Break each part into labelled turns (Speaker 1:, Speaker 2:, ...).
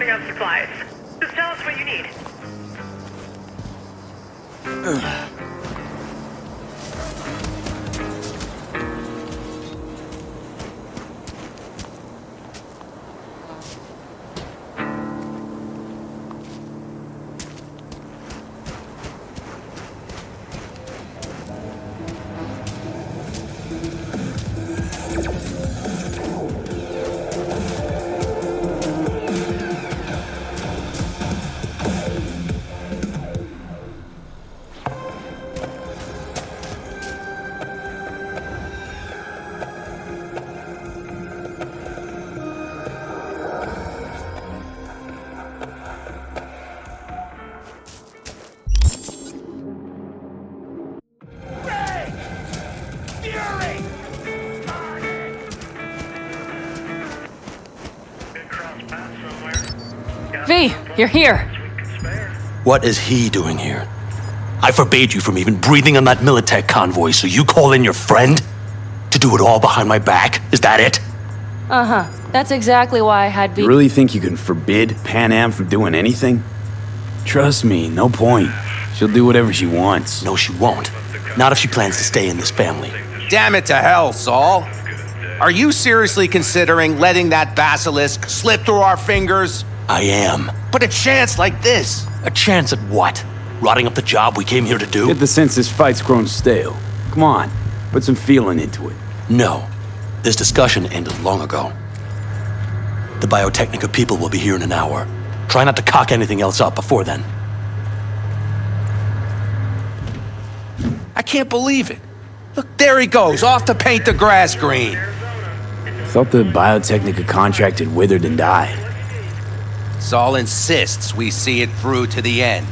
Speaker 1: dropping off supplies. Just tell us what you need.
Speaker 2: V, you're here.
Speaker 3: What is he doing here? I forbade you from even breathing on that Militech convoy, so you call in your friend? To do it all behind my back? Is that it?
Speaker 2: Uh-huh. That's exactly why I had V.
Speaker 4: You really think you can forbid Pan Am from doing anything? Trust me, no point. She'll do whatever she wants.
Speaker 3: No, she won't. Not if she plans to stay in this family.
Speaker 5: Damn it to hell, Saul. Are you seriously considering letting that basilisk slip through our fingers?
Speaker 3: I am.
Speaker 5: But a chance like this?
Speaker 3: A chance at what? Rotting up the job we came here to do?
Speaker 4: Get the sense this fight's grown stale. Come on, put some feeling into it.
Speaker 3: No. This discussion ended long ago. The Biotechnica people will be here in an hour. Try not to cock anything else up before then.
Speaker 5: I can't believe it. Look, there he goes, off to paint the grass green.
Speaker 4: Thought the Biotechnica contract had withered and died.
Speaker 5: Saul insists we see it through to the end.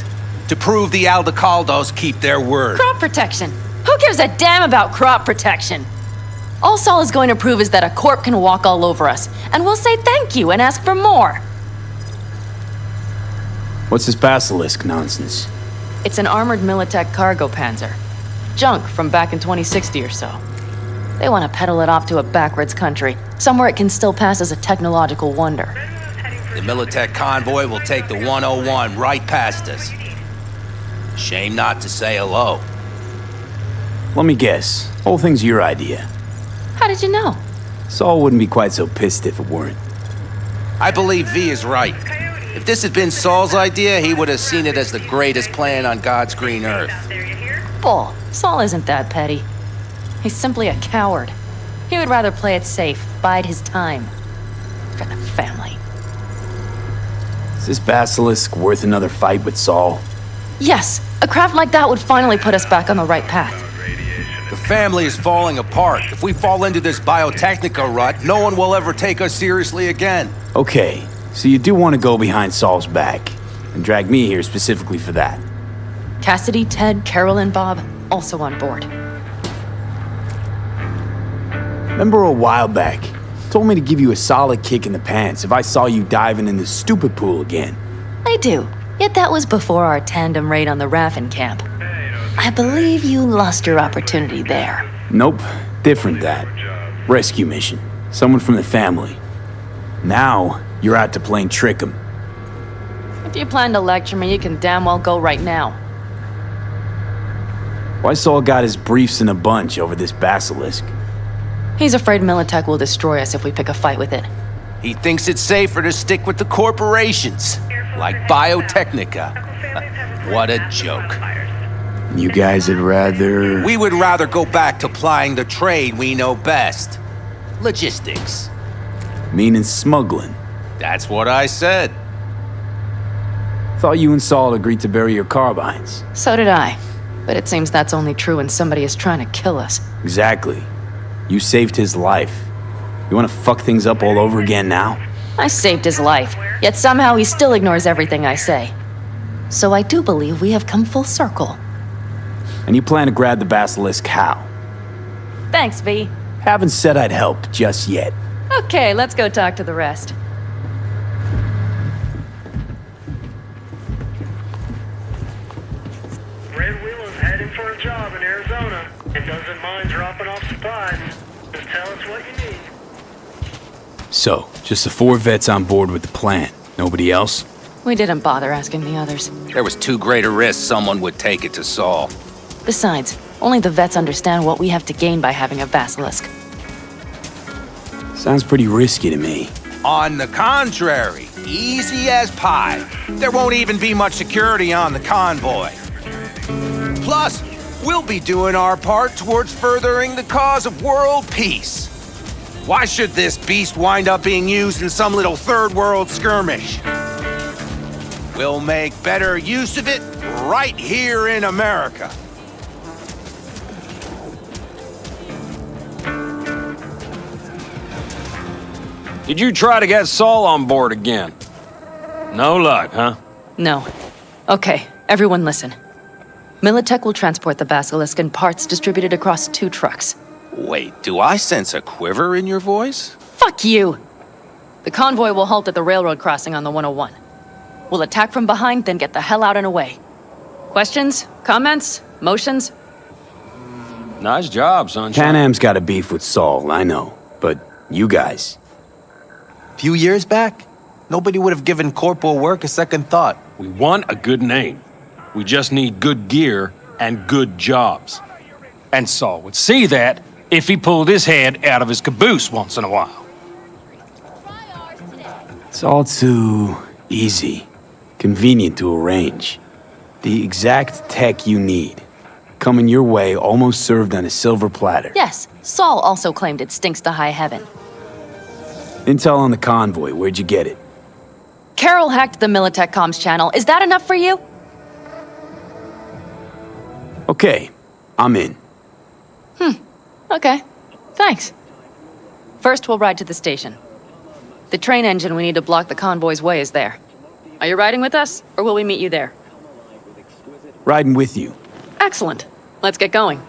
Speaker 5: To prove the Aldecaldos keep their word.
Speaker 2: Crop protection. Who gives a damn about crop protection? All Saul is going to prove is that a corp can walk all over us, and we'll say thank you and ask for more.
Speaker 4: What's this basilisk nonsense?
Speaker 2: It's an armored Militech cargo panzer. Junk from back in 2060 or so. They want to peddle it off to a backwards country, somewhere it can still pass as a technological wonder.
Speaker 5: The Militech convoy will take the 101 right past us. Shame not to say hello.
Speaker 4: Let me guess. Whole thing's your idea.
Speaker 2: How did you know?
Speaker 4: Saul wouldn't be quite so pissed if it weren't.
Speaker 5: I believe V is right. If this had been Saul's idea, he would have seen it as the greatest plan on God's green earth.
Speaker 2: Bull. Saul isn't that petty. He's simply a coward. He would rather play it safe, bide his time. For the family.
Speaker 4: Is this basilisk worth another fight with Saul?
Speaker 2: Yes, a craft like that would finally put us back on the right path.
Speaker 5: The family is falling apart. If we fall into this Biotechnica rut, no one will ever take us seriously again.
Speaker 4: Okay, so you do want to go behind Saul's back, and drag me here specifically for that.
Speaker 2: Cassidy, Ted, Carol, and Bob, also on board.
Speaker 4: Remember a while back, told me to give you a solid kick in the pants if I saw you diving in this stupid pool again.
Speaker 2: I do, yet that was before our tandem raid on the Raffin camp. I believe you lost your opportunity there.
Speaker 4: Nope, different that. Rescue mission. Someone from the family. Now, you're out to plain trick 'em.
Speaker 2: If you plan to lecture me, you can damn well go right now.
Speaker 4: Why Saul got his briefs in a bunch over this basilisk?
Speaker 2: He's afraid Militech will destroy us if we pick a fight with it.
Speaker 5: He thinks it's safer to stick with the corporations, like Biotechnica. What a joke.
Speaker 4: You guys would rather...
Speaker 5: We would rather go back to plying the trade we know best. Logistics.
Speaker 4: Meaning smuggling.
Speaker 5: That's what I said.
Speaker 4: Thought you and Saul agreed to bury your carbines.
Speaker 2: So did I. But it seems that's only true when somebody is trying to kill us.
Speaker 4: Exactly. You saved his life. You want to fuck things up all over again now?
Speaker 2: I saved his life, yet somehow he still ignores everything I say. So I do believe we have come full circle.
Speaker 4: And you plan to grab the basilisk how?
Speaker 2: Thanks, V.
Speaker 4: Haven't said I'd help just yet.
Speaker 2: Okay, let's go talk to the rest.
Speaker 1: Red Wheel is heading for a job in Arizona and doesn't mind dropping off supplies. Just tell us what you need.
Speaker 4: So, just the 4 vets on board with the plan. Nobody else?
Speaker 2: We didn't bother asking the others.
Speaker 5: There was too great a risk someone would take it to Saul.
Speaker 2: Besides, only the vets understand what we have to gain by having a basilisk.
Speaker 4: Sounds pretty risky to me.
Speaker 5: On the contrary, easy as pie. There won't even be much security on the convoy. Plus, we'll be doing our part towards furthering the cause of world peace. Why should this beast wind up being used in some little third world skirmish? We'll make better use of it right here in America.
Speaker 6: Did you try to get Saul on board again? No luck, huh?
Speaker 2: No. Okay, everyone listen. Militech will transport the basilisk in parts distributed across 2 trucks.
Speaker 5: Wait, do I sense a quiver in your voice?
Speaker 2: Fuck you! The convoy will halt at the railroad crossing on the 101. We'll attack from behind, then get the hell out and away. Questions? Comments? Motions?
Speaker 6: Nice job, sunshine.
Speaker 4: Pan Am's got a beef with Saul, I know. But you guys...
Speaker 5: Few years back, nobody would have given corporal work a second thought.
Speaker 6: We want a good name. We just need good gear and good jobs. And Saul would see that if he pulled his head out of his caboose once in a while.
Speaker 4: It's all too easy. Convenient to arrange. The exact tech you need. Coming your way, almost served on a silver platter.
Speaker 2: Yes, Saul also claimed it stinks to high heaven.
Speaker 4: Intel on the convoy, where'd you get it?
Speaker 2: Carol hacked the Militech comms channel. Is that enough for you?
Speaker 4: Okay, I'm in.
Speaker 2: Okay, thanks. First, we'll ride to the station. The train engine we need to block the convoy's way is there. Are you riding with us, or will we meet you there?
Speaker 4: Riding with you.
Speaker 2: Excellent. Let's get going.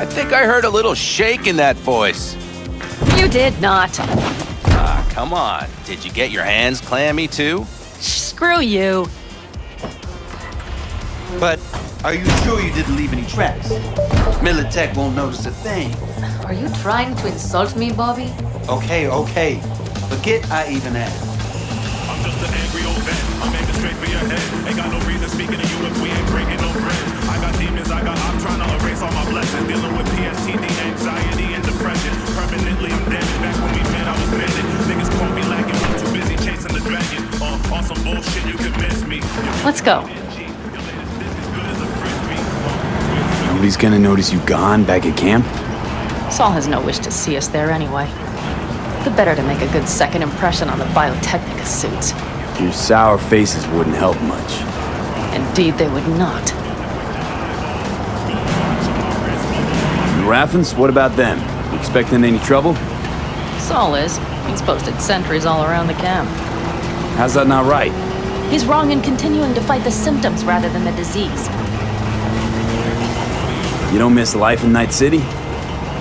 Speaker 5: I think I heard a little shake in that voice.
Speaker 2: You did not.
Speaker 5: Ah, come on. Did you get your hands clammy too?
Speaker 2: Screw you.
Speaker 7: But are you sure you didn't leave any tracks? Militech won't notice a thing.
Speaker 2: Are you trying to insult me, Bobby?
Speaker 7: Okay. Forget I even asked.
Speaker 8: I'm just an angry old vet. I'm aiming straight for your head. Ain't got no reason speaking to you if we ain't breaking no bread. I got demons, I'm trying to erase all my blessings. Dealing with PSTD, anxiety, and depression. Permanently, I'm dead. Back when we met, I was bandit. Niggas caught me lacking. I'm too busy chasing the dragon. On some bullshit, you can miss me.
Speaker 2: Let's go.
Speaker 4: Nobody's gonna notice you gone back at camp?
Speaker 2: Saul has no wish to see us there anyway. The better to make a good second impression on the Biotechnica suits.
Speaker 4: Your sour faces wouldn't help much.
Speaker 2: Indeed, they would not.
Speaker 4: The Raffens, what about them? You expecting any trouble?
Speaker 2: Saul is. He's posted sentries all around the camp.
Speaker 4: How's that not right?
Speaker 2: He's wrong in continuing to fight the symptoms rather than the disease.
Speaker 4: You don't miss life in Night City?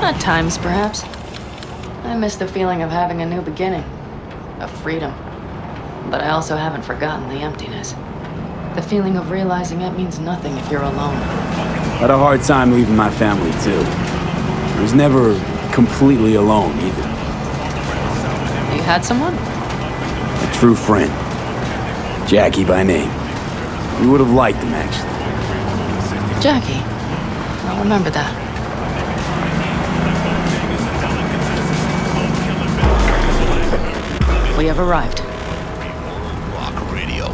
Speaker 2: At times, perhaps. I miss the feeling of having a new beginning. Of freedom. But I also haven't forgotten the emptiness. The feeling of realizing it means nothing if you're alone.
Speaker 4: Had a hard time leaving my family, too. I was never completely alone, either.
Speaker 2: You had someone?
Speaker 4: A true friend. Jackie by name. You would have liked him, actually.
Speaker 2: Jackie. I'll remember that. We have arrived.
Speaker 9: Rock Radio.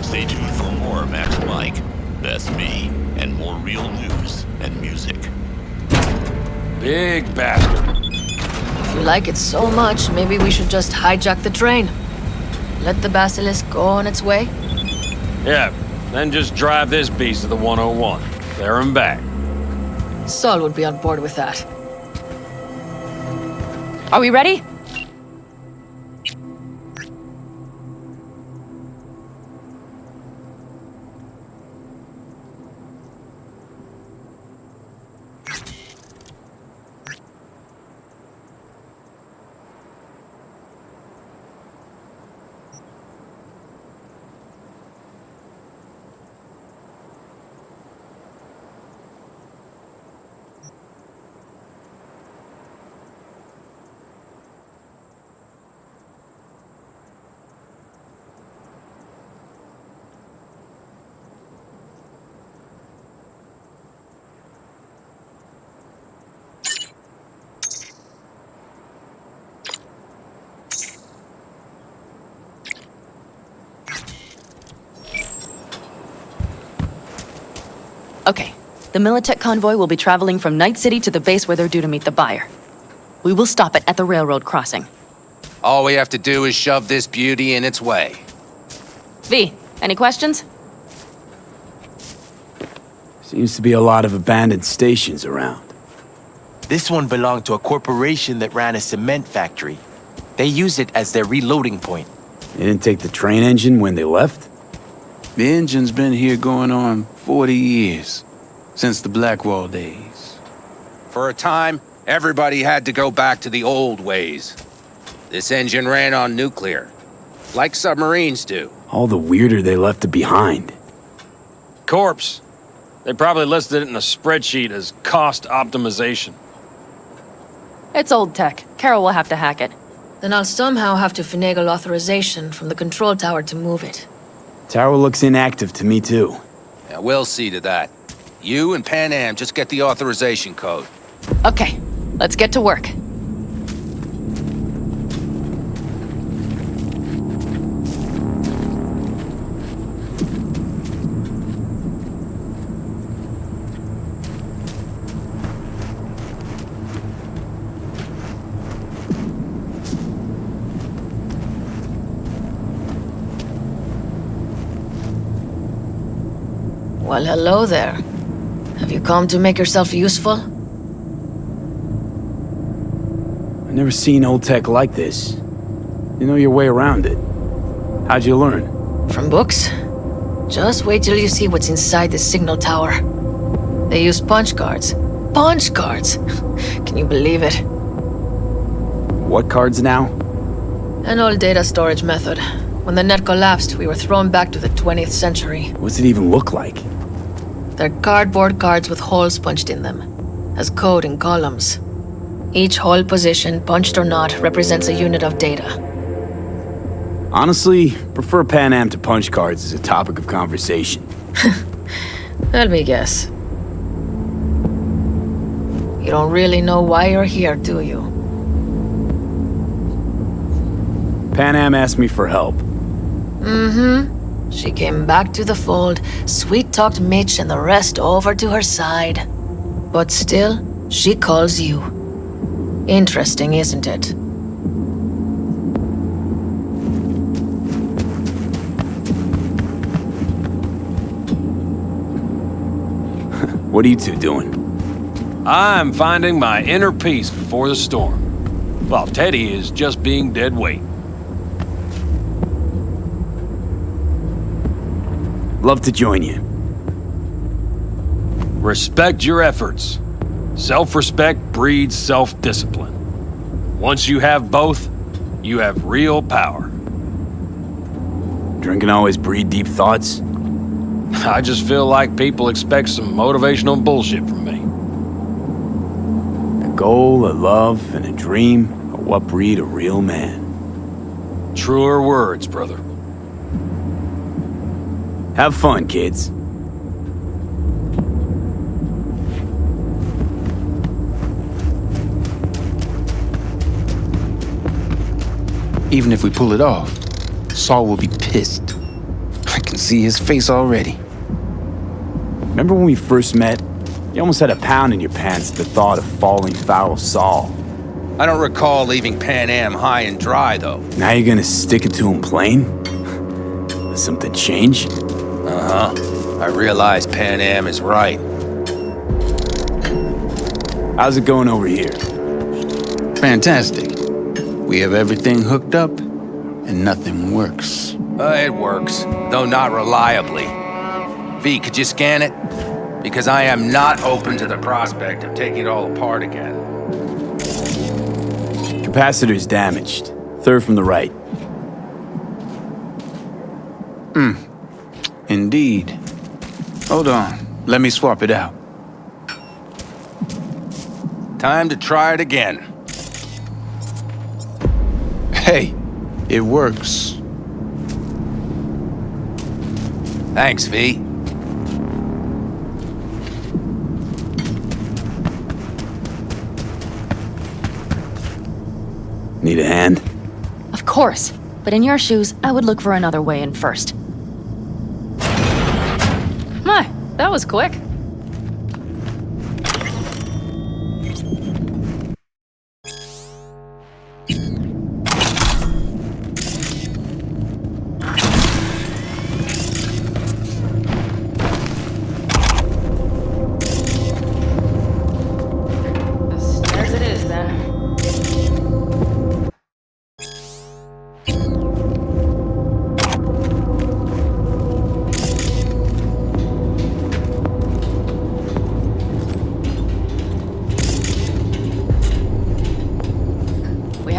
Speaker 9: Stay tuned for more Max Mike, That's Me, and more real news and music.
Speaker 6: Big bastard.
Speaker 10: If you like it so much, maybe we should just hijack the train. Let the basilisk go on its way.
Speaker 6: Yeah, then just drive this beast to the 101. There and back.
Speaker 10: Saul would be on board with that.
Speaker 2: Are we ready? The Militech convoy will be traveling from Night City to the base where they're due to meet the buyer. We will stop it at the railroad crossing.
Speaker 5: All we have to do is shove this beauty in its way.
Speaker 2: V, any questions?
Speaker 4: Seems to be a lot of abandoned stations around.
Speaker 11: This one belonged to a corporation that ran a cement factory. They used it as their reloading point.
Speaker 4: They didn't take the train engine when they left?
Speaker 7: The engine's been here going on 40 years, since the Blackwall days.
Speaker 5: For a time, everybody had to go back to the old ways. This engine ran on nuclear, like submarines do.
Speaker 4: All the weirder they left it behind.
Speaker 6: Corpse. They probably listed it in a spreadsheet as cost optimization.
Speaker 2: It's old tech. Carol will have to hack it.
Speaker 10: Then I'll somehow have to finagle authorization from the control tower to move it.
Speaker 4: Tower looks inactive to me too.
Speaker 5: Yeah, we'll see to that. You and Pan Am just get the authorization code.
Speaker 2: Okay, let's get to work.
Speaker 10: Well, hello there. Have you come to make yourself useful?
Speaker 4: I've never seen old tech like this. You know your way around it. How'd you learn?
Speaker 10: From books? Just wait till you see what's inside the signal tower. They use punch cards. Punch cards! Can you believe it?
Speaker 4: What cards now?
Speaker 10: An old data storage method. When the net collapsed, we were thrown back to the 20th century.
Speaker 4: What's it even look like?
Speaker 10: They're cardboard cards with holes punched in them, as code in columns. Each hole position, punched or not, represents a unit of data.
Speaker 4: Honestly, prefer Pan Am to punch cards as a topic of conversation.
Speaker 10: Let me guess. You don't really know why you're here, do you?
Speaker 4: Pan Am asked me for help.
Speaker 10: Mm-hmm. She came back to the fold, sweet-talked Mitch and the rest over to her side. But still, she calls you. Interesting, isn't it?
Speaker 4: What are you two doing?
Speaker 6: I'm finding my inner peace before the storm, while Teddy is just being dead weight.
Speaker 4: Love to join you.
Speaker 6: Respect your efforts. Self-respect breeds self-discipline. Once you have both, you have real power.
Speaker 4: Drinking always breed deep thoughts?
Speaker 6: I just feel like people expect some motivational bullshit from me.
Speaker 4: A goal, a love, and a dream are what breed a real man.
Speaker 6: Truer words, brother.
Speaker 4: Have fun, kids.
Speaker 7: Even if we pull it off, Saul will be pissed. I can see his face already.
Speaker 4: Remember when we first met? You almost had a pound in your pants at the thought of falling foul of Saul.
Speaker 5: I don't recall leaving Pan Am high and dry, though.
Speaker 4: Now you're gonna stick it to him plain? Has something changed?
Speaker 5: Uh-huh. I realize Pan Am is right.
Speaker 4: How's it going over here?
Speaker 7: Fantastic. We have everything hooked up, and nothing works.
Speaker 5: It works, though not reliably. V, could you scan it? Because I am not open to the prospect of taking it all apart again.
Speaker 4: Capacitor's damaged. Third from the right.
Speaker 7: Indeed. Hold on. Let me swap it out.
Speaker 5: Time to try it again.
Speaker 7: Hey, it works.
Speaker 5: Thanks, V.
Speaker 4: Need a hand?
Speaker 2: Of course. But in your shoes, I would look for another way in first. My, that was quick.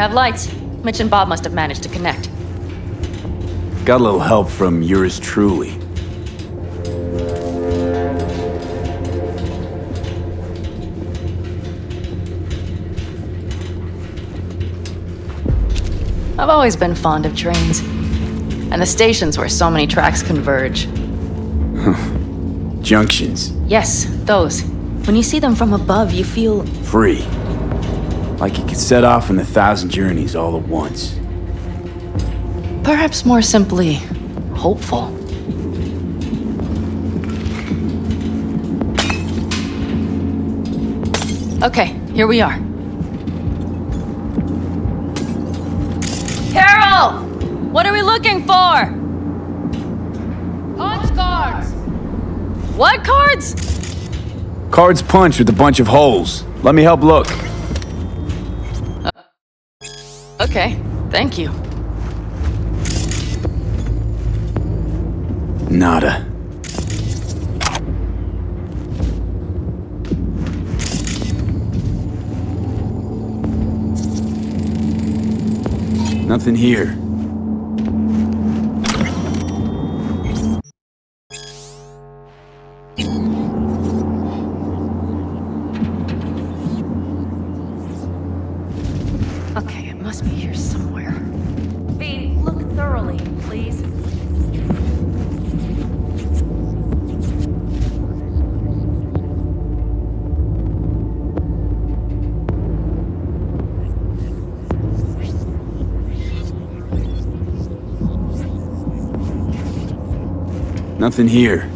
Speaker 2: have lights. Mitch and Bob must have managed to connect.
Speaker 4: Got a little help from yours truly.
Speaker 2: I've always been fond of trains. And the stations where so many tracks converge.
Speaker 4: Junctions.
Speaker 2: Yes, those. When you see them from above, you feel...
Speaker 4: Free. Like you could set off on 1,000 journeys all at once.
Speaker 2: perhaps more simply, hopeful. Okay, here we are. Carol! What are we looking for?
Speaker 10: Punch cards!
Speaker 2: What cards?
Speaker 4: Cards punched with a bunch of holes. Let me help look.
Speaker 2: Okay, thank you.
Speaker 4: Nada. Nothing here.
Speaker 2: Okay, it must be here somewhere. V, look thoroughly, please.
Speaker 4: Nothing here.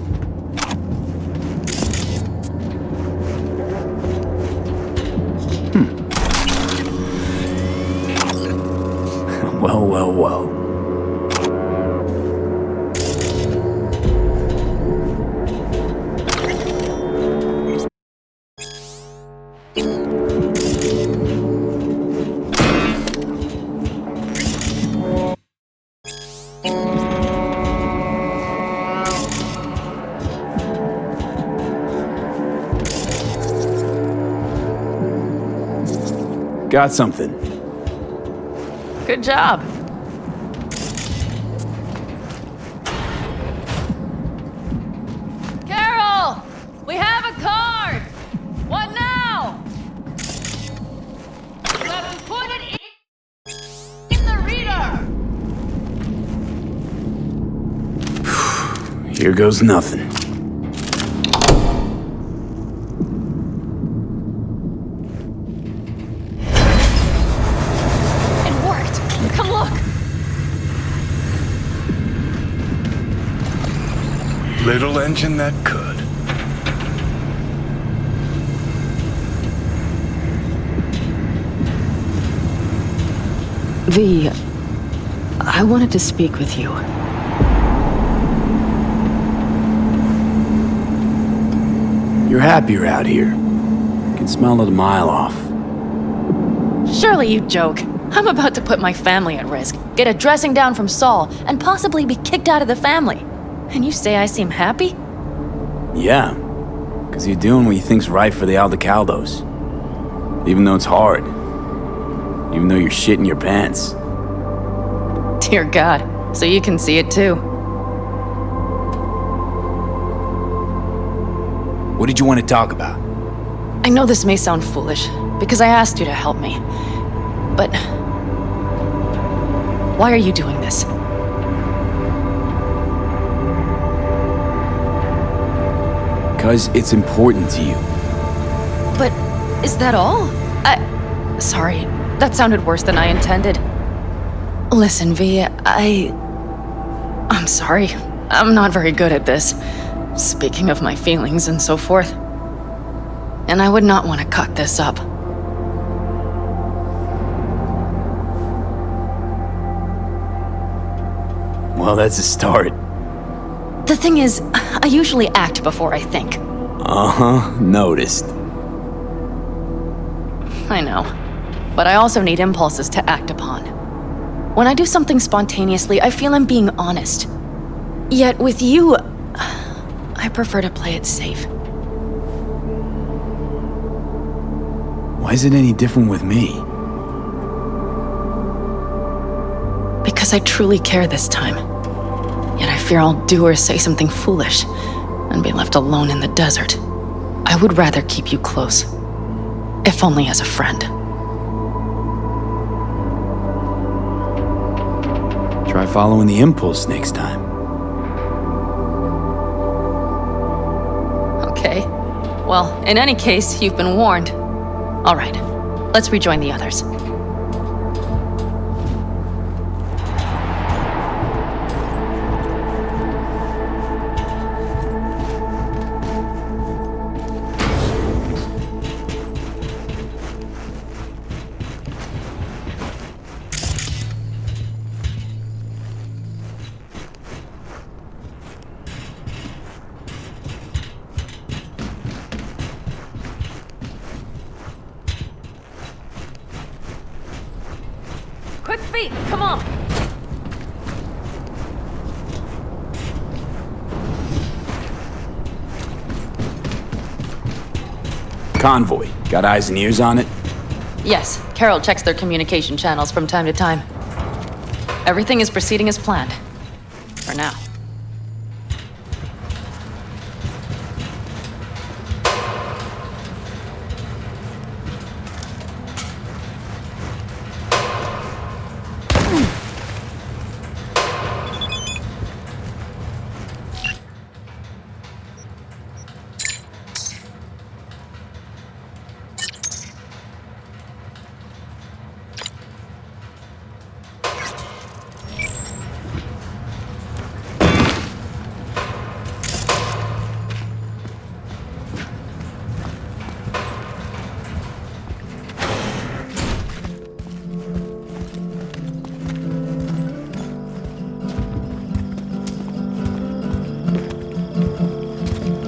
Speaker 4: Well. Got something.
Speaker 2: Good job. Carol! We have a card! What now?
Speaker 10: You have to put it in the reader!
Speaker 4: Here goes nothing.
Speaker 2: Come look!
Speaker 12: Little engine that could.
Speaker 2: V, I wanted to speak with you.
Speaker 4: You're happier out here. Can smell it a mile off.
Speaker 2: Surely you joke. I'm about to put my family at risk, get a dressing down from Saul, and possibly be kicked out of the family. And you say I seem happy?
Speaker 4: Yeah, because you're doing what you think's right for the Aldecaldos. Even though it's hard. Even though you're shitting your pants.
Speaker 2: Dear God, so you can see it too.
Speaker 4: What did you want to talk about?
Speaker 2: I know this may sound foolish, because I asked you to help me. But why are you doing this?
Speaker 4: Because it's important to you.
Speaker 2: But is that all? Sorry, that sounded worse than I intended. Listen, V, I'm sorry. I'm not very good at this. Speaking of my feelings and so forth. And I would not want to cut this up.
Speaker 4: Well, that's a start.
Speaker 2: The thing is, I usually act before I think.
Speaker 4: Noticed.
Speaker 2: I know. But I also need impulses to act upon. When I do something spontaneously, I feel I'm being honest. Yet with you, I prefer to play it safe.
Speaker 4: Why is it any different with me?
Speaker 2: Because I truly care this time. Yet I fear I'll do or say something foolish and be left alone in the desert. I would rather keep you close, if only as a friend.
Speaker 4: Try following the impulse next time.
Speaker 2: Okay. Well, in any case, you've been warned. All right, let's rejoin the others. Quick feet, come on!
Speaker 4: Convoy. Got eyes and ears on it?
Speaker 2: Yes, Carol checks their communication channels from time to time. Everything is proceeding as planned. For now.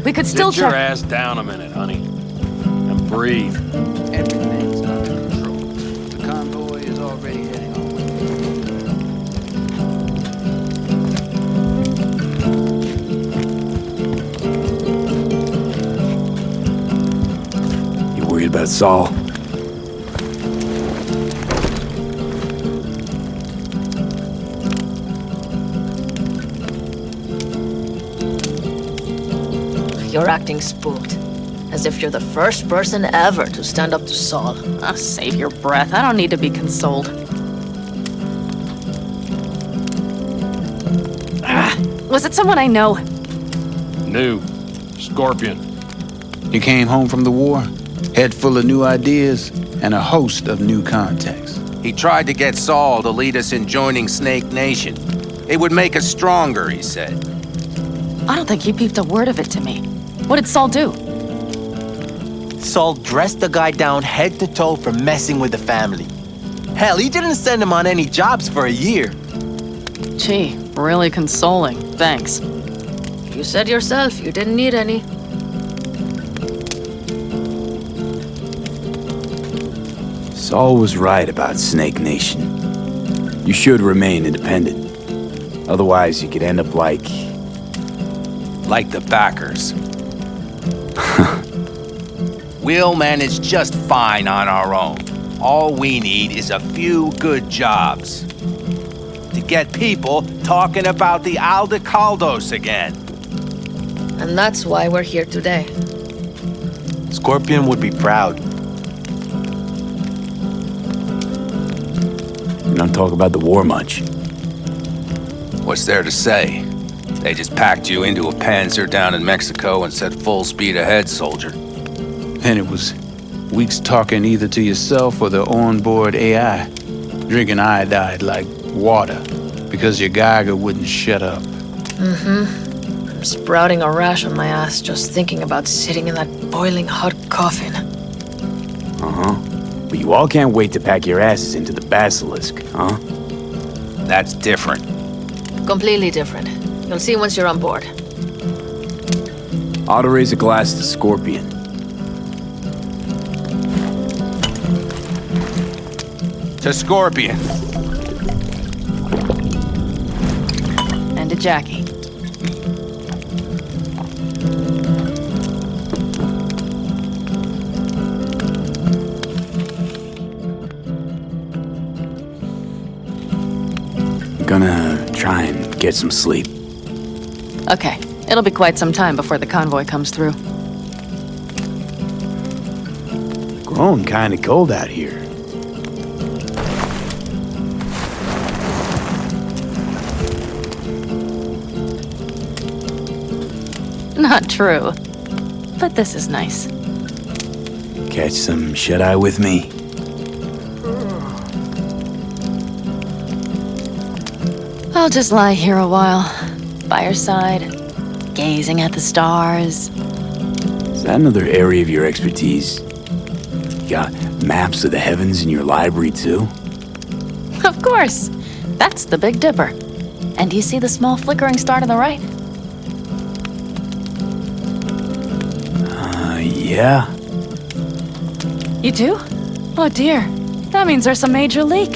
Speaker 2: We could still
Speaker 6: Sit your
Speaker 2: check.
Speaker 6: ass down a minute, honey. And breathe.
Speaker 7: Everything's under control. The convoy is already heading on.
Speaker 4: You worried about Saul?
Speaker 10: You're acting spooked. As if you're the first person ever to stand up to Saul.
Speaker 2: Oh, save your breath. I don't need to be consoled. Was it someone I know?
Speaker 6: New. Scorpion.
Speaker 7: You came home from the war, head full of new ideas, and a host of new contacts.
Speaker 5: He tried to get Saul to lead us in joining Snake Nation. It would make us stronger, he said.
Speaker 2: I don't think he peeped a word of it to me. What did Saul do?
Speaker 11: Saul dressed the guy down head to toe for messing with the family. Hell, he didn't send him on any jobs for a year.
Speaker 2: Gee, really consoling. Thanks.
Speaker 10: You said yourself you didn't need any.
Speaker 4: Saul was right about Snake Nation. You should remain independent. Otherwise, you could end up like
Speaker 5: the backers. We'll manage just fine on our own. All we need is a few good jobs. To get people talking about the Aldecaldos again.
Speaker 10: And that's why we're here today.
Speaker 11: Scorpion would be proud.
Speaker 4: You don't talk about the war much.
Speaker 5: What's there to say? They just packed you into a Panzer down in Mexico and said full speed ahead, soldier.
Speaker 7: And it was weeks talking either to yourself or the onboard AI, drinking iodide like water because your Geiger wouldn't shut up.
Speaker 10: I'm sprouting a rash on my ass just thinking about sitting in that boiling hot coffin.
Speaker 4: But you all can't wait to pack your asses into the Basilisk, huh?
Speaker 5: That's different.
Speaker 10: Completely different. You'll see once you're on board.
Speaker 4: Ought to raise a glass to Scorpion.
Speaker 5: To Scorpion.
Speaker 2: And to Jackie.
Speaker 4: Get some sleep.
Speaker 2: Okay, it'll be quite some time before the convoy comes through.
Speaker 4: Growing kinda cold out here.
Speaker 2: Not true. But this is nice.
Speaker 4: Catch some shut-eye with me?
Speaker 2: I'll just lie here a while, by your side, gazing at the stars.
Speaker 4: Is that another area of your expertise? You got maps of the heavens in your library, too?
Speaker 2: Of course. That's the Big Dipper. And do you see the small flickering star to the right?
Speaker 4: Yeah.
Speaker 2: You do? Oh dear. That means there's a major leak.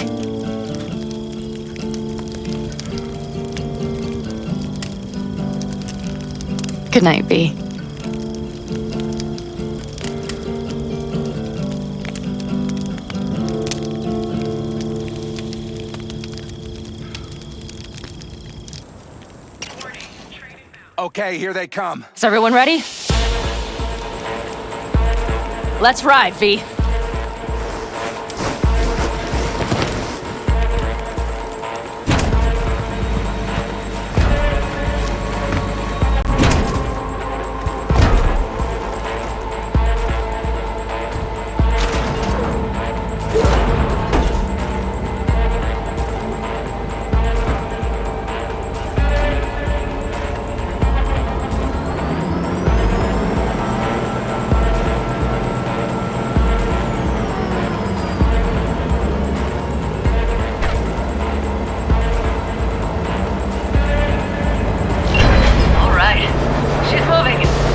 Speaker 2: Good night, V.
Speaker 5: Okay, here they come.
Speaker 2: Is everyone ready? Let's ride, V.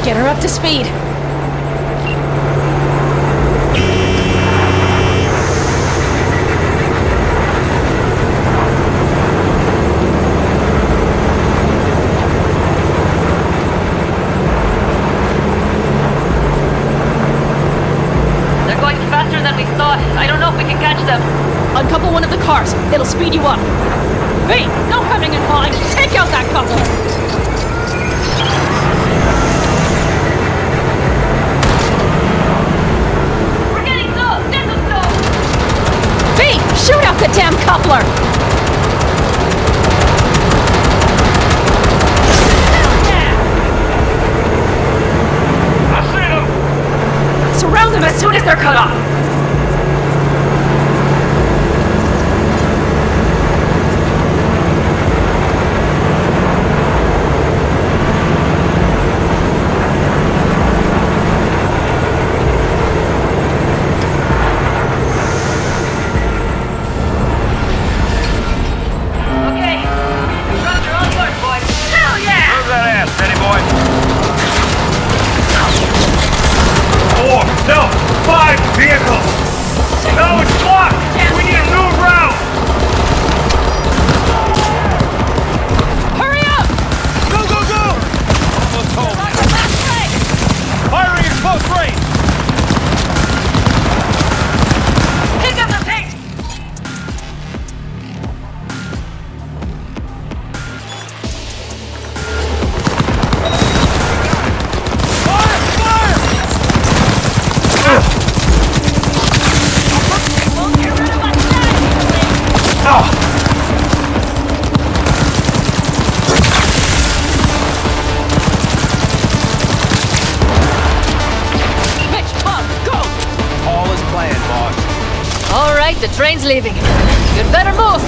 Speaker 2: Get her up to speed.
Speaker 10: They're going faster than we thought. I don't know if we can catch them.
Speaker 2: Uncouple one of the cars. It'll speed you up. V, no hemming and hawing. Take out that couple. Shoot out the damn coupler!
Speaker 8: I see them!
Speaker 2: Surround them as soon as they're cut off!
Speaker 10: The train's leaving. You'd better move.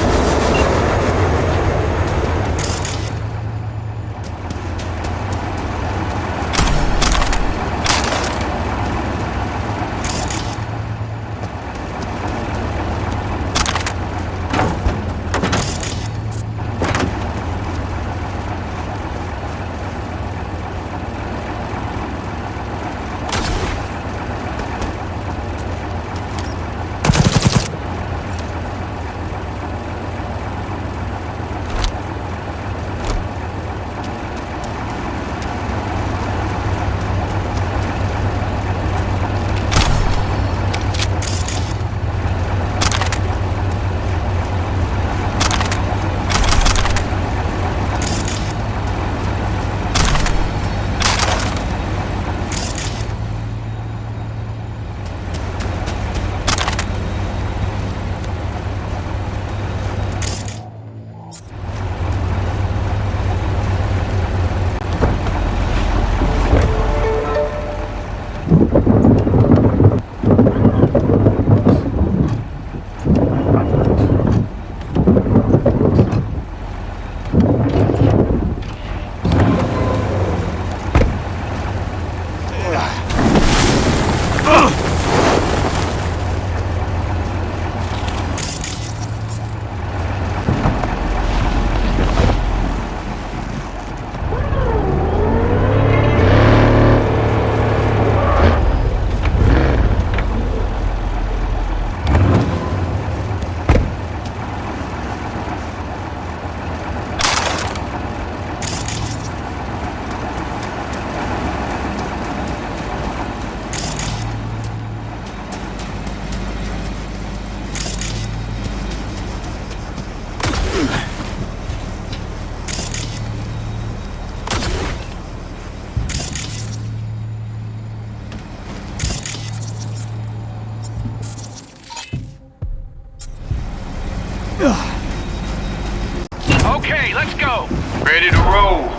Speaker 7: Ready to roll.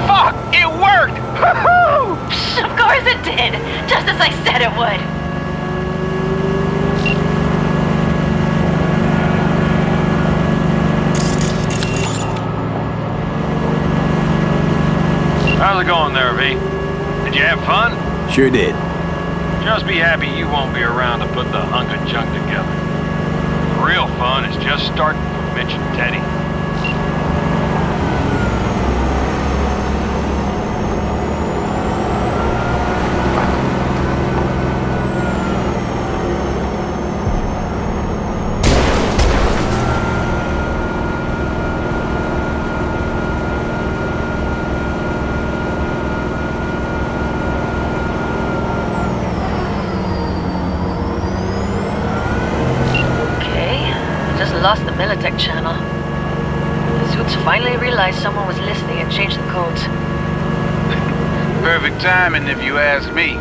Speaker 13: Fuck! It worked! Woohoo! Of course it did! Just as I said it would!
Speaker 6: How's it going there, V? Did you have fun?
Speaker 4: Sure did.
Speaker 6: Just be happy you won't be around to put the hunk of junk together. The real fun is just starting for Mitch and Teddy.
Speaker 10: Lost the Militech channel. The suits finally realized someone was listening and changed the codes.
Speaker 7: Perfect timing if you ask me.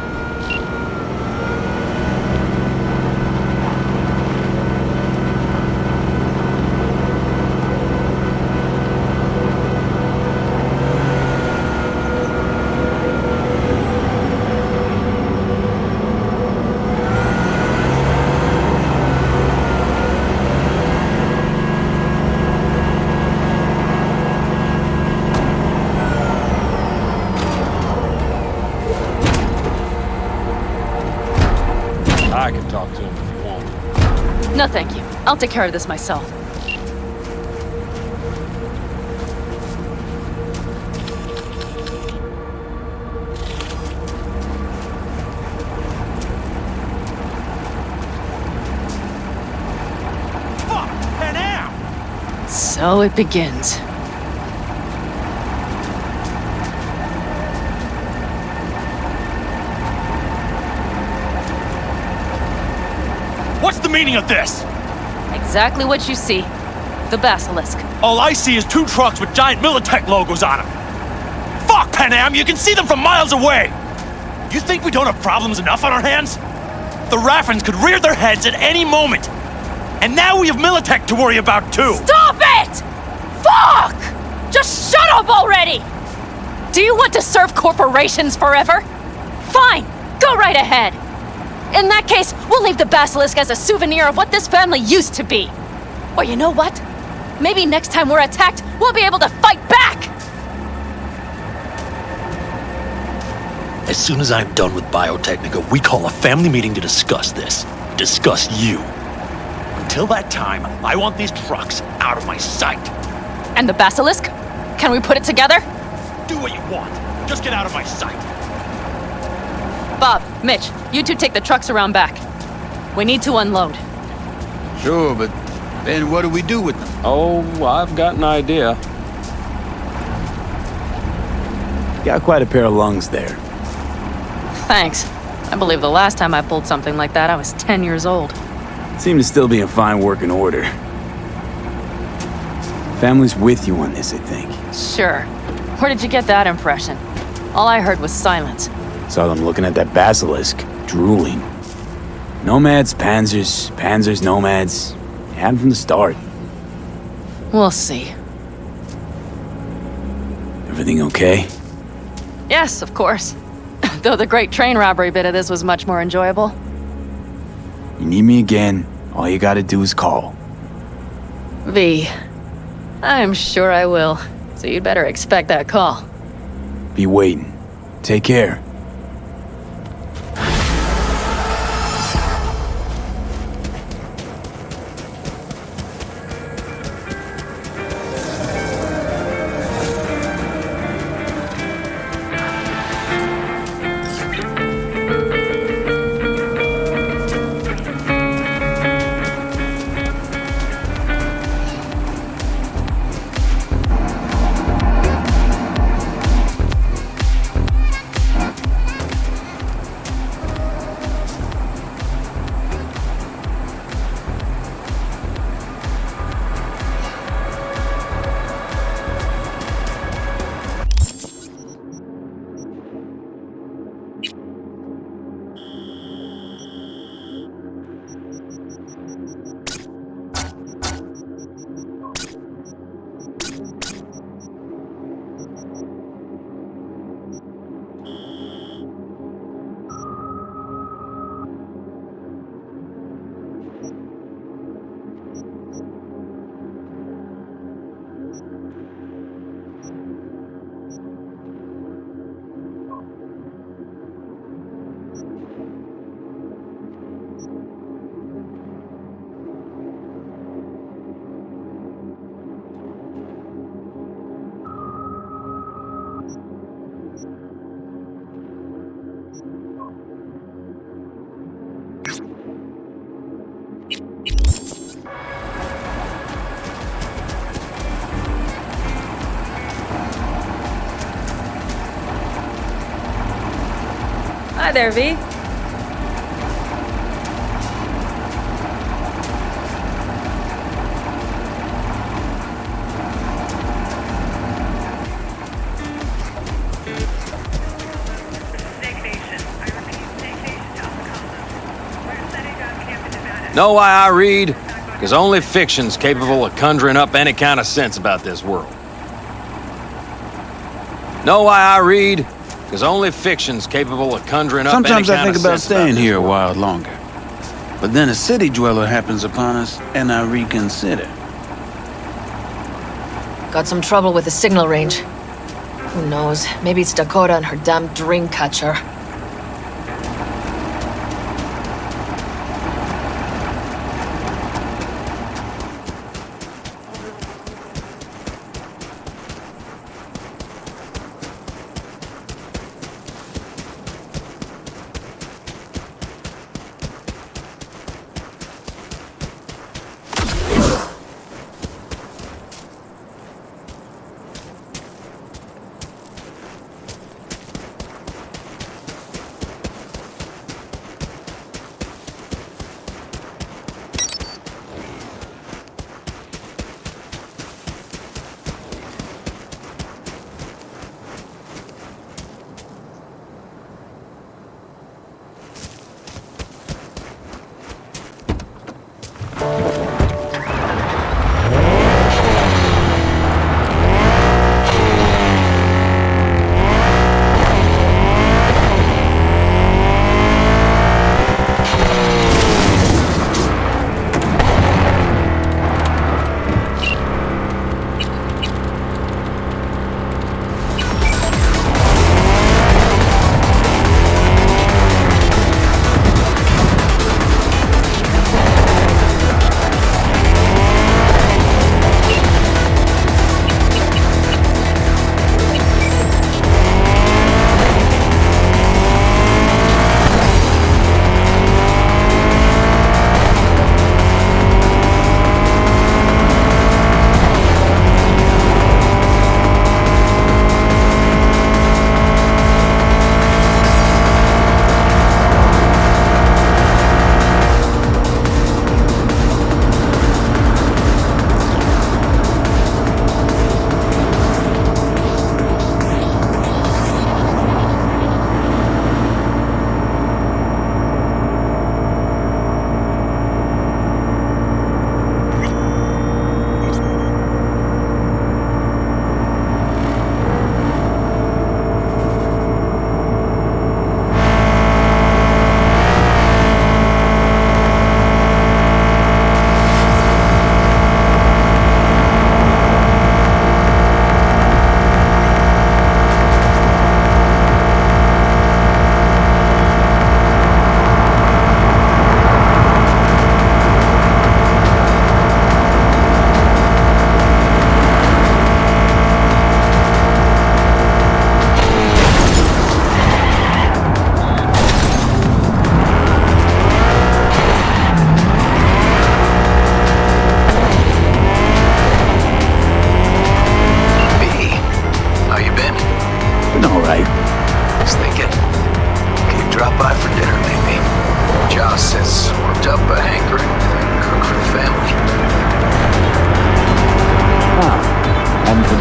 Speaker 6: I can talk to him if you want.
Speaker 2: No, thank you. I'll take care of this myself.
Speaker 6: Fuck! And now!
Speaker 2: So it begins.
Speaker 3: What's the meaning of this?
Speaker 2: Exactly what you see. The basilisk.
Speaker 3: All I see is 2 trucks with giant Militech logos on them. Fuck, Panam, you can see them from miles away. You think we don't have problems enough on our hands? The Raffens could rear their heads at any moment. And now we have Militech to worry about too.
Speaker 2: Stop it! Fuck! Just shut up already! Do you want to serve corporations forever? Fine, go right ahead. In that case, we'll leave the basilisk as a souvenir of what this family used to be. Or you know what? Maybe next time we're attacked, we'll be able to fight back!
Speaker 3: As soon as I'm done with Biotechnica, we call a family meeting to discuss this. Discuss you. Until that time, I want these trucks out of my sight.
Speaker 2: And the basilisk? Can we put it together?
Speaker 3: Do what you want. Just get out of my sight.
Speaker 2: Bob, Mitch, you two take the trucks around back. We need to unload.
Speaker 7: Sure, but then what do we do with them?
Speaker 6: Oh, I've got an idea.
Speaker 4: Got quite a pair of lungs there.
Speaker 2: Thanks. I believe the last time I pulled something like that, I was 10 years old.
Speaker 4: Seem to still be in fine working order. Family's with you on this, I think.
Speaker 2: Sure. Where did you get that impression? All I heard was silence.
Speaker 4: Saw them looking at that basilisk, drooling. Nomads, panzers, panzers, nomads. Had them from the start.
Speaker 2: We'll see.
Speaker 4: Everything okay?
Speaker 2: Yes, of course. Though the great train robbery bit of this was much more enjoyable.
Speaker 4: You need me again, all you gotta do is call.
Speaker 2: V. I'm sure I will. So you'd better expect that call.
Speaker 4: Be waiting. Take care.
Speaker 14: Hi there, V.
Speaker 6: Know why I read? Because only fiction's capable of conjuring up any kind of sense about this world. Know why I read? Because only fiction's capable of conjuring up
Speaker 7: Sometimes
Speaker 6: any
Speaker 7: I
Speaker 6: kind
Speaker 7: think
Speaker 6: of
Speaker 7: about
Speaker 6: sense about
Speaker 7: staying
Speaker 6: this
Speaker 7: here a
Speaker 6: world.
Speaker 7: while longer. But then a city dweller happens upon us, and I reconsider.
Speaker 10: Got some trouble with the signal range. Who knows? Maybe it's Dakota and her damn dream catcher.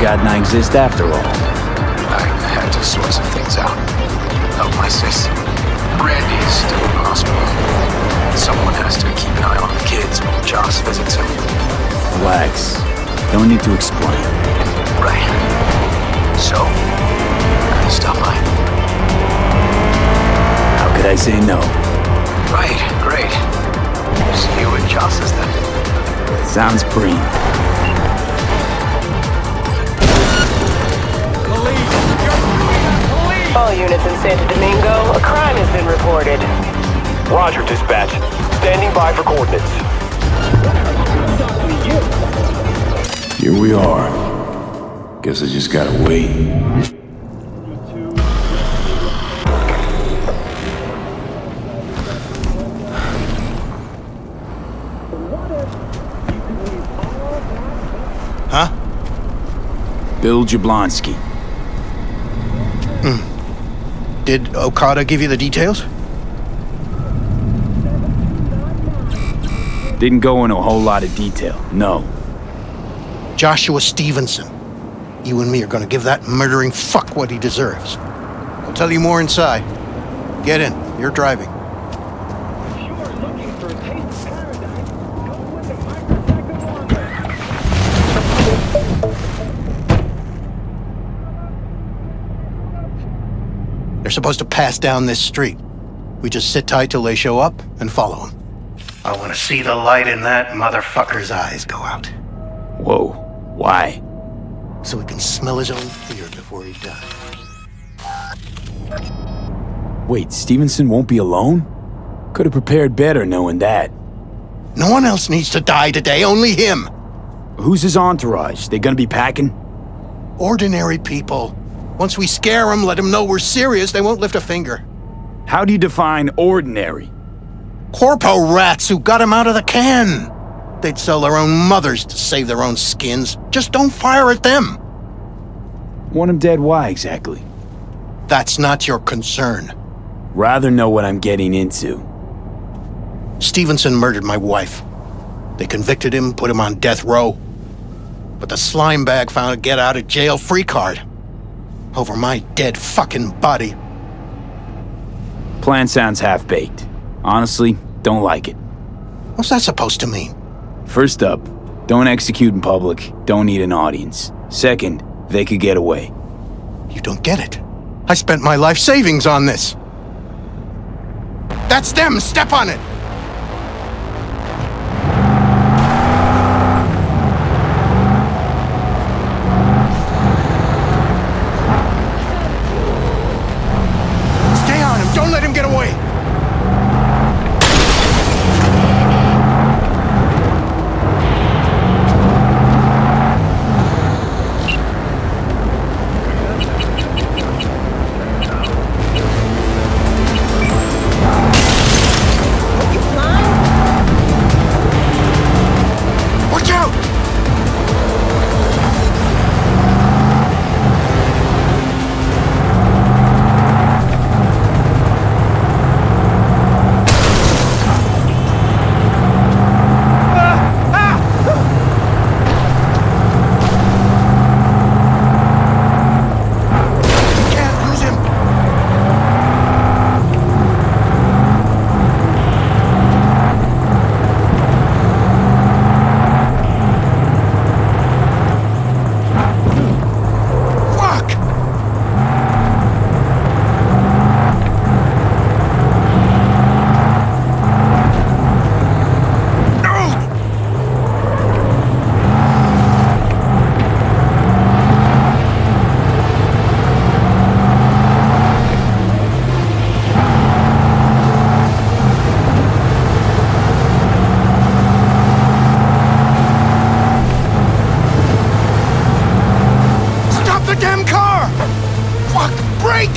Speaker 4: forgotten I exist after all.
Speaker 5: I had to sort some things out. Help my sis. Randy is still in the hospital. Someone has to keep an eye on the kids when Joss visits him.
Speaker 4: Relax. Don't need to explain.
Speaker 5: Right. So, gotta stop by.
Speaker 4: How could I say no?
Speaker 5: Right, great. See you at Joss's then.
Speaker 4: Sounds preem.
Speaker 15: All units in Santo Domingo, a crime has been reported.
Speaker 16: Roger, dispatch. Standing by for coordinates.
Speaker 4: Here we are. Guess I just gotta wait.
Speaker 3: Huh?
Speaker 4: Bill Jablonski.
Speaker 14: Did Okada give you the details?
Speaker 4: Didn't go into a whole lot of detail, no.
Speaker 14: Joshua Stevenson. You and me are gonna give that murdering fuck what he deserves. I'll tell you more inside. Get in. You're driving. They're supposed to pass down this street. We just sit tight till they show up and follow them. I want to see the light in that motherfucker's eyes go out.
Speaker 4: Whoa, why?
Speaker 14: So we can smell his own fear before he dies.
Speaker 4: Wait, Stevenson won't be alone? Could have prepared better knowing that.
Speaker 14: No one else needs to die today, only him.
Speaker 4: Who's his entourage? They gonna be packing?
Speaker 14: Ordinary people. Once we scare them, let them know we're serious, they won't lift a finger.
Speaker 4: How do you define ordinary?
Speaker 14: Corpo rats who got him out of the can. They'd sell their own mothers to save their own skins. Just don't fire at them.
Speaker 4: Want him dead, why exactly?
Speaker 14: That's not your concern.
Speaker 4: Rather know what I'm getting into.
Speaker 14: Stevenson murdered my wife. They convicted him, put him on death row. But the slime bag found a get-out-of-jail-free card. Over my dead fucking body.
Speaker 4: Plan sounds half-baked. Honestly, don't like it.
Speaker 14: What's that supposed to mean?
Speaker 4: First up, don't execute in public, don't need an audience. Second, they could get away.
Speaker 14: You don't get it. I spent my life savings on this. That's them! Step on it! Stay on him! Don't let him get away!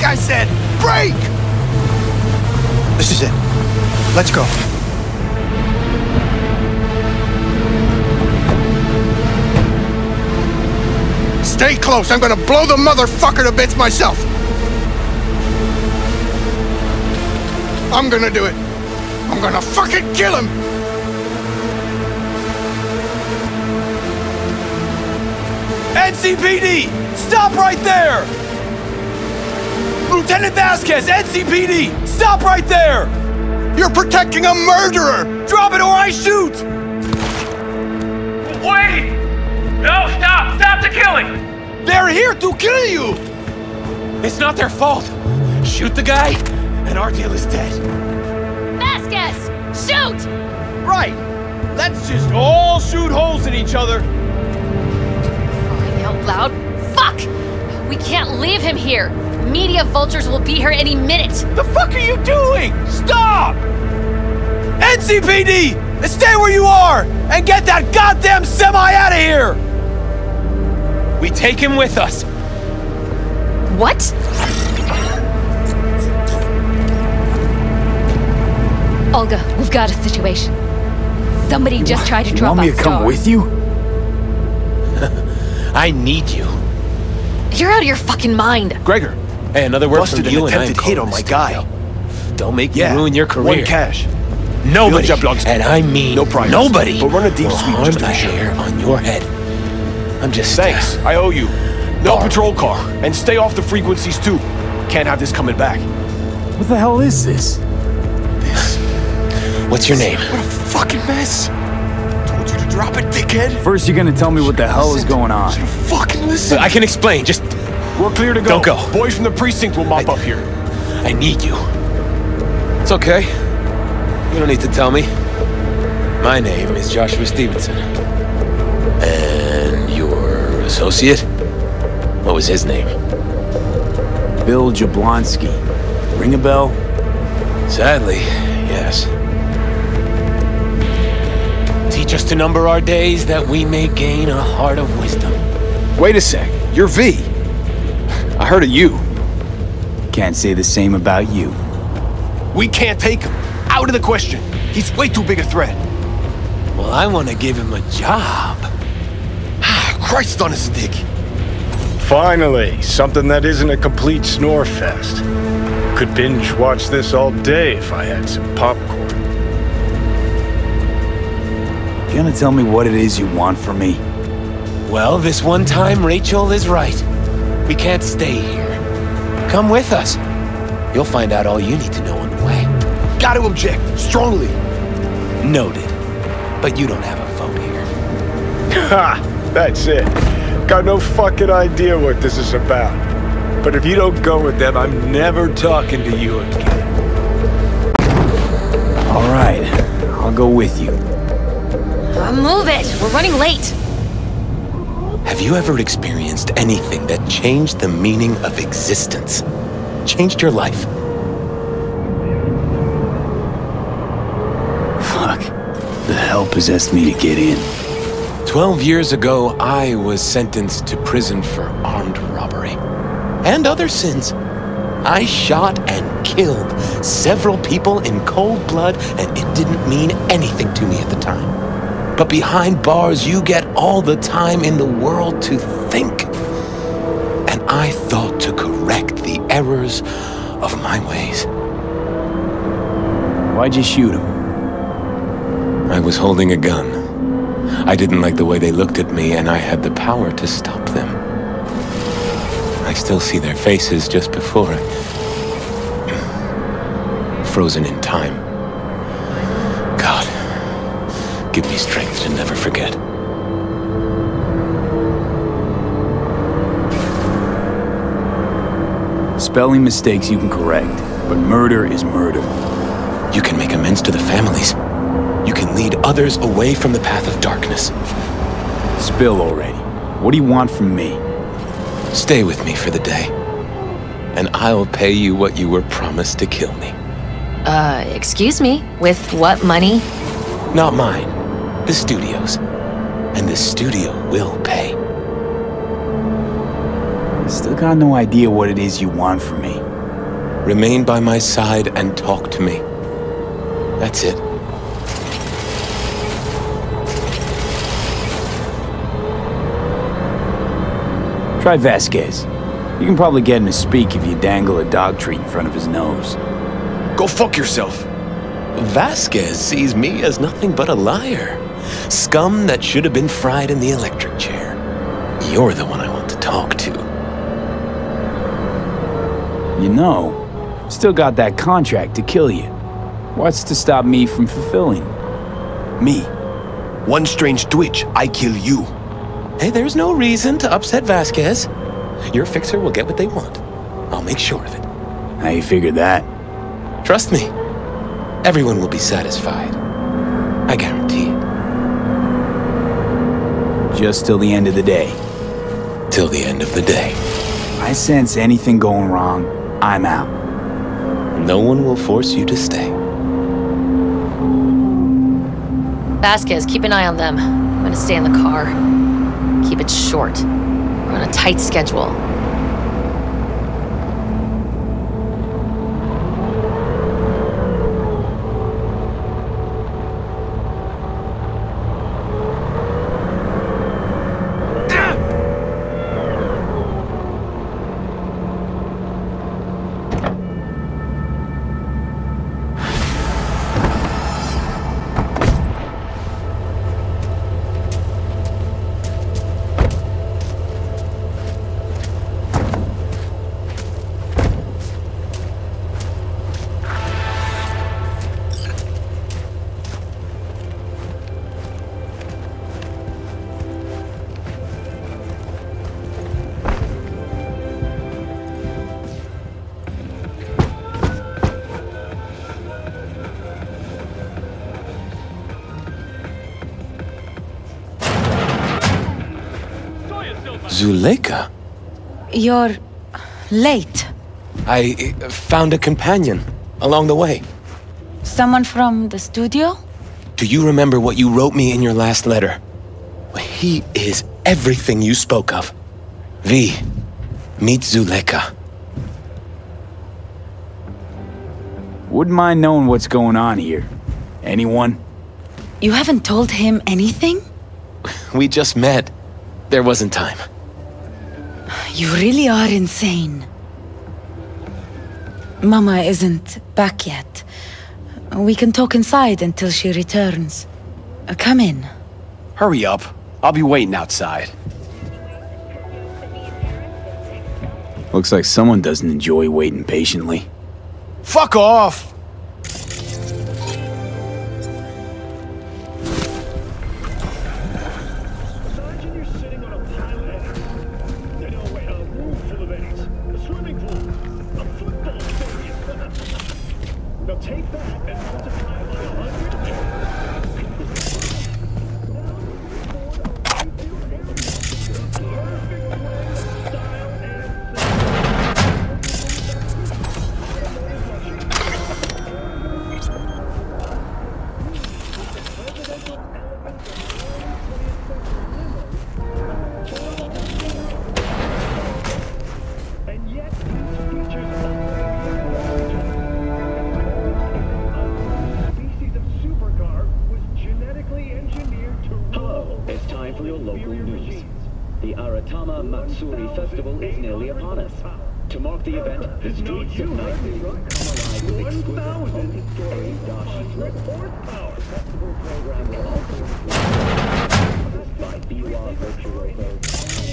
Speaker 14: I said, break! This is it. Let's go. Stay close. I'm gonna blow the motherfucker to bits myself. I'm gonna do it. I'm gonna fucking kill him.
Speaker 3: NCPD! Stop right there! Lieutenant Vasquez, NCPD! Stop right there!
Speaker 14: You're protecting a murderer!
Speaker 3: Drop it or I shoot!
Speaker 17: Wait! No, stop! Stop the killing!
Speaker 3: They're here to kill you! It's not their fault. Shoot the guy, and our deal is dead.
Speaker 13: Vasquez! Shoot!
Speaker 3: Right! Let's just all shoot holes in each other.
Speaker 13: Crying out loud. Fuck! We can't leave him here. Media vultures will be here any minute.
Speaker 3: The fuck are you doing? Stop! NCPD! Stay where you are and get that goddamn semi out of here! We take him with us.
Speaker 13: What?
Speaker 18: Olga, we've got a situation. Somebody just tried to drop
Speaker 4: us. You want me to come with you?
Speaker 3: I need you.
Speaker 13: You're out of your fucking mind.
Speaker 3: Gregor,
Speaker 6: Hey, another word
Speaker 19: Busted
Speaker 6: from you
Speaker 19: an
Speaker 6: and I'm
Speaker 19: attempted hit
Speaker 6: calling
Speaker 19: on my
Speaker 6: this
Speaker 19: guy.
Speaker 6: studio. Don't make me
Speaker 19: Yeah,
Speaker 6: ruin your career.
Speaker 19: 1 cash.
Speaker 6: Nobody,
Speaker 19: Bill Jablonski.
Speaker 6: and I mean
Speaker 19: No price.
Speaker 6: nobody,
Speaker 19: But run a deep
Speaker 6: will
Speaker 19: sweep
Speaker 6: harm
Speaker 19: just to
Speaker 6: a
Speaker 19: be sure.
Speaker 6: hair on your head. I'm just...
Speaker 19: Thanks, I owe you. No patrol car, and stay off the frequencies too. Can't have this coming back.
Speaker 4: What the hell is this?
Speaker 6: What's your name?
Speaker 19: What a fucking mess. Told you to drop it, dickhead.
Speaker 4: First you're gonna tell me what the hell is going on.
Speaker 19: Fucking listen.
Speaker 6: I can explain, just...
Speaker 19: We're clear to go.
Speaker 6: Don't go.
Speaker 19: Boys from the precinct will mop up here.
Speaker 6: I need you. It's okay. You don't need to tell me. My name is Joshua Stevenson. And your associate? What was his name?
Speaker 4: Bill Jablonski. Ring a bell?
Speaker 6: Sadly, yes. Teach us to number our days that we may gain a heart of wisdom.
Speaker 19: Wait a sec. You're V. I heard of you.
Speaker 4: Can't say the same about you.
Speaker 19: We can't take him. Out of the question. He's way too big a threat.
Speaker 6: Well, I want to give him a job.
Speaker 19: Christ on a stick.
Speaker 12: Finally, something that isn't a complete snore fest. Could binge watch this all day if I had some popcorn.
Speaker 4: You gonna tell me what it is you want from me?
Speaker 6: Well, this one time Rachel is right. We can't stay here. Come with us. You'll find out all you need to know on the way.
Speaker 19: Gotta object. Strongly.
Speaker 6: Noted. But you don't have a vote here.
Speaker 12: Ha! That's it. Got no fucking idea what this is about. But if you don't go with them, I'm never talking to you again.
Speaker 4: All right, I'll go with you.
Speaker 13: Move it! We're running late!
Speaker 6: Have you ever experienced anything that changed the meaning of existence? Changed your life?
Speaker 4: Fuck. The hell possessed me to get in?
Speaker 6: 12 years ago, I was sentenced to prison for armed robbery. And other sins. I shot and killed several people in cold blood, and it didn't mean anything to me at the time. But behind bars, you get all the time in the world to think. And I thought to correct the errors of my ways.
Speaker 4: Why'd you shoot him?
Speaker 6: I was holding a gun. I didn't like the way they looked at me, and I had the power to stop them. I still see their faces just before I... frozen in time. God, give me strength to never forget.
Speaker 4: Spelling mistakes you can correct, but murder is murder.
Speaker 6: You can make amends to the families. You can lead others away from the path of darkness.
Speaker 4: Spill already. What do you want from me?
Speaker 6: Stay with me for the day, and I'll pay you what you were promised to kill me.
Speaker 10: Excuse me? With what money?
Speaker 6: Not mine. The studio's. And the studio will pay.
Speaker 4: Still got no idea what it is you want from me.
Speaker 6: Remain by my side and talk to me. That's it.
Speaker 4: Try Vasquez. You can probably get him to speak if you dangle a dog treat in front of his nose.
Speaker 19: Go fuck yourself.
Speaker 6: Vasquez sees me as nothing but a liar. Scum that should have been fried in the electric chair. You're the one I want to talk to.
Speaker 4: You know, still got that contract to kill you. What's to stop me from fulfilling?
Speaker 19: Me. One strange twitch, I kill you.
Speaker 6: Hey, there's no reason to upset Vasquez. Your fixer will get what they want. I'll make sure of it.
Speaker 4: How you figure that?
Speaker 6: Trust me. Everyone will be satisfied. I guarantee it.
Speaker 4: Just till the end of the day.
Speaker 6: Till the end of the day.
Speaker 4: I sense anything going wrong, I'm out.
Speaker 6: No one will force you to stay.
Speaker 13: Vasquez, keep an eye on them. I'm gonna stay in the car. Keep it short. We're on a tight schedule.
Speaker 6: Zuleika?
Speaker 18: You're late.
Speaker 6: I found a companion along the way.
Speaker 18: Someone from the studio?
Speaker 6: Do you remember what you wrote me in your last letter? He is everything you spoke of. V, meet Zuleika.
Speaker 4: Wouldn't mind knowing what's going on here. Anyone?
Speaker 18: You haven't told him anything?
Speaker 6: We just met. There wasn't time.
Speaker 18: You really are insane. Mama isn't back yet. We can talk inside until she returns. Come in.
Speaker 19: Hurry up. I'll be waiting outside.
Speaker 4: Looks like someone doesn't enjoy waiting patiently.
Speaker 19: Fuck off!
Speaker 20: Festival is nearly upon us. To mark the event, the streets of Night City come alive with exquisite multi-story dashi report festival program will also include by Biwa Virtuoso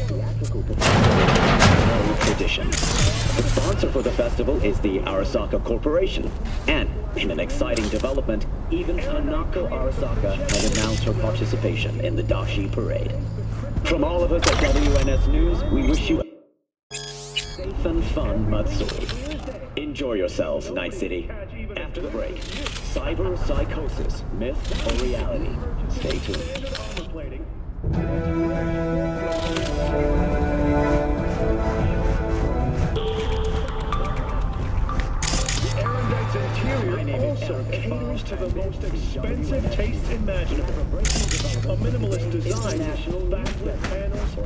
Speaker 20: theatrical performance tradition. The sponsor for the festival is the Arasaka Corporation, and in an exciting development, even Hanako Arasaka has announced her participation in the Dashi Parade. From all of us at WNS News, we wish you a safe and fun Matsuri. Enjoy yourselves, Night City. After the break, cyber psychosis, myth or reality. Stay tuned.
Speaker 8: Also caters to the most expensive tastes imaginable. A minimalist design, backlit panels,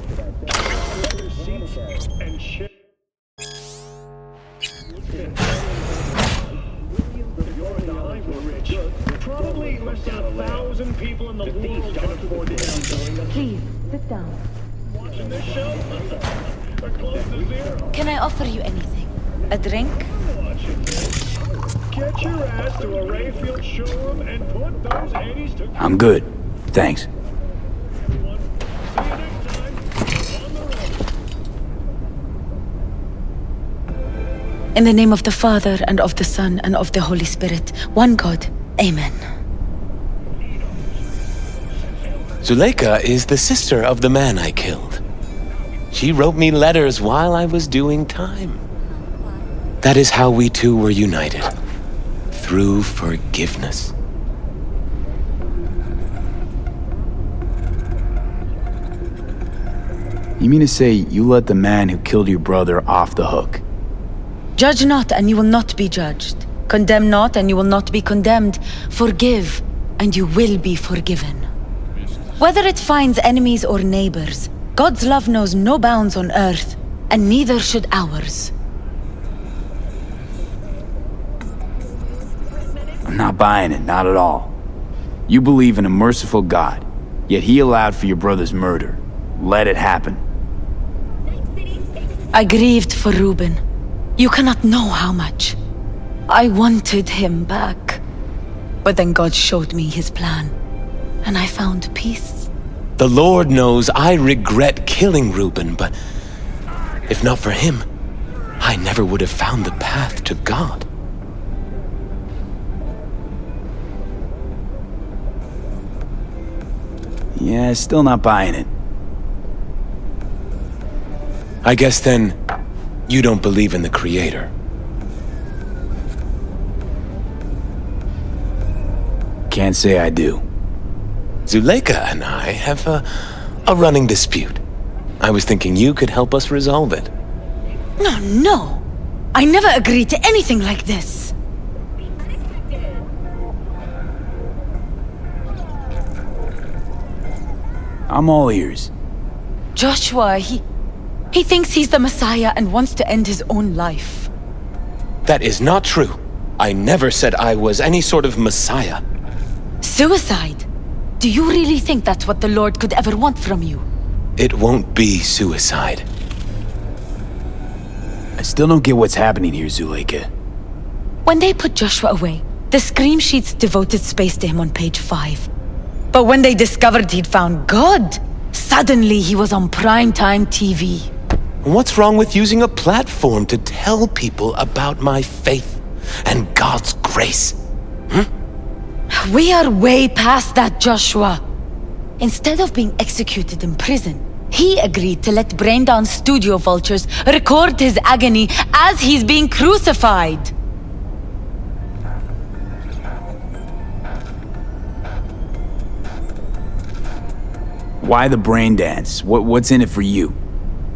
Speaker 8: leather seats, and shit. If you're in the high or rich, probably less than 1,000 people in the world can afford to down.
Speaker 18: Please, sit down.
Speaker 8: Watching this show? They're close to zero.
Speaker 18: Can I offer you anything? A drink?
Speaker 8: Watching this. Get your ass to a Rayfield showroom and put those 80s together.
Speaker 4: I'm good. Thanks.
Speaker 18: In the name of the Father, and of the Son, and of the Holy Spirit, one God. Amen.
Speaker 6: Zuleika is the sister of the man I killed. She wrote me letters while I was doing time. That is how we two were united. Through forgiveness.
Speaker 4: You mean to say you let the man who killed your brother off the hook?
Speaker 18: Judge not, and you will not be judged. Condemn not, and you will not be condemned. Forgive, and you will be forgiven. Whether it finds enemies or neighbors, God's love knows no bounds on earth, and neither should ours.
Speaker 4: I'm not buying it, not at all. You believe in a merciful God, yet he allowed for your brother's murder. Let it happen.
Speaker 18: I grieved for Reuben. You cannot know how much. I wanted him back. But then God showed me his plan, and I found peace.
Speaker 6: The Lord knows I regret killing Reuben, but if not for him, I never would have found the path to God.
Speaker 4: Yeah, still not buying it.
Speaker 6: I guess then, you don't believe in the Creator.
Speaker 4: Can't say I do.
Speaker 6: Zuleika and I have a running dispute. I was thinking you could help us resolve it.
Speaker 18: No, no! I never agreed to anything like this!
Speaker 4: I'm all ears.
Speaker 18: Joshua, he thinks he's the Messiah and wants to end his own life.
Speaker 6: That is not true. I never said I was any sort of Messiah.
Speaker 18: Suicide? Do you really think that's what the Lord could ever want from you?
Speaker 6: It won't be suicide.
Speaker 4: I still don't get what's happening here, Zuleika.
Speaker 18: When they put Joshua away, the scream sheets devoted space to him on page 5. But when they discovered he'd found God, suddenly he was on primetime TV.
Speaker 6: What's wrong with using a platform to tell people about my faith and God's grace?
Speaker 18: We are way past that, Joshua. Instead of being executed in prison, he agreed to let Braindown studio vultures record his agony as he's being crucified.
Speaker 4: Why the brain dance? What's in it for you?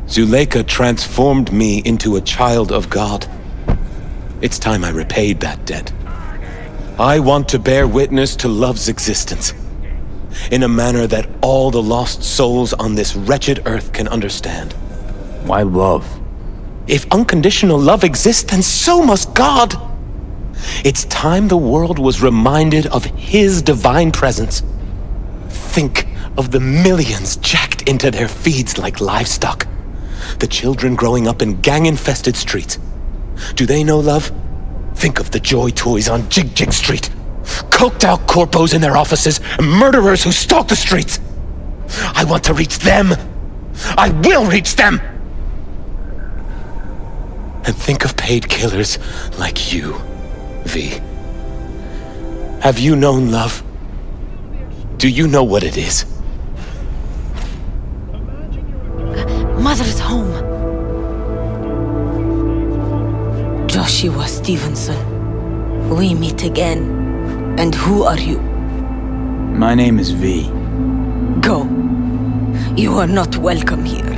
Speaker 6: Zuleika transformed me into a child of God. It's time I repaid that debt. I want to bear witness to love's existence in a manner that all the lost souls on this wretched earth can understand.
Speaker 4: Why love?
Speaker 6: If unconditional love exists, then so must God. It's time the world was reminded of His divine presence. Think of the millions jacked into their feeds like livestock. The children growing up in gang-infested streets. Do they know love? Think of the joy toys on Jig Jig Street. Coked out corpos in their offices, and murderers who stalk the streets. I want to reach them. I will reach them. And think of paid killers like you, V. Have you known love? Do you know what it is?
Speaker 18: Mother's home. Joshua Stevenson, we meet again. And who are you?
Speaker 4: My name is V.
Speaker 18: Go. You are not welcome here.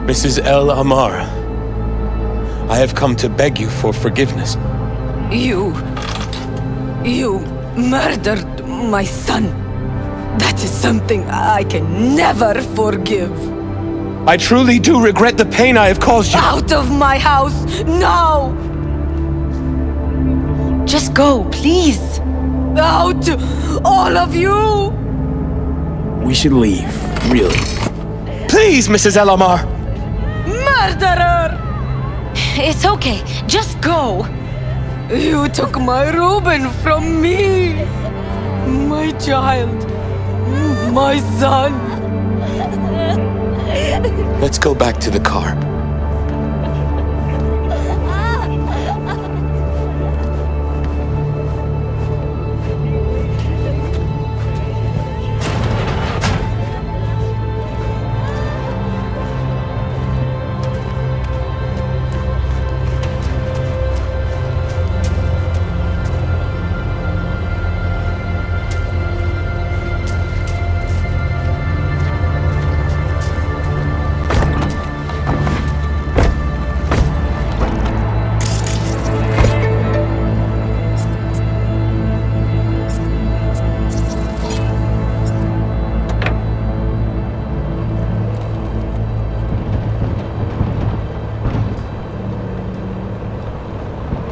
Speaker 6: Mrs. El Amar, I have come to beg you for forgiveness.
Speaker 18: You murdered my son. That is something I can never forgive.
Speaker 6: I truly do regret the pain I have caused you.
Speaker 18: Out of my house, now! Just go, please. Out, all of you!
Speaker 4: We should leave, really.
Speaker 6: Please, Mrs. El Amar!
Speaker 18: Murderer! It's okay, just go. You took my Reuben from me. My child. My son.
Speaker 6: Let's go back to the car.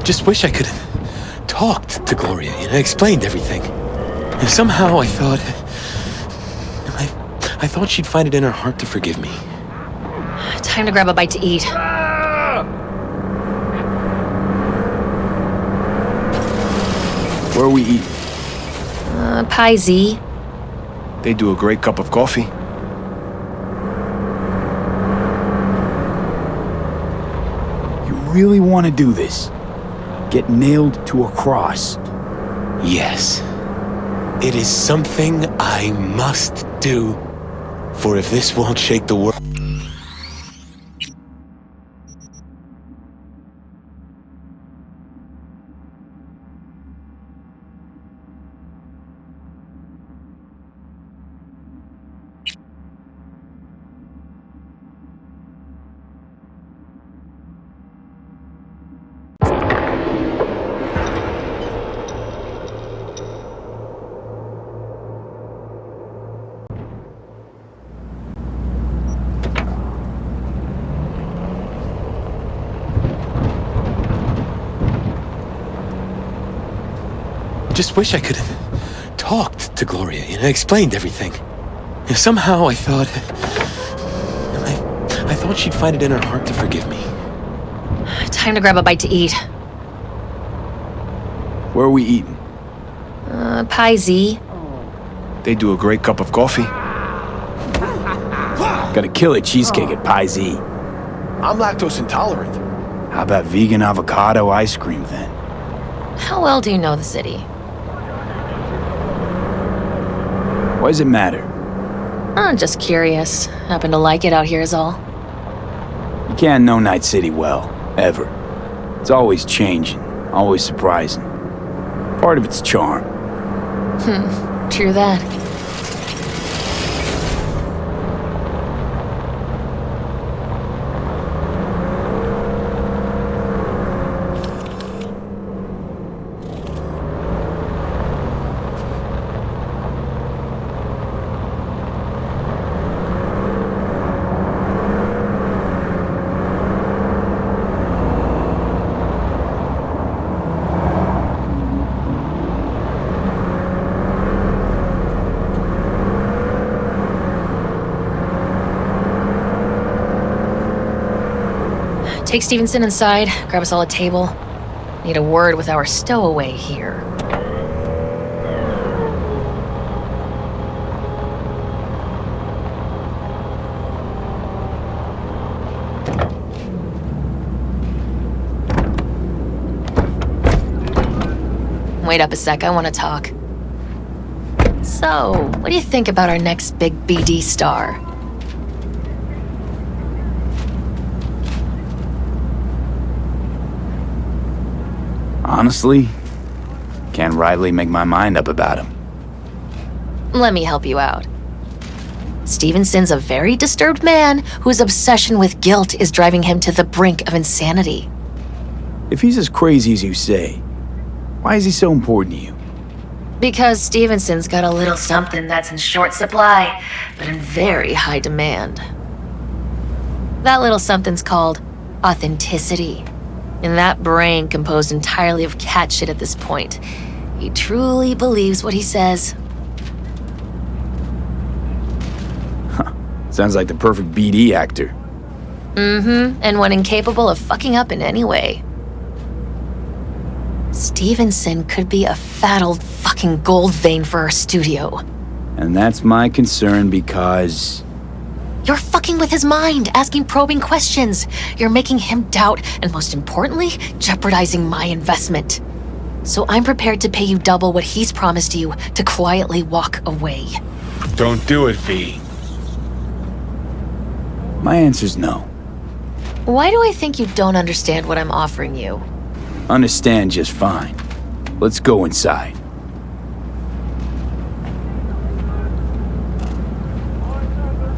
Speaker 6: Just wish I could have talked to Gloria and explained everything. And somehow I thought she'd find it in her heart to forgive me.
Speaker 13: Time to grab a bite to eat.
Speaker 4: Where are we eating?
Speaker 13: Pie Z.
Speaker 19: They do a great cup of coffee.
Speaker 4: You really want to do this? Get nailed to a cross?
Speaker 6: Yes. It is something I must do. For if this won't shake the world... just wish I could have talked to Gloria and explained everything. Somehow I thought... I thought she'd find it in her heart to forgive me.
Speaker 13: Time to grab a bite to eat.
Speaker 4: Where are we eating?
Speaker 13: Pie Z.
Speaker 19: They do a great cup of coffee.
Speaker 4: Got a killer cheesecake at Pie Z.
Speaker 19: I'm lactose intolerant.
Speaker 4: How about vegan avocado ice cream then?
Speaker 13: How well do you know the city?
Speaker 4: Why does it matter?
Speaker 13: I'm just curious. Happen to like it out here is all.
Speaker 4: You can't know Night City well, ever. It's always changing, always surprising. Part of its charm.
Speaker 13: True that. Take Stevenson inside, grab us all a table. Need a word with our stowaway here. Wait up a sec, I want to talk. So, what do you think about our next big BD star?
Speaker 4: Honestly, can't rightly make my mind up about him.
Speaker 13: Let me help you out. Stevenson's a very disturbed man whose obsession with guilt is driving him to the brink of insanity.
Speaker 4: If he's as crazy as you say, why is he so important to you?
Speaker 13: Because Stevenson's got a little something that's in short supply, but in very high demand. That little something's called authenticity. In that brain composed entirely of cat shit at this point, he truly believes what he says.
Speaker 4: Sounds like the perfect BD actor.
Speaker 13: And one incapable of fucking up in any way. Stevenson could be a fat old fucking gold vein for our studio.
Speaker 4: And that's my concern because...
Speaker 13: You're fucking with his mind, asking probing questions. You're making him doubt, and most importantly, jeopardizing my investment. So I'm prepared to pay you double what he's promised you to quietly walk away.
Speaker 12: Don't do it, V.
Speaker 4: My answer's no.
Speaker 13: Why do I think you don't understand what I'm offering you?
Speaker 4: Understand just fine. Let's go inside.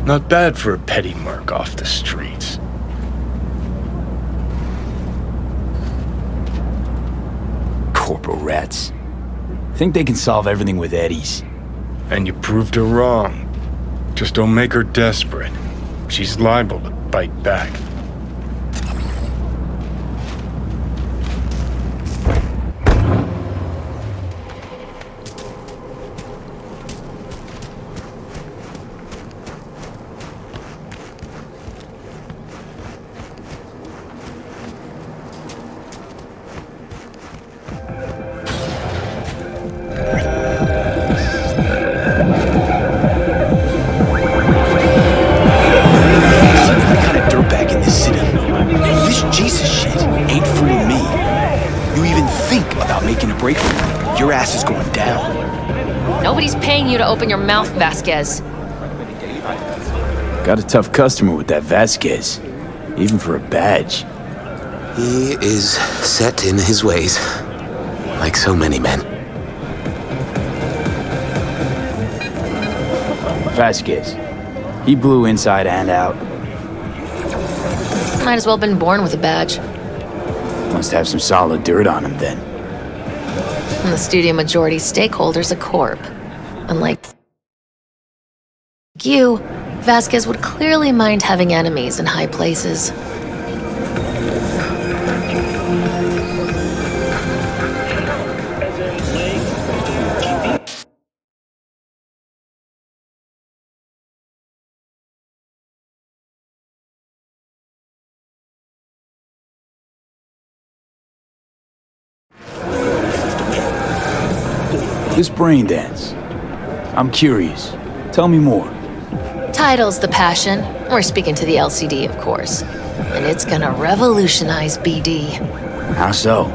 Speaker 12: Not bad for a petty merc off the streets.
Speaker 4: Corporal rats. Think they can solve everything with eddies.
Speaker 12: And you proved her wrong. Just don't make her desperate. She's liable to bite back.
Speaker 19: Your ass is going down.
Speaker 13: Nobody's paying you to open your mouth, Vasquez.
Speaker 4: Got a tough customer with that Vasquez, even for a badge.
Speaker 6: He is set in his ways, like so many men.
Speaker 4: Vasquez. He blew inside and out.
Speaker 13: Might as well have been born with a badge.
Speaker 4: Must have some solid dirt on him then.
Speaker 13: And the studio majority stakeholder's a corp. Unlike you, Vasquez would clearly mind having enemies in high places.
Speaker 4: This brain dance. I'm curious. Tell me more.
Speaker 13: Title's the passion. We're speaking to the LCD, of course. And it's gonna revolutionize BD.
Speaker 4: How so?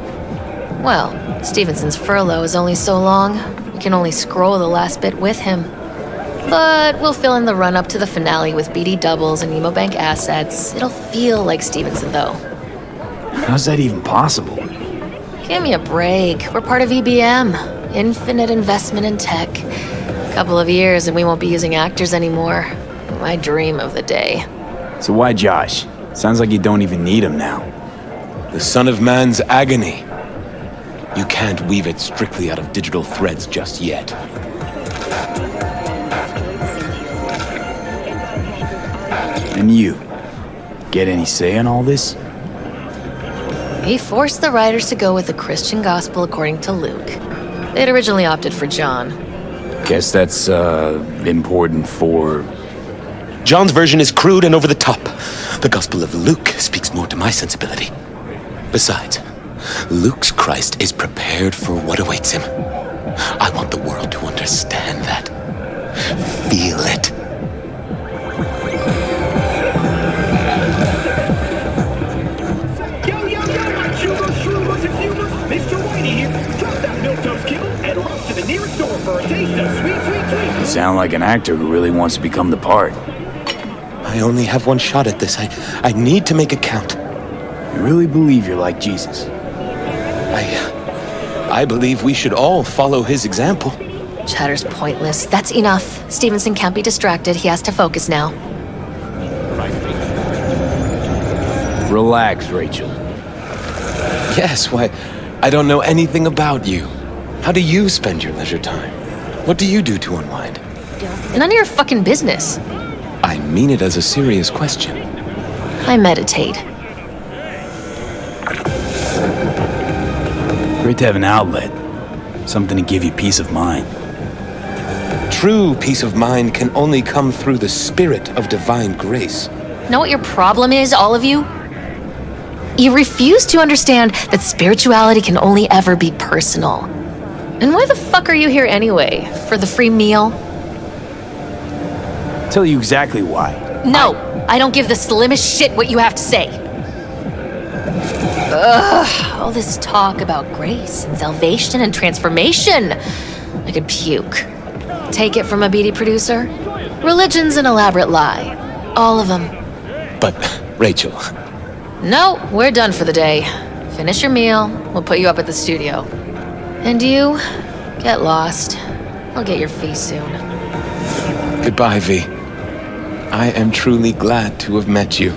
Speaker 13: Well, Stevenson's furlough is only so long. We can only scroll the last bit with him. But we'll fill in the run-up to the finale with BD doubles and Nemobank assets. It'll feel like Stevenson, though.
Speaker 4: How's that even possible?
Speaker 13: Give me a break. We're part of EBM. Infinite investment in tech. Couple of years and we won't be using actors anymore. My dream of the day.
Speaker 4: So why Josh? Sounds like you don't even need him now.
Speaker 6: The son of man's agony. You can't weave it strictly out of digital threads just yet.
Speaker 4: And you? Get any say in all this?
Speaker 13: He forced the writers to go with the Christian gospel according to Luke. They'd originally opted for John.
Speaker 4: Guess that's, important for...
Speaker 6: John's version is crude and over the top. The Gospel of Luke speaks more to my sensibility. Besides, Luke's Christ is prepared for what awaits him. I want the world to understand that. Feel it.
Speaker 4: You sound like an actor who really wants to become the part.
Speaker 6: I only have one shot at this. I need to make it count.
Speaker 4: You really believe you're like Jesus?
Speaker 6: I believe we should all follow his example.
Speaker 13: Chatter's pointless. That's enough. Stevenson can't be distracted. He has to focus now.
Speaker 4: Relax, Rachel.
Speaker 6: Yes, why, I don't know anything about you. How do you spend your leisure time? What do you do to unwind?
Speaker 13: None of your fucking business.
Speaker 6: I mean it as a serious question.
Speaker 13: I meditate.
Speaker 4: Great to have an outlet. Something to give you peace of mind.
Speaker 6: True peace of mind can only come through the spirit of divine grace.
Speaker 13: Know what your problem is, all of you? You refuse to understand that spirituality can only ever be personal. And why the fuck are you here anyway? For the free meal?
Speaker 4: Tell you exactly why.
Speaker 13: No, I don't give the slimmest shit what you have to say. Ugh, all this talk about grace and salvation and transformation. I could puke. Take it from a BD producer? Religion's an elaborate lie. All of them.
Speaker 6: But, Rachel...
Speaker 13: No, we're done for the day. Finish your meal, we'll put you up at the studio. And you, get lost. I'll get your fee soon.
Speaker 6: Goodbye, V. I am truly glad to have met you.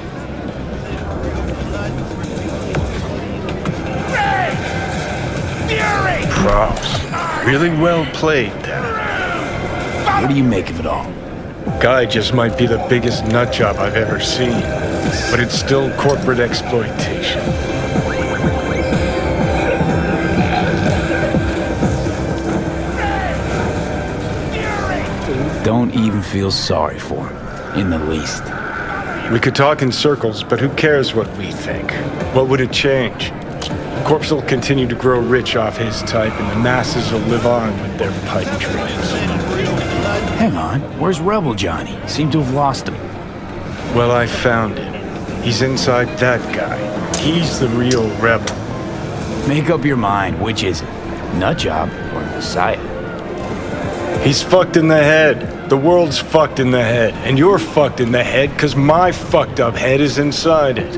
Speaker 12: Props. Really well played, then.
Speaker 4: What do you make of it all?
Speaker 12: Guy just might be the biggest nutjob I've ever seen, but it's still corporate exploitation.
Speaker 4: Don't even feel sorry for him, in the least.
Speaker 12: We could talk in circles, but who cares what we think? What would it change? Corpse will continue to grow rich off his type, and the masses will live on with their pipe dreams.
Speaker 4: Hang on, where's Rebel Johnny? Seem to have lost him.
Speaker 12: Well, I found him. He's inside that guy. He's the real rebel.
Speaker 4: Make up your mind, which is it? Nutjob or Messiah?
Speaker 12: He's fucked in the head. The world's fucked in the head. And you're fucked in the head because my fucked up head is inside it.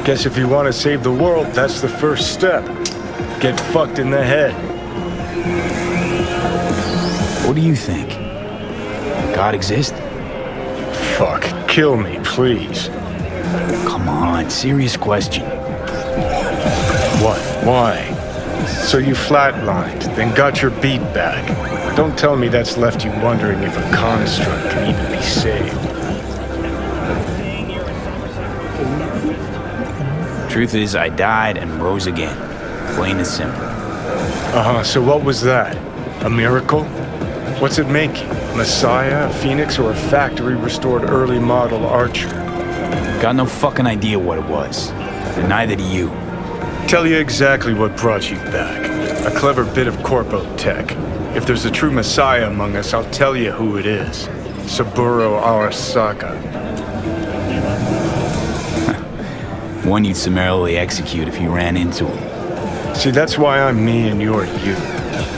Speaker 12: Guess if you want to save the world, that's the first step. Get fucked in the head.
Speaker 4: What do you think? God exists?
Speaker 12: Fuck, kill me, please.
Speaker 4: Come on, serious question.
Speaker 12: What? Why? So you flatlined, then got your beat back. Don't tell me that's left you wondering if a construct can even be saved.
Speaker 4: Truth is, I died and rose again. Plain and simple.
Speaker 12: Uh-huh, so what was that? A miracle? What's it making? A Messiah, a Phoenix, or a factory-restored early model Archer?
Speaker 4: Got no fucking idea what it was. And neither do you.
Speaker 12: Tell you exactly what brought you back. A clever bit of corpo tech. If there's a true messiah among us, I'll tell you who it is. Saburo Arasaka.
Speaker 4: One you'd summarily execute if you ran into him.
Speaker 12: See, that's why I'm me and you're you.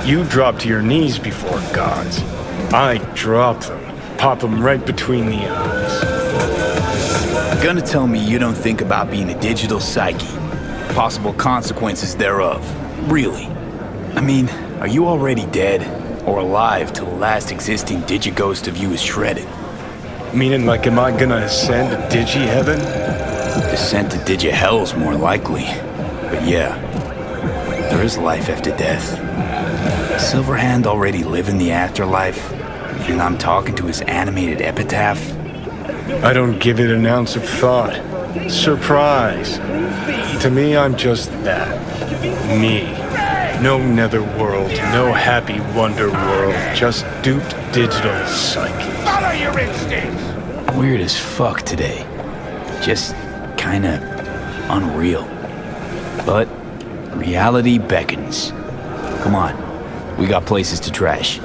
Speaker 12: You drop to your knees before gods. I drop them, pop them right between the eyes.
Speaker 4: Gonna tell me you don't think about being a digital psyche? Possible consequences thereof. Really? I mean, are you already dead? Or alive till the last existing digighost of you is shredded?
Speaker 12: Meaning, like, am I gonna ascend to digi-heaven?
Speaker 4: Descent to digi-hell's more likely. But yeah, there is life after death. Silverhand already living the afterlife, and I'm talking to his animated epitaph.
Speaker 12: I don't give it an ounce of thought. Surprise. To me, I'm just that. Me. No netherworld, no happy wonder world, just duped digital psyche.
Speaker 5: Follow your instincts!
Speaker 4: Weird as fuck today. Just kinda unreal. But reality beckons. Come on, we got places to trash.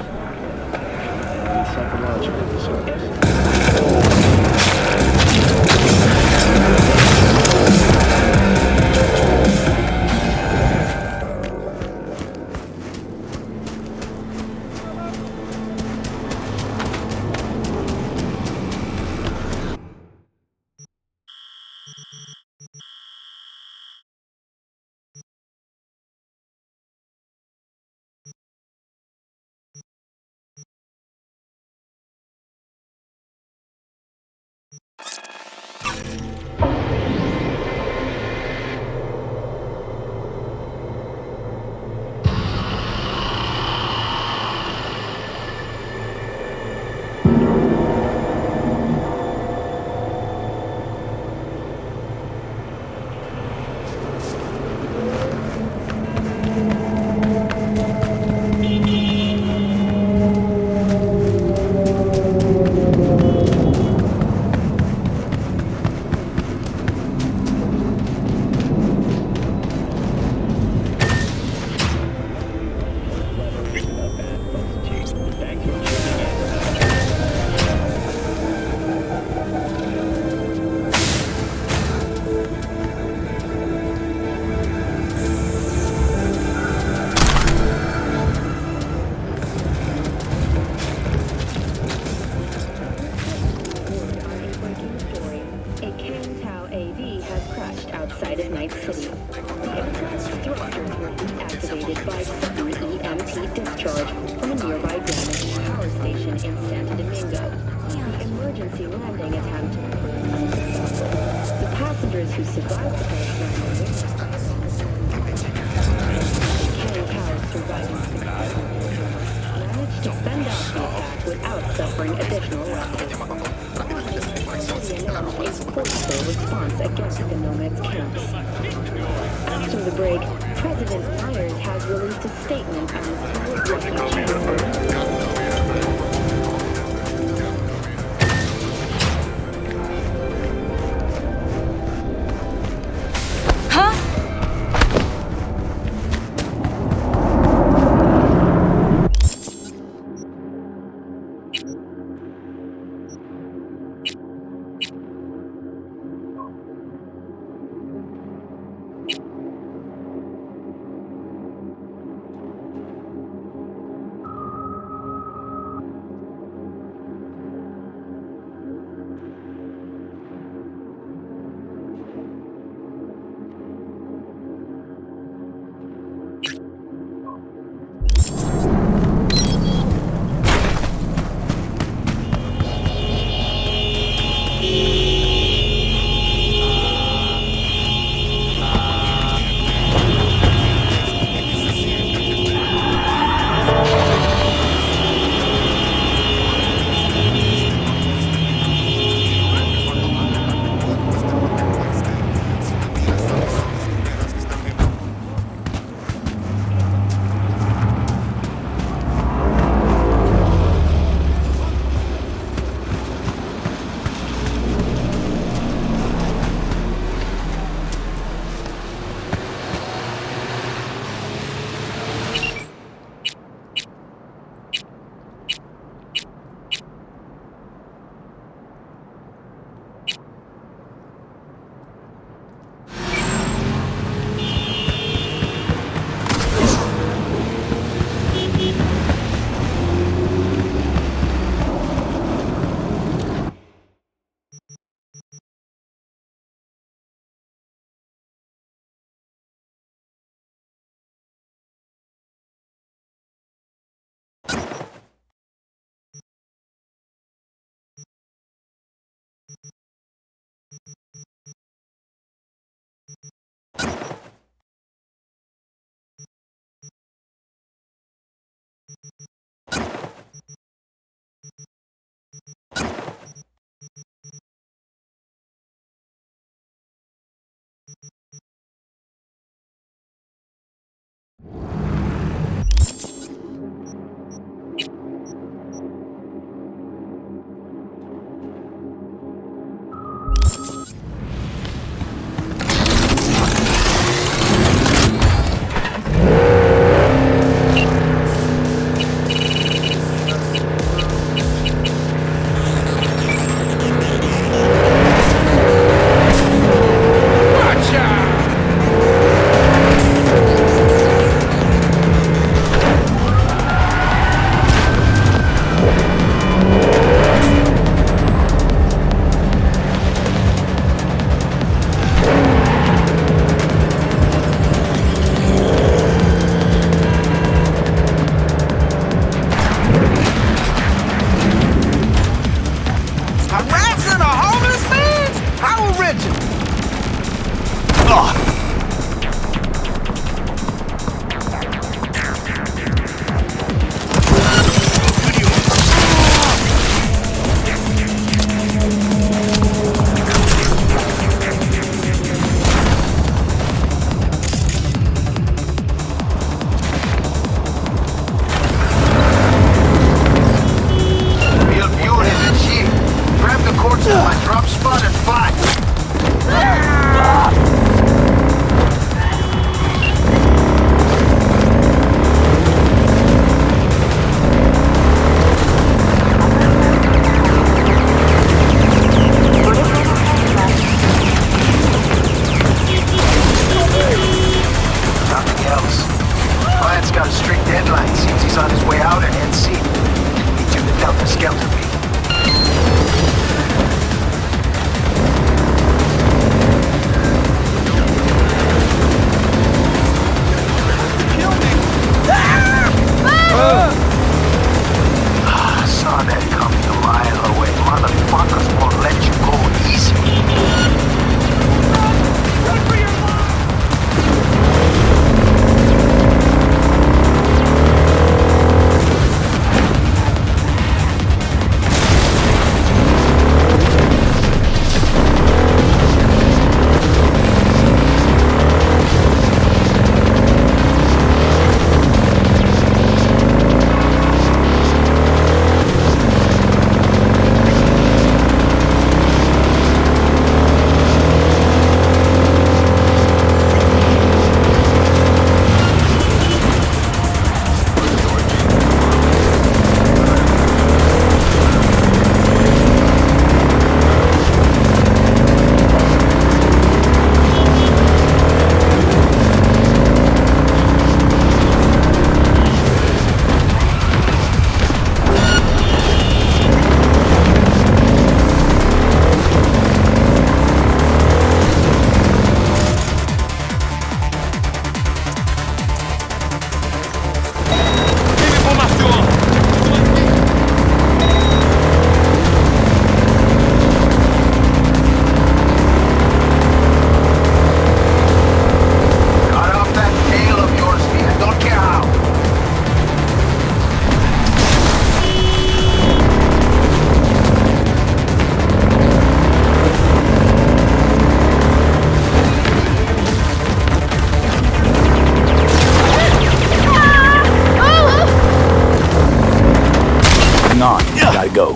Speaker 4: go.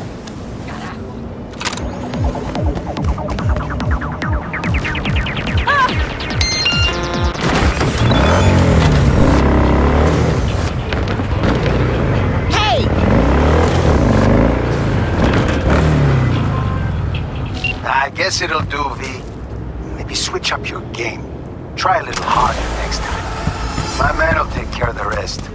Speaker 21: Hey!
Speaker 22: I guess it'll do, V. Maybe switch up your game. Try a little harder next time. My man will take care of the rest.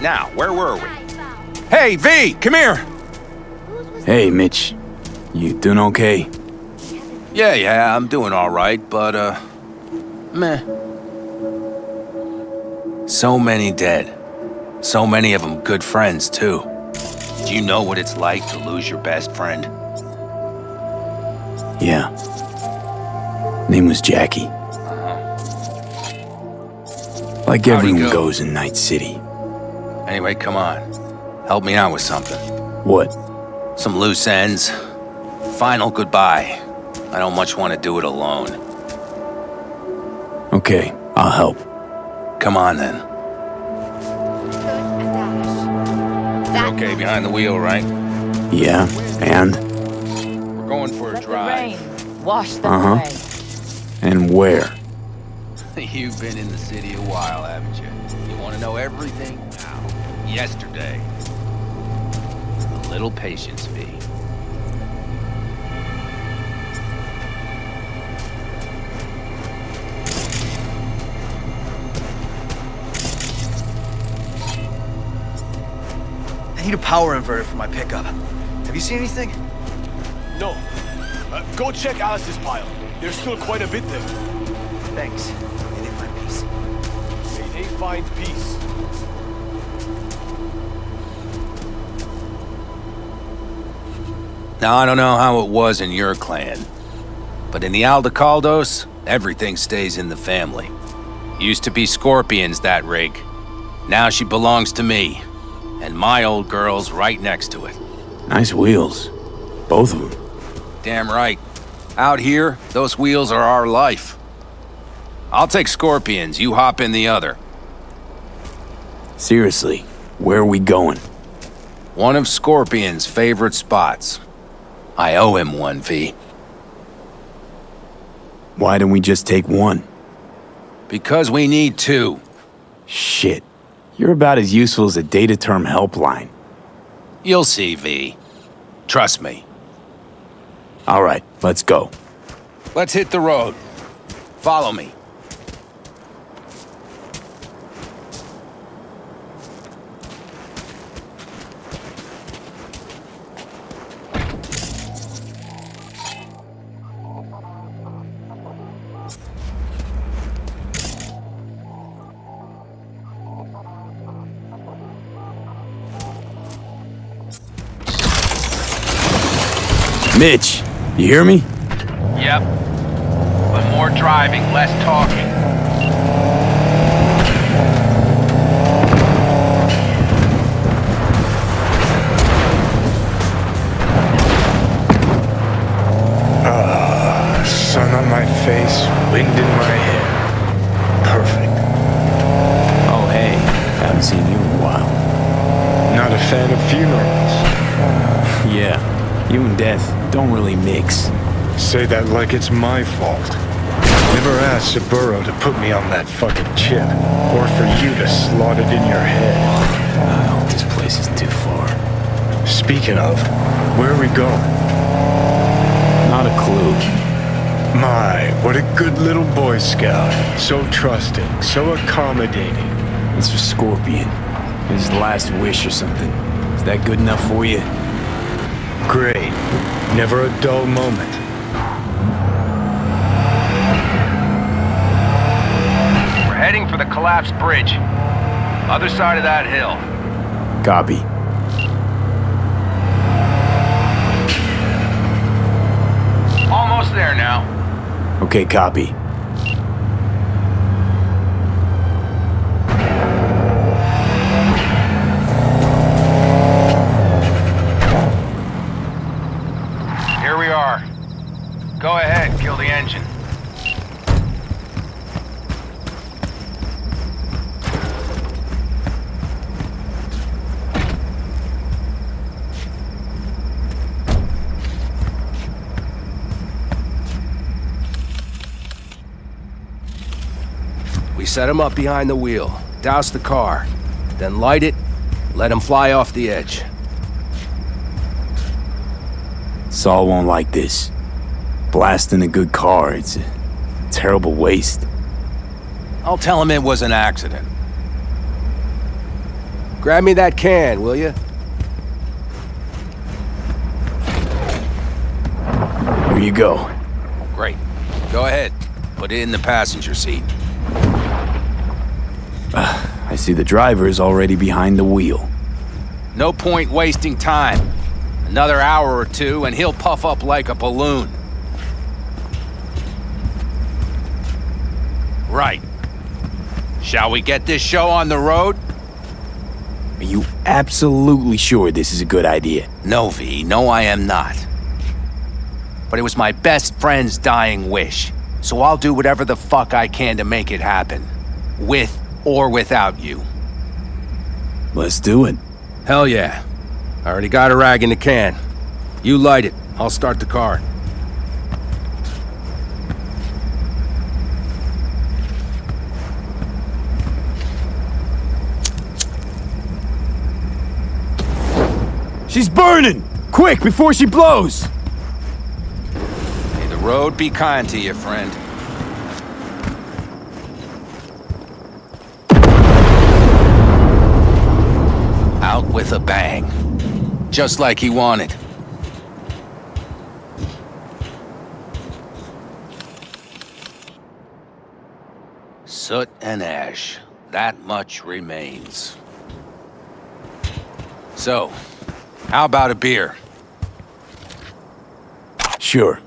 Speaker 5: Now, where were we? Hey, V, come here!
Speaker 4: Hey, Mitch. You doing okay?
Speaker 5: Yeah, I'm doing all right, but, meh. So many dead. So many of them good friends, too. Do you know what it's like to lose your best friend?
Speaker 4: Yeah. Name was Jackie. Like
Speaker 5: How'd he
Speaker 4: everyone
Speaker 5: go?
Speaker 4: goes in Night City.
Speaker 5: Anyway, come on. Help me out with something.
Speaker 4: What?
Speaker 5: Some loose ends. Final goodbye. I don't much want to do it alone.
Speaker 4: Okay, I'll help.
Speaker 5: Come on, then. You're okay behind the wheel, right?
Speaker 4: Yeah, and?
Speaker 5: We're going for a drive.
Speaker 2: Wash them away.
Speaker 4: And where?
Speaker 5: You've been in the city a while, haven't you? You want to know everything? Now, yesterday. A little patience, V.
Speaker 1: I need a power inverter for my pickup. Have you seen anything?
Speaker 19: No. Go check Alice's pile. There's still quite a bit there.
Speaker 1: Thanks. May they find peace.
Speaker 19: May they find peace.
Speaker 5: Now, I don't know how it was in your clan, but in the Aldecaldos, everything stays in the family. Used to be Scorpion's, that rig. Now she belongs to me, and my old girl's right next to it.
Speaker 4: Nice wheels. Both of them.
Speaker 5: Damn right. Out here, those wheels are our life. I'll take Scorpion's, you hop in the other.
Speaker 4: Seriously, where are we going?
Speaker 5: One of Scorpion's favorite spots. I owe him one, V.
Speaker 4: Why don't we just take one?
Speaker 5: Because we need two.
Speaker 4: Shit. You're about as useful as a data term helpline.
Speaker 5: You'll see, V. Trust me.
Speaker 4: All right, let's go.
Speaker 5: Let's hit the road. Follow me.
Speaker 4: Mitch, you hear me?
Speaker 5: Yep. But more driving, less talking.
Speaker 12: Sun on my face, wind in my hair. Perfect.
Speaker 4: Oh, hey. Haven't seen you in a while.
Speaker 12: Not a fan of funerals.
Speaker 4: Yeah, you and death don't really mix.
Speaker 12: Say that like it's my fault. Never asked Saburo to put me on that fucking chip, or for you to slot it in your head.
Speaker 4: I hope this place is too far.
Speaker 12: Speaking of, where are we going?
Speaker 4: Not a clue.
Speaker 12: My, what a good little Boy Scout. So trusting, so accommodating.
Speaker 4: It's for Scorpion. His last wish or something. Is that good enough for you?
Speaker 12: Great. Never a dull moment.
Speaker 5: We're heading for the collapsed bridge. Other side of that hill.
Speaker 4: Copy.
Speaker 5: Almost there now.
Speaker 4: Okay, copy.
Speaker 5: Here we are. Go ahead, kill the engine. We set him up behind the wheel, douse the car, then light it, let him fly off the edge.
Speaker 4: Saul won't like this. Blasting a good car, it's a terrible waste.
Speaker 5: I'll tell him it was an accident. Grab me that can, will you?
Speaker 4: Here you go.
Speaker 5: Great. Go ahead. Put it in the passenger seat.
Speaker 4: I see the driver is already behind the wheel.
Speaker 5: No point wasting time. Another hour or two, and he'll puff up like a balloon. Right. Shall we get this show on the road?
Speaker 4: Are you absolutely sure this is a good idea?
Speaker 5: No, V. No, I am not. But it was my best friend's dying wish. So I'll do whatever the fuck I can to make it happen. With or without you.
Speaker 4: Let's do it.
Speaker 5: Hell yeah. I already got a rag in the can. You light it. I'll start the car.
Speaker 4: She's burning! Quick, before she blows!
Speaker 5: May the road be kind to you, friend. Out with a bang. Just like he wanted. Soot and ash. That much remains. So, how about a beer?
Speaker 4: Sure.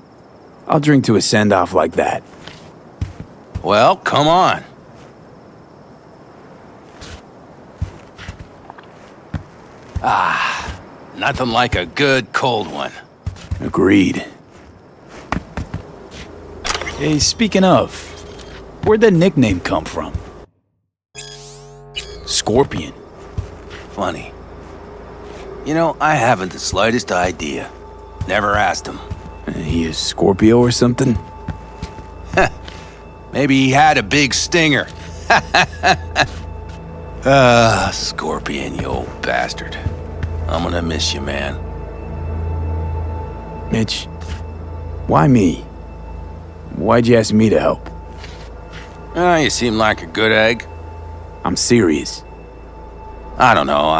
Speaker 4: I'll drink to a send-off like that.
Speaker 5: Well, come on. Ah, nothing like a good cold one.
Speaker 4: Agreed. Hey, speaking of, where'd that nickname come from? Scorpion.
Speaker 5: Funny. You know, I haven't the slightest idea. Never asked him.
Speaker 4: He is Scorpio or something?
Speaker 5: Maybe he had a big stinger. Scorpion, you old bastard. I'm gonna miss you, man.
Speaker 4: Mitch, why me? Why'd you ask me to help?
Speaker 5: You seem like a good egg.
Speaker 4: I'm serious.
Speaker 5: I don't know,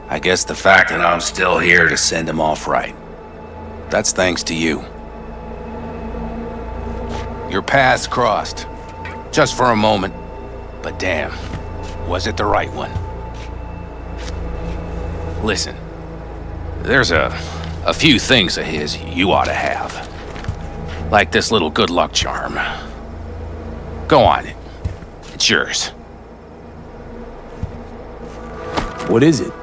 Speaker 5: I guess the fact that I'm still here to send him off right. That's thanks to you. Your paths crossed. Just for a moment. But damn, was it the right one? Listen, there's a few things of his you ought to have. Like this little good luck charm. Go on, it's yours.
Speaker 4: What is it?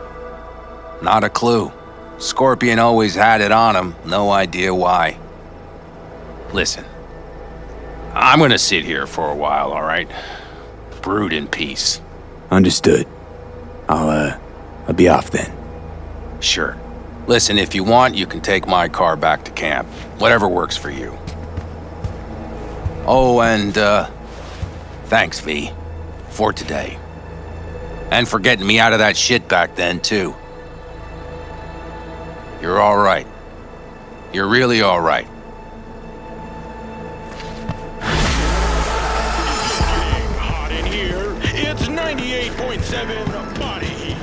Speaker 5: Not a clue. Scorpion always had it on him, no idea why. Listen, I'm gonna sit here for a while, all right? Brood in peace.
Speaker 4: Understood. I'll be off then.
Speaker 5: Sure. Listen, if you want, you can take my car back to camp. Whatever works for you. Oh, and, thanks, V. For today. And for getting me out of that shit back then, too. You're all right. You're really all right.
Speaker 8: Hot in here. It's 98.7 body heat.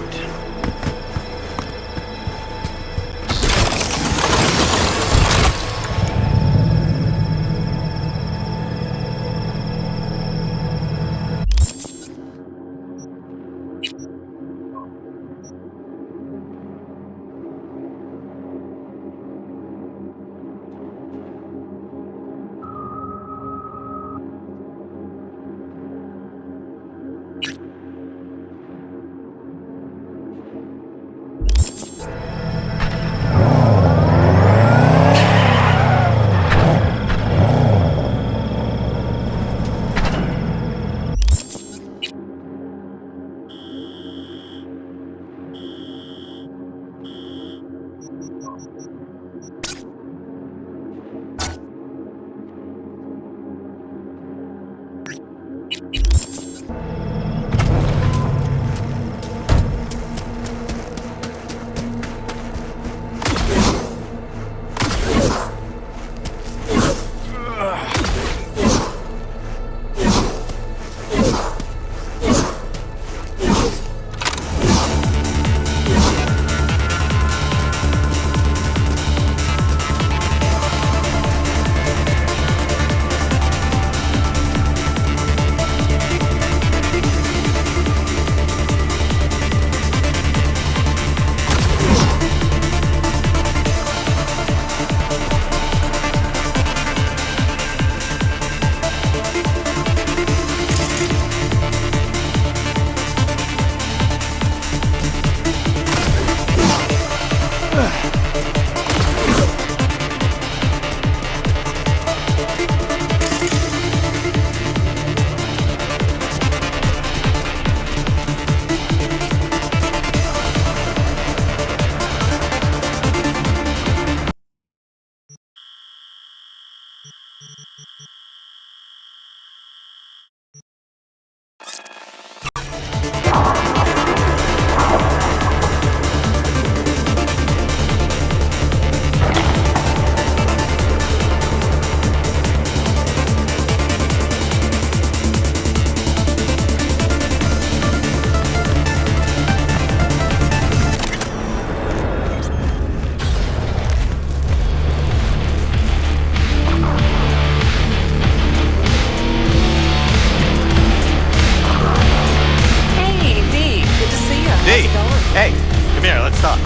Speaker 11: Hey, come here, let's talk.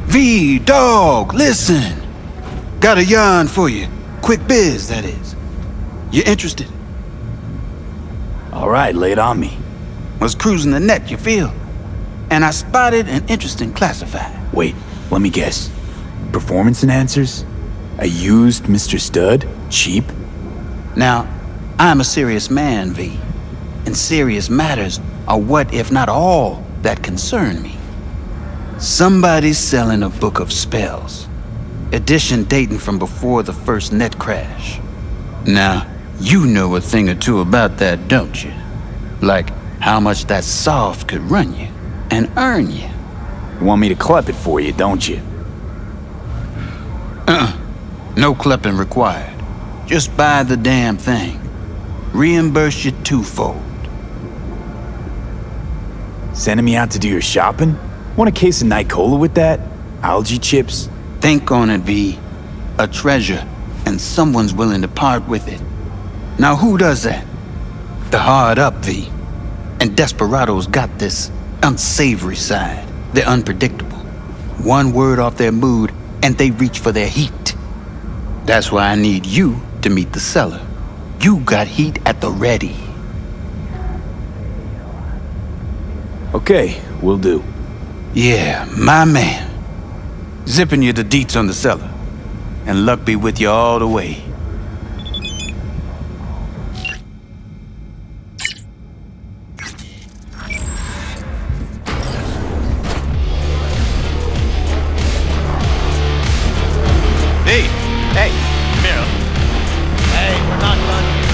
Speaker 9: V, dog, listen. Got a yarn for you. Quick biz, that is. You interested?
Speaker 4: All right, lay it on me.
Speaker 9: Was cruising the net, you feel? And I spotted an interesting classified.
Speaker 4: Wait, let me guess. Performance enhancers? A used Mr. Stud? Cheap?
Speaker 9: Now, I'm a serious man, V. And serious matters are what, if not all, that concern me. Somebody's selling a book of spells. Edition dating from before the first net crash. Now, you know a thing or two about that, don't you? Like how much that soft could run you and earn you.
Speaker 4: You want me to clep it for you, don't you?
Speaker 9: No clepping required. Just buy the damn thing. Reimburse you twofold.
Speaker 4: Sending me out to do your shopping? Want a case of Night Cola with that? Algae chips?
Speaker 9: Think on it, V. A treasure, and someone's willing to part with it. Now who does that? The hard up, V. And desperados got this unsavory side. They're unpredictable. One word off their mood, and they reach for their heat. That's why I need you to meet the seller. You got heat at the ready.
Speaker 4: Okay, will do.
Speaker 9: Yeah, my man. Zipping you the deets on the seller. And luck be with you all the way.
Speaker 11: Hey, come here. Hey, we're not done here.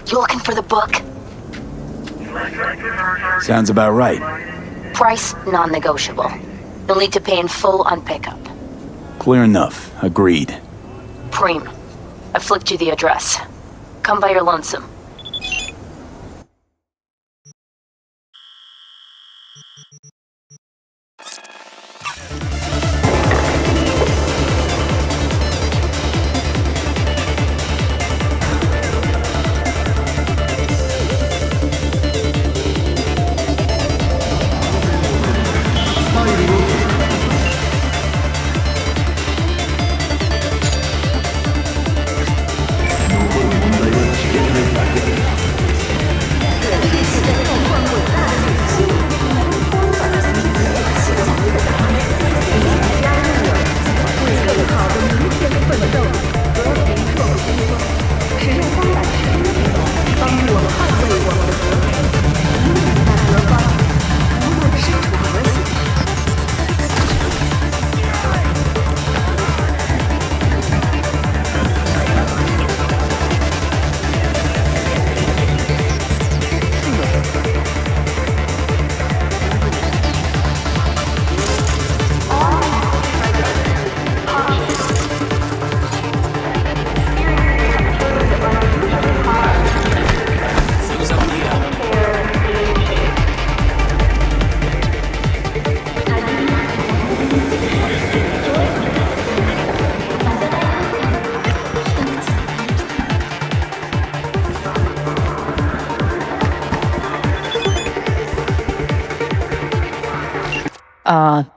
Speaker 13: You looking for the book?
Speaker 4: Sounds about right.
Speaker 13: Price non-negotiable. You'll need to pay in full on pickup.
Speaker 4: Clear enough. Agreed.
Speaker 13: Preem, I flicked you the address. Come by your lonesome.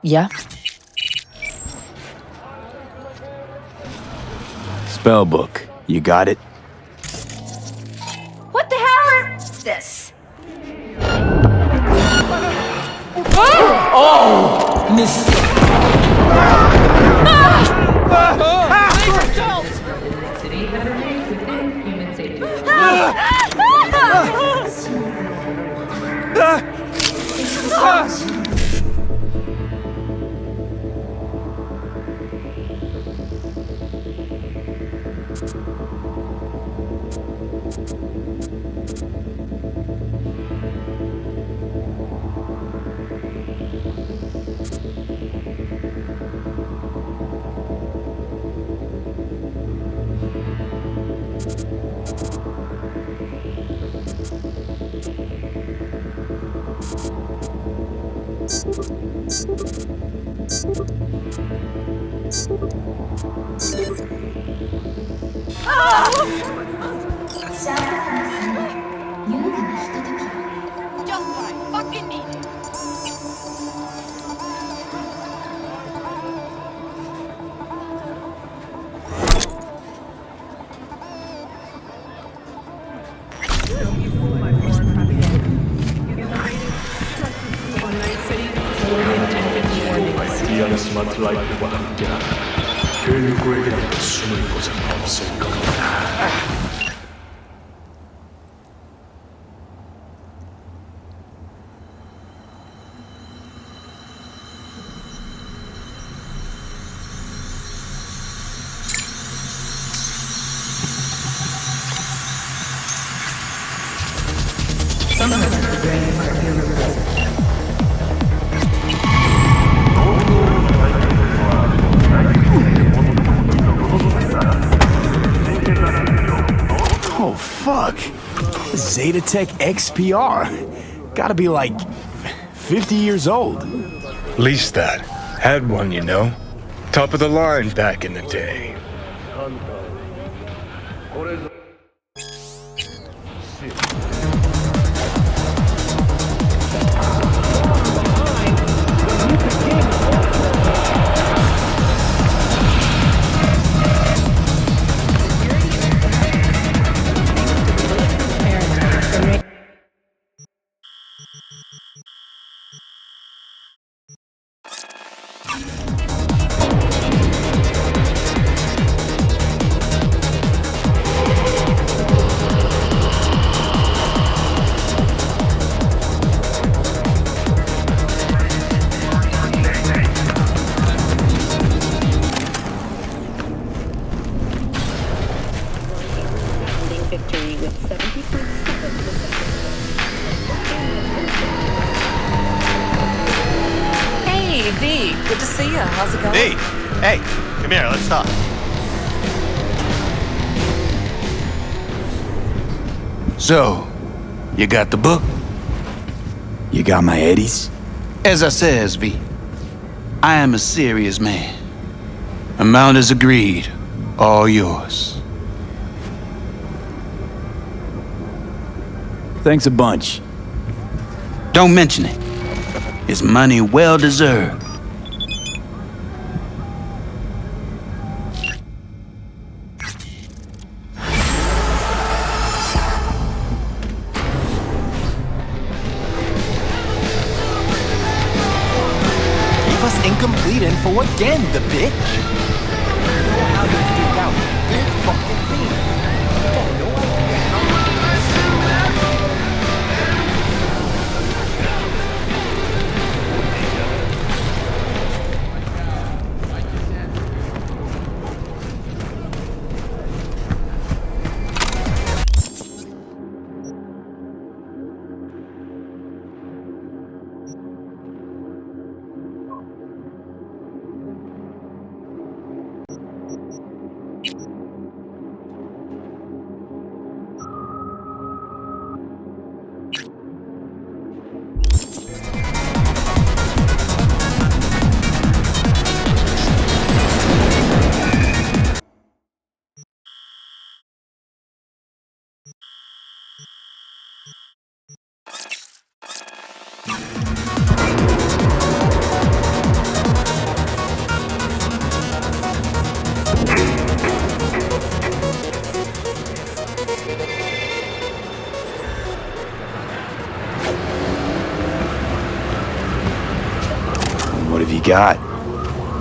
Speaker 2: Yeah?
Speaker 4: Spellbook. You got it?
Speaker 21: What the hell is this?
Speaker 19: Oh!
Speaker 2: City had remained within human safety.
Speaker 8: 아이디어는 스마트 라이프와 함께한다. 그 누구에게도 숨을 곳은 없을 겁니다.
Speaker 4: Oh, fuck. Zetatech XPR. Gotta be like 50 years old.
Speaker 12: Least that. Had one, you know. Top of the line back in the day.
Speaker 15: Victory with 70.7%.
Speaker 10: Hey, V. Good to see you. How's it going?
Speaker 3: Hey, hey, come here, let's talk.
Speaker 9: So, you got the book?
Speaker 4: You got my eddies?
Speaker 9: As I says, V, I am a serious man. Amount is agreed. All yours.
Speaker 4: Thanks a bunch.
Speaker 9: Don't mention it. It's money well deserved.
Speaker 11: Gave us incomplete info again, the bitch. How did you get out? Big fucking thing. Oh, no
Speaker 4: have you got?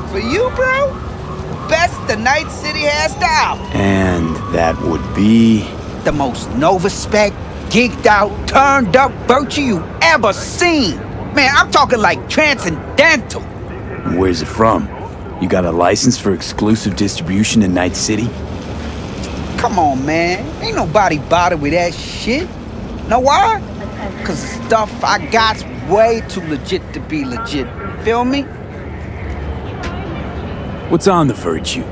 Speaker 7: For you, bro? Best the Night City has to offer.
Speaker 4: And that would be...
Speaker 7: The most Nova-spec, geeked out, turned up virtue you ever seen. Man, I'm talking like transcendental.
Speaker 4: Where's it from? You got a license for exclusive distribution in Night City?
Speaker 7: Come on, man. Ain't nobody bothered with that shit. Know why? Cause the stuff I got's way too legit to be legit. Feel me?
Speaker 4: What's on the Virtue?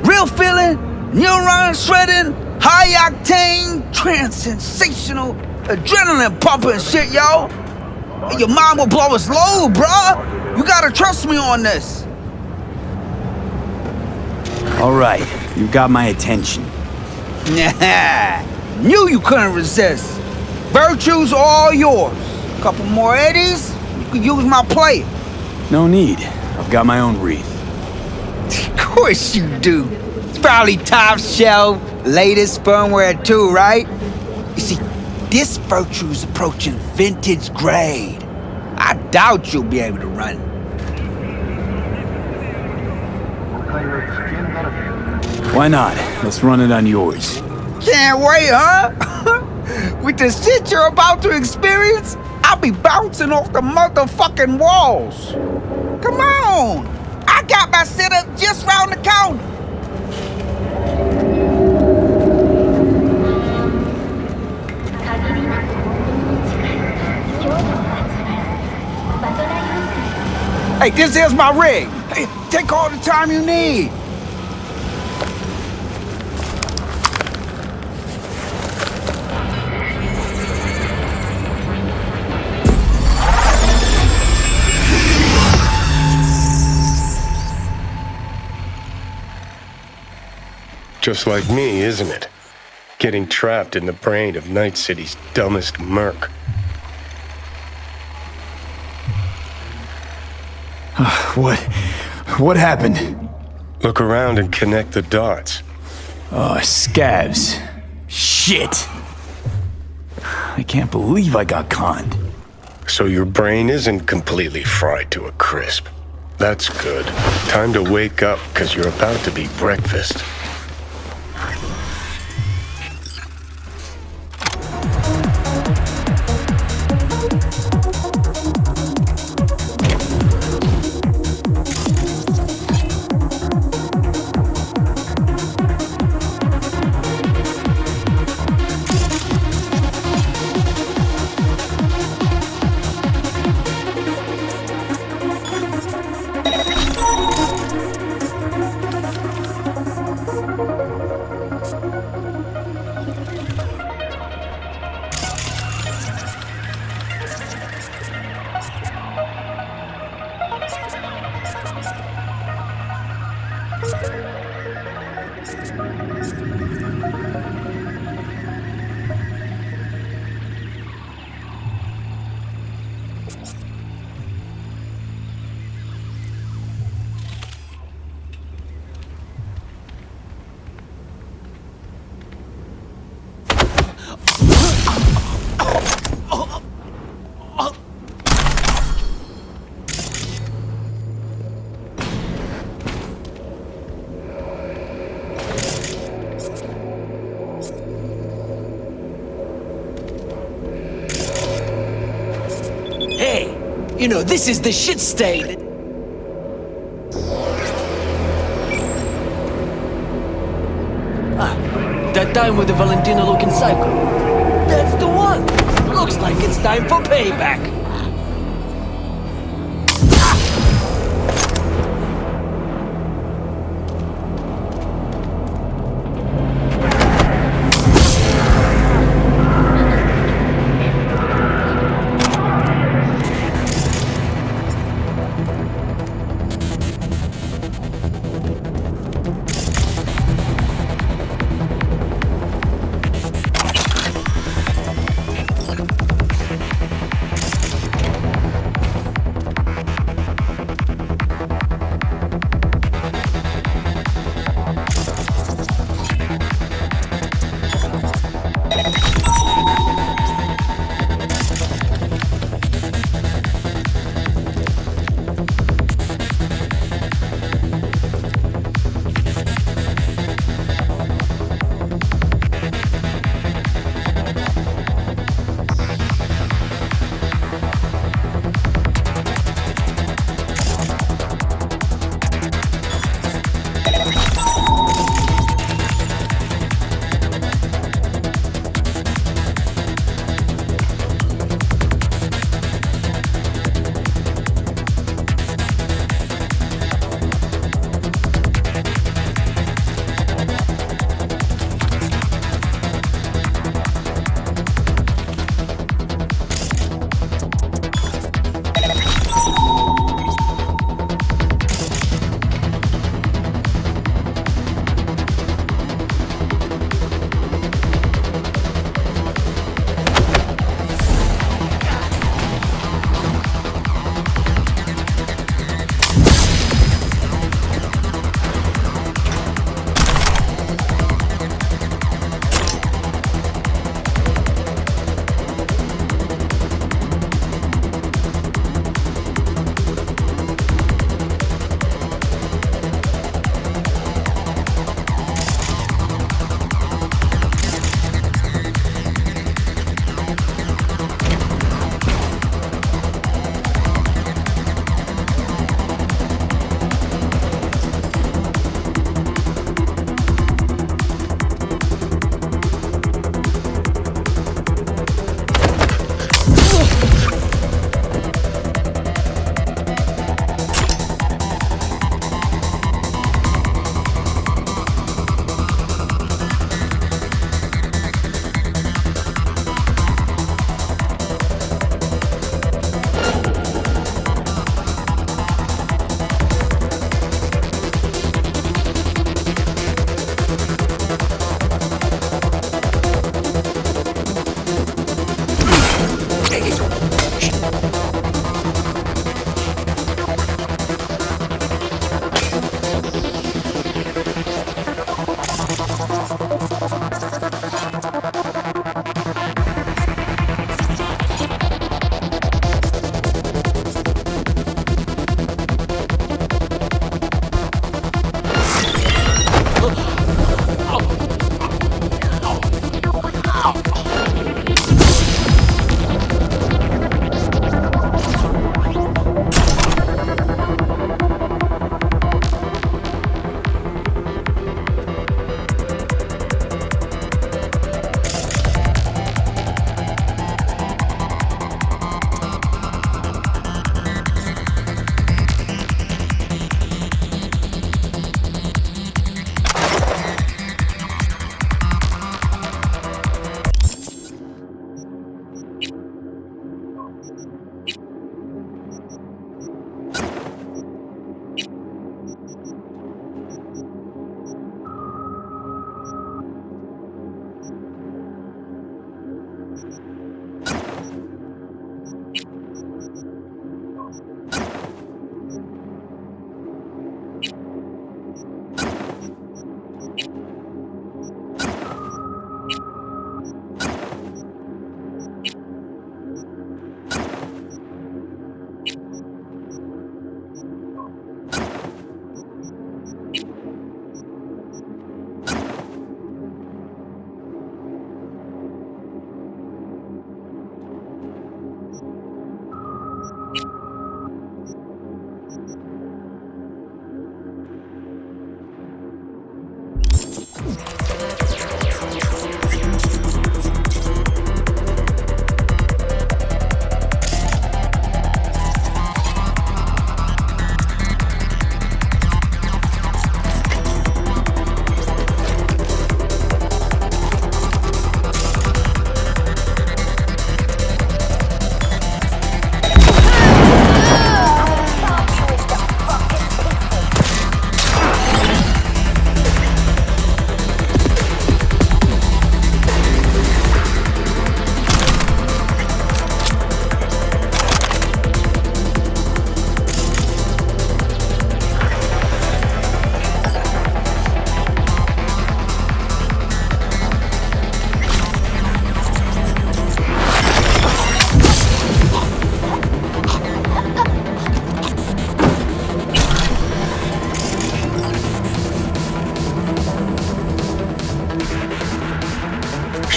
Speaker 7: Real feeling, neuron shredding, high octane, trans-sensational, adrenaline pumping shit, yo. Your mind will blow its load, bruh. You gotta trust me on this.
Speaker 4: All right, you got my attention.
Speaker 7: Nah, knew you couldn't resist. Virtue's all yours. Couple more eddies, you can use my plate.
Speaker 4: No need. I've got my own wreath.
Speaker 7: Of course you do. It's probably top shelf, latest firmware too, right? You see, this Virtue's approaching vintage grade. I doubt you'll be able to run.
Speaker 4: Why not? Let's run it on yours.
Speaker 7: Can't wait, huh? With the shit you're about to experience, I'll be bouncing off the motherfucking walls. Come on! I got my setup just round the corner. Hey, this is my rig. Hey, take all the time you need.
Speaker 21: Just like me, isn't it? Getting trapped in the brain of Night City's dumbest merc.
Speaker 4: What happened?
Speaker 21: Look around and connect the dots.
Speaker 4: Oh, scabs. Shit. I can't believe I got conned.
Speaker 21: So your brain isn't completely fried to a crisp. That's good. Time to wake up, because you're about to be breakfast.
Speaker 23: You know, this is the shit state. That time with the Valentina-looking cycle. That's the one. Looks like it's time for payback.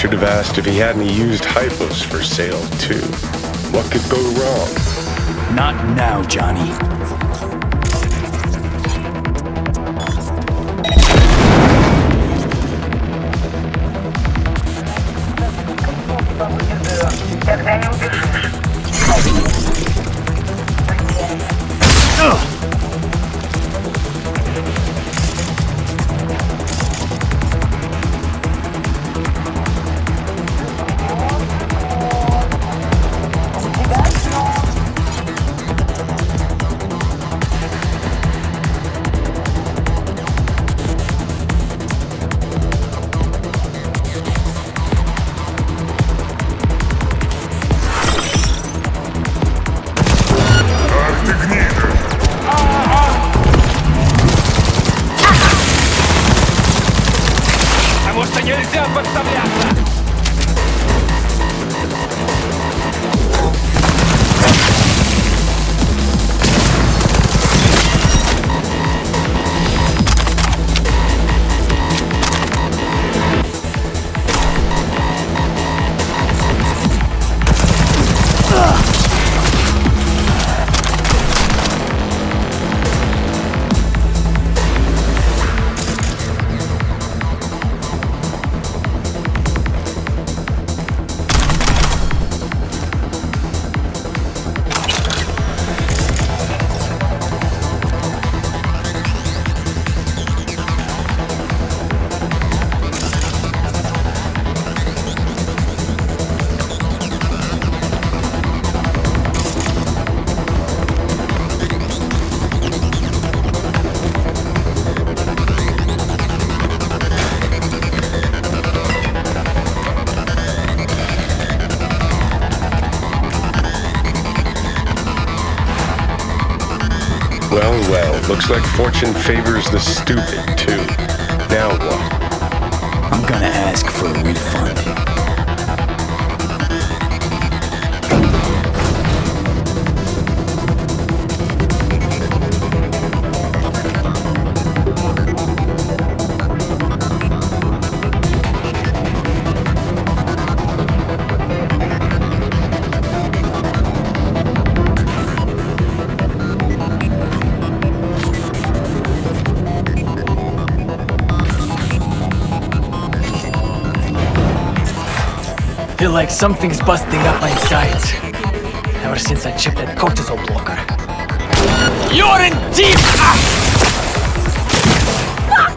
Speaker 21: should have asked if he had any used hypos for sale, too. What could go wrong?
Speaker 4: Not now, Johnny.
Speaker 21: Well, looks like fortune favors the stupid, too. Now what?
Speaker 4: I'm gonna ask for a refund.
Speaker 23: Feel like something's busting up my insides. Ever since I chipped that cortisol blocker. You're in deep!
Speaker 13: Fuck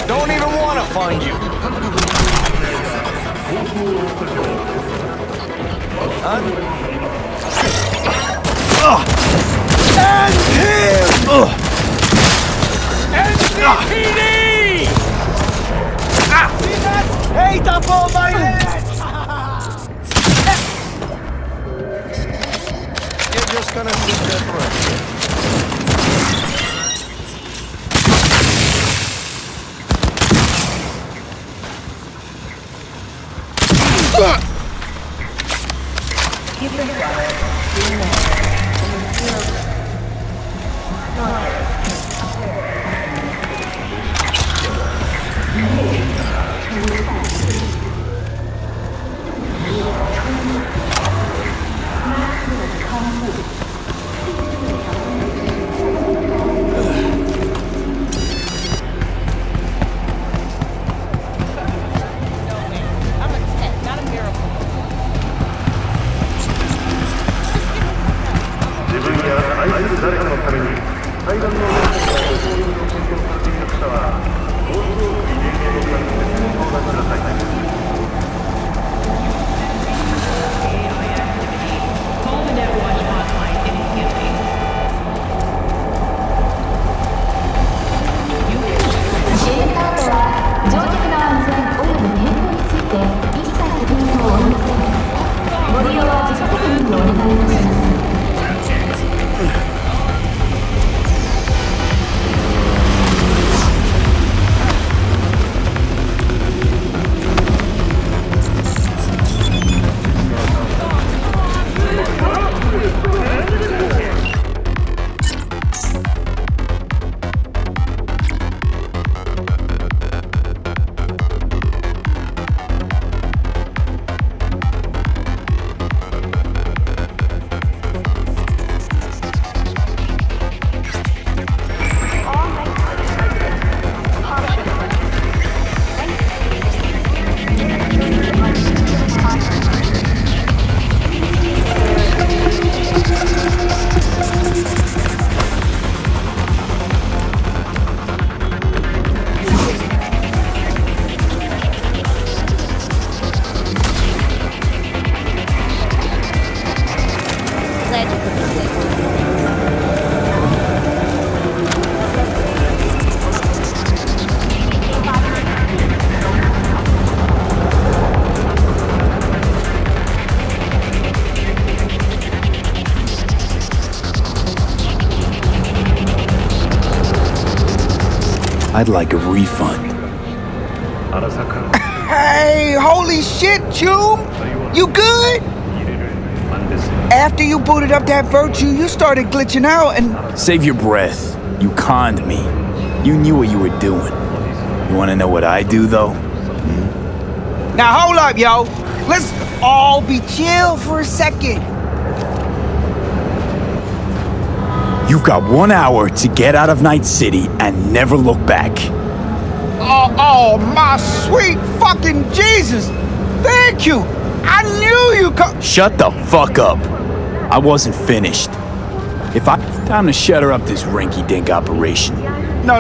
Speaker 5: Don't even want to find you.
Speaker 7: And him!
Speaker 5: NCPD! Hate up all my head! You're just gonna sit there forever.
Speaker 4: I'd like a refund.
Speaker 7: Hey, holy shit, June! You good? After you booted up that virtue, you started glitching out and...
Speaker 4: Save your breath. You conned me. You knew what you were doing. You wanna know what I do, though?
Speaker 7: Now hold up, yo. Let's all be chill for a second.
Speaker 4: You've got 1 hour to get out of Night City and never look back.
Speaker 7: Oh, my sweet fucking Jesus! Thank you! I knew you could...
Speaker 4: Shut the fuck up. I wasn't finished. Time to shutter up this rinky-dink operation.
Speaker 7: No.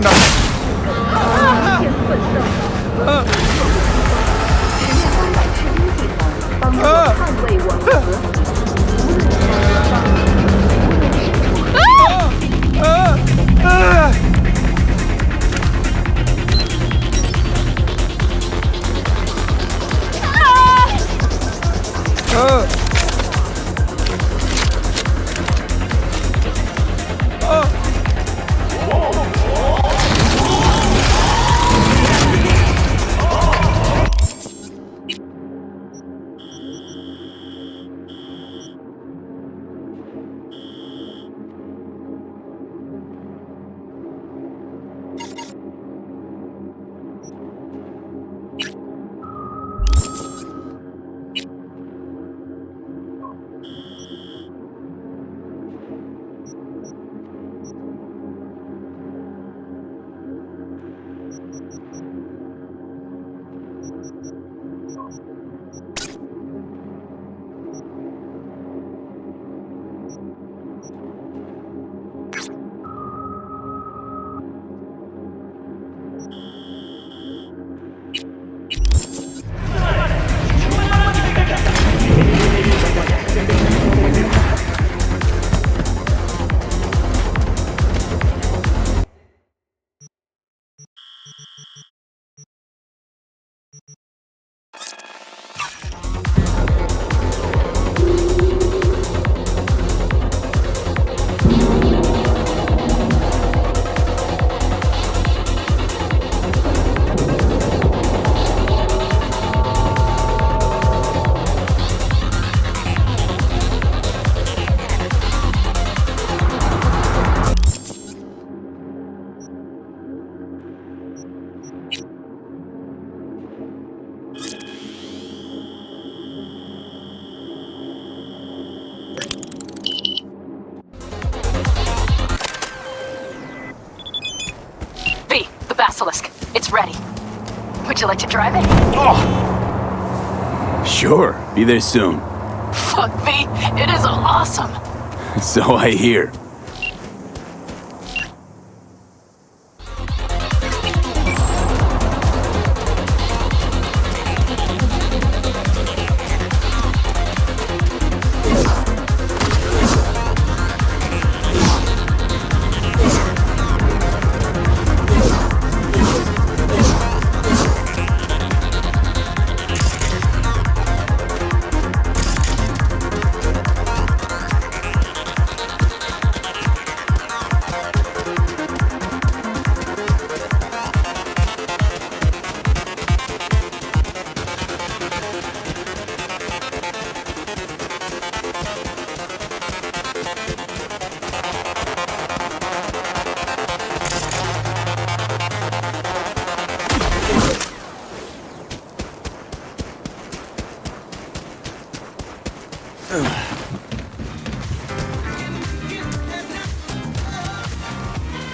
Speaker 2: Basilisk. It's ready. Would you like to drive it?
Speaker 4: Oh! Sure. Be there soon.
Speaker 2: Fuck, V. It is awesome.
Speaker 4: So I hear.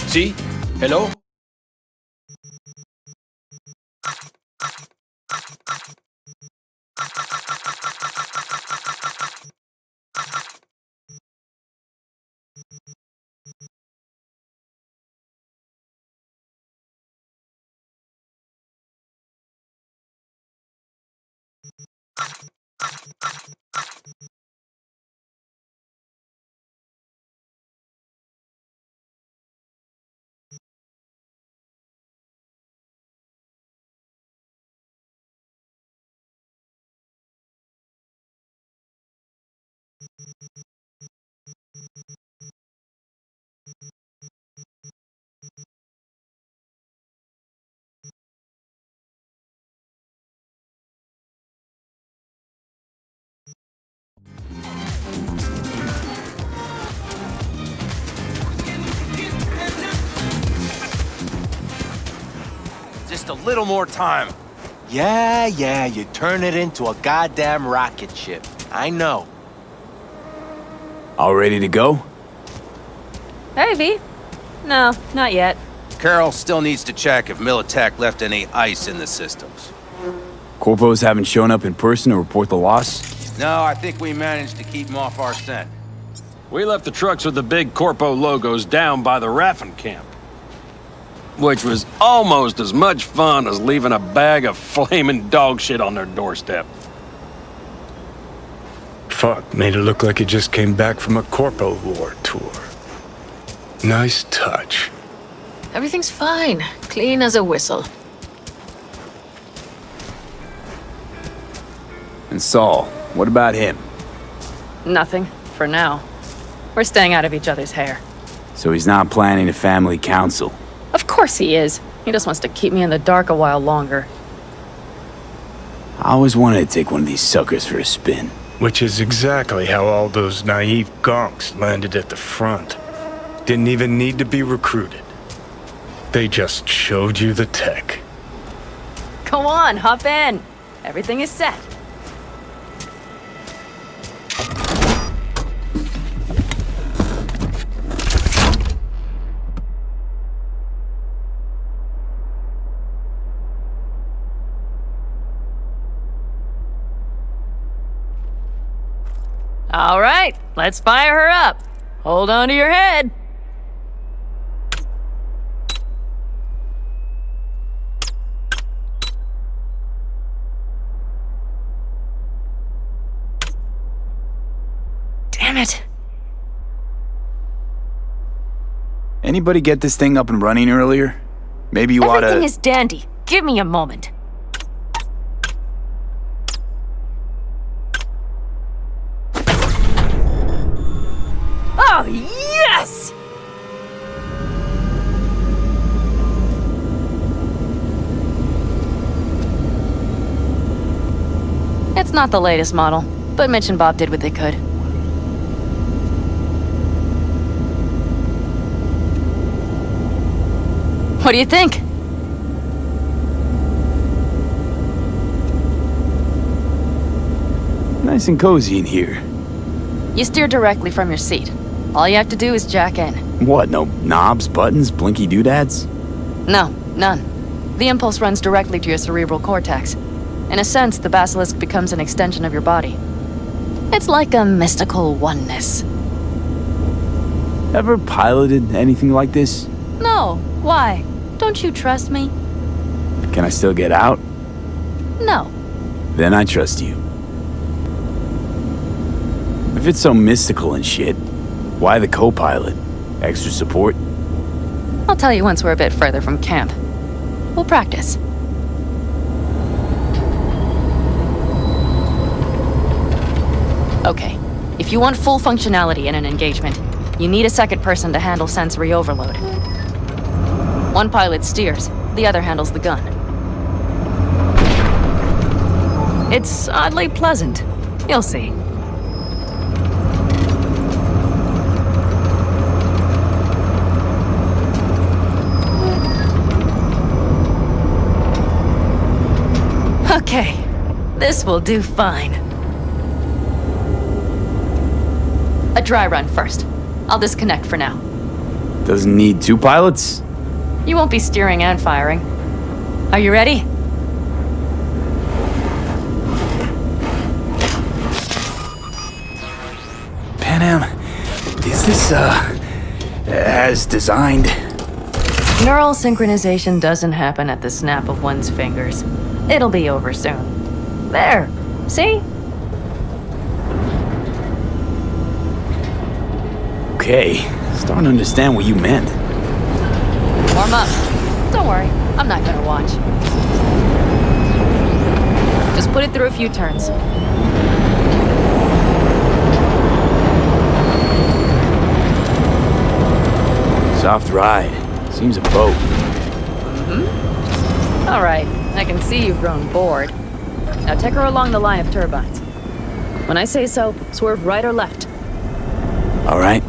Speaker 19: See? Hello?
Speaker 5: Just a little more time.
Speaker 11: Yeah, you turn it into a goddamn rocket ship. I know.
Speaker 4: All ready to go?
Speaker 2: Hey, V. No, not yet.
Speaker 5: Carol still needs to check if Militech left any ice in the systems.
Speaker 4: Corpos haven't shown up in person to report the loss?
Speaker 5: No, I think we managed to keep them off our scent.
Speaker 14: We left the trucks with the big Corpo logos down by the Raffin camp. Which was almost as much fun as leaving a bag of flaming dog shit on their doorstep.
Speaker 12: Fuck, made it look like he just came back from a Corpo War tour. Nice touch.
Speaker 10: Everything's fine. Clean as a whistle.
Speaker 4: And Saul, what about him?
Speaker 2: Nothing, for now. We're staying out of each other's hair.
Speaker 4: So he's not planning a family council?
Speaker 2: Of course he is. He just wants to keep me in the dark a while longer.
Speaker 4: I always wanted to take one of these suckers for a spin.
Speaker 12: Which is exactly how all those naive gonks landed at the front. Didn't even need to be recruited. They just showed you the tech.
Speaker 2: Go on, hop in. Everything is set. All right, let's fire her up. Hold on to your head. Damn it.
Speaker 4: Anybody get this thing up and running earlier? Maybe you oughta...
Speaker 13: Everything is dandy. Give me a moment. Oh, yes!
Speaker 2: It's not the latest model, but Mitch and Bob did what they could. What do you think?
Speaker 4: Nice and cozy in here.
Speaker 2: You steer directly from your seat. All you have to do is jack in.
Speaker 4: What, no knobs, buttons, blinky doodads?
Speaker 2: No, none. The impulse runs directly to your cerebral cortex. In a sense, the basilisk becomes an extension of your body. It's like a mystical oneness.
Speaker 4: Ever piloted anything like this?
Speaker 2: No, why? Don't you trust me?
Speaker 4: Can I still get out?
Speaker 2: No.
Speaker 4: Then I trust you. If it's so mystical and shit, why the co-pilot? Extra support?
Speaker 2: I'll tell you once we're a bit further from camp. We'll practice. Okay, if you want full functionality in an engagement, you need a second person to handle sensory overload. One pilot steers, the other handles the gun. It's oddly pleasant. You'll see. Okay, this will do fine. A dry run first. I'll disconnect for now.
Speaker 4: Doesn't need two pilots?
Speaker 2: You won't be steering and firing. Are you ready?
Speaker 4: Panam, is this, as designed?
Speaker 2: Neural synchronization doesn't happen at the snap of one's fingers. It'll be over soon. There, see?
Speaker 4: Okay, starting to understand what you meant.
Speaker 2: Warm up. Don't worry, I'm not gonna watch. Just put it through a few turns.
Speaker 4: Soft ride. Seems a boat.
Speaker 2: Mm-hmm. All right, I can see you've grown bored. Now take her along the line of turbines. When I say so, swerve right or left.
Speaker 4: All right.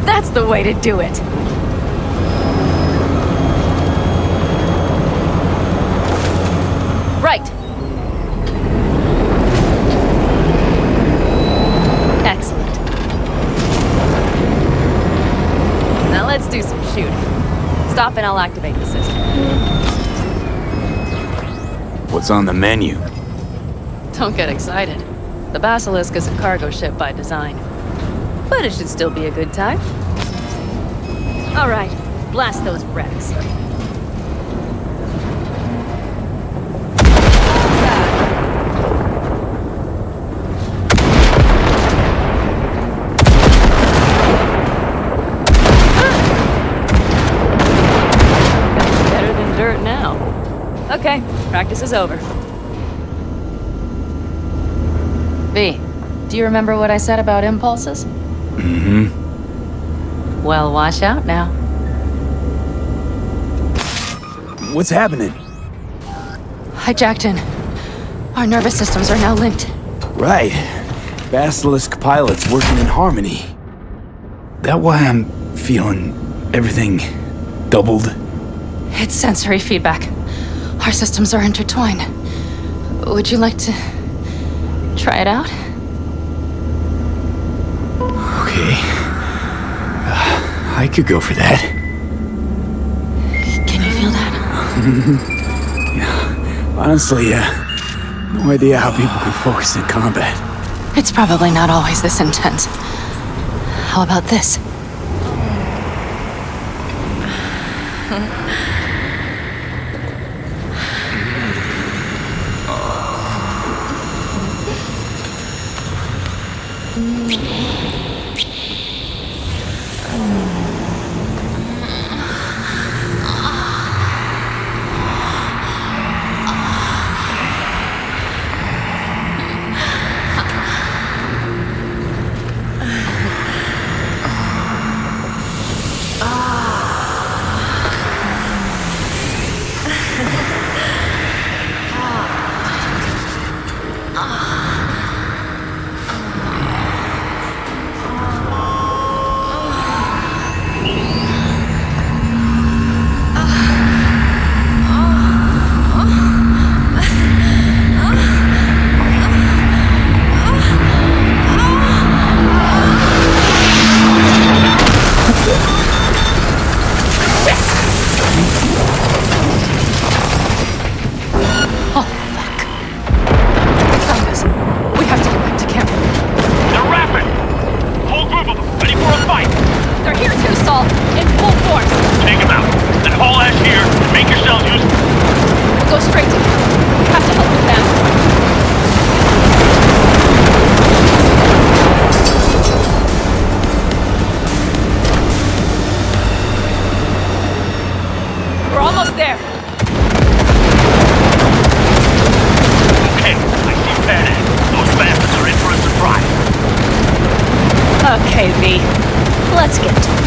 Speaker 2: That's the way to do it. Right. Excellent. Now let's do some shooting. Stop and I'll activate the system.
Speaker 4: What's on the menu?
Speaker 2: Don't get excited. The Basilisk is a cargo ship by design. But it should still be a good time. All right, blast those wrecks. Better than dirt now. Okay, practice is over. V, do you remember what I said about impulses?
Speaker 4: Mm-hmm.
Speaker 2: Well, watch out now.
Speaker 4: What's happening?
Speaker 2: Hijacked in. Our nervous systems are now linked.
Speaker 4: Right. Basilisk pilots working in harmony. That why I'm feeling everything doubled?
Speaker 2: It's sensory feedback. Our systems are intertwined. Would you like to try it out?
Speaker 4: Okay. I could go for that.
Speaker 2: Can you feel that?
Speaker 4: Yeah. Honestly, no idea how people can focus in combat.
Speaker 2: It's probably not always this intense. How about this? Okay, V. Let's get to work.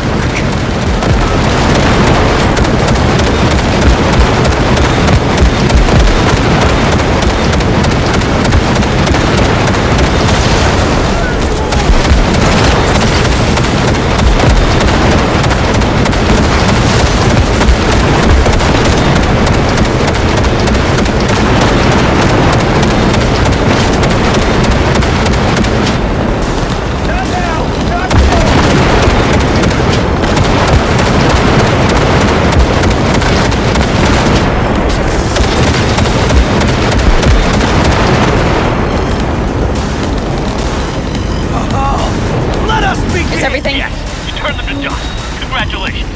Speaker 2: Is everything?
Speaker 3: Yes, you turned them to dust. Congratulations.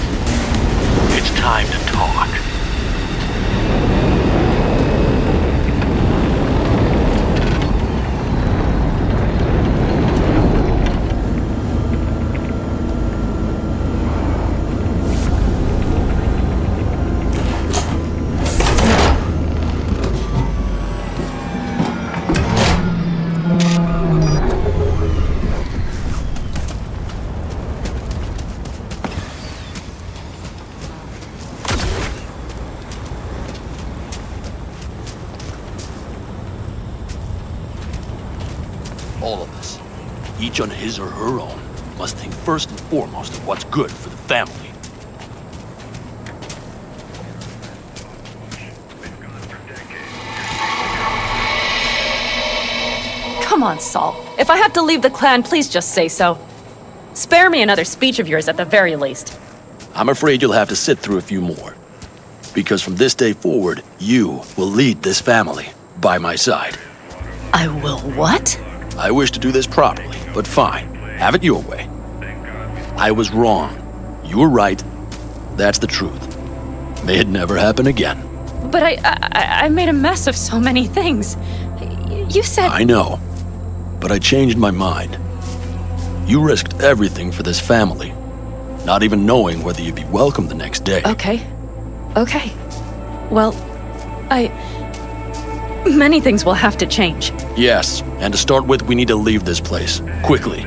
Speaker 3: It's time to talk. All of us. Each on his or her own. must think first and foremost of what's good for the family.
Speaker 16: Come on, Saul. If I have to leave the clan, please just say so. Spare me another speech of yours at the very least.
Speaker 3: I'm afraid you'll have to sit through a few more. Because from this day forward, you will lead this family by my side.
Speaker 16: I will what?
Speaker 3: I wish to do this properly, but fine. Have it your way. I was wrong. You were right. That's the truth. May it never happen again.
Speaker 16: But I made a mess of so many things. You said...
Speaker 3: I know. But I changed my mind. You risked everything for this family, not even knowing whether you'd be welcome the next day.
Speaker 16: Okay. Well, many things will have to change.
Speaker 3: Yes, and to start with, we need to leave this place. Quickly.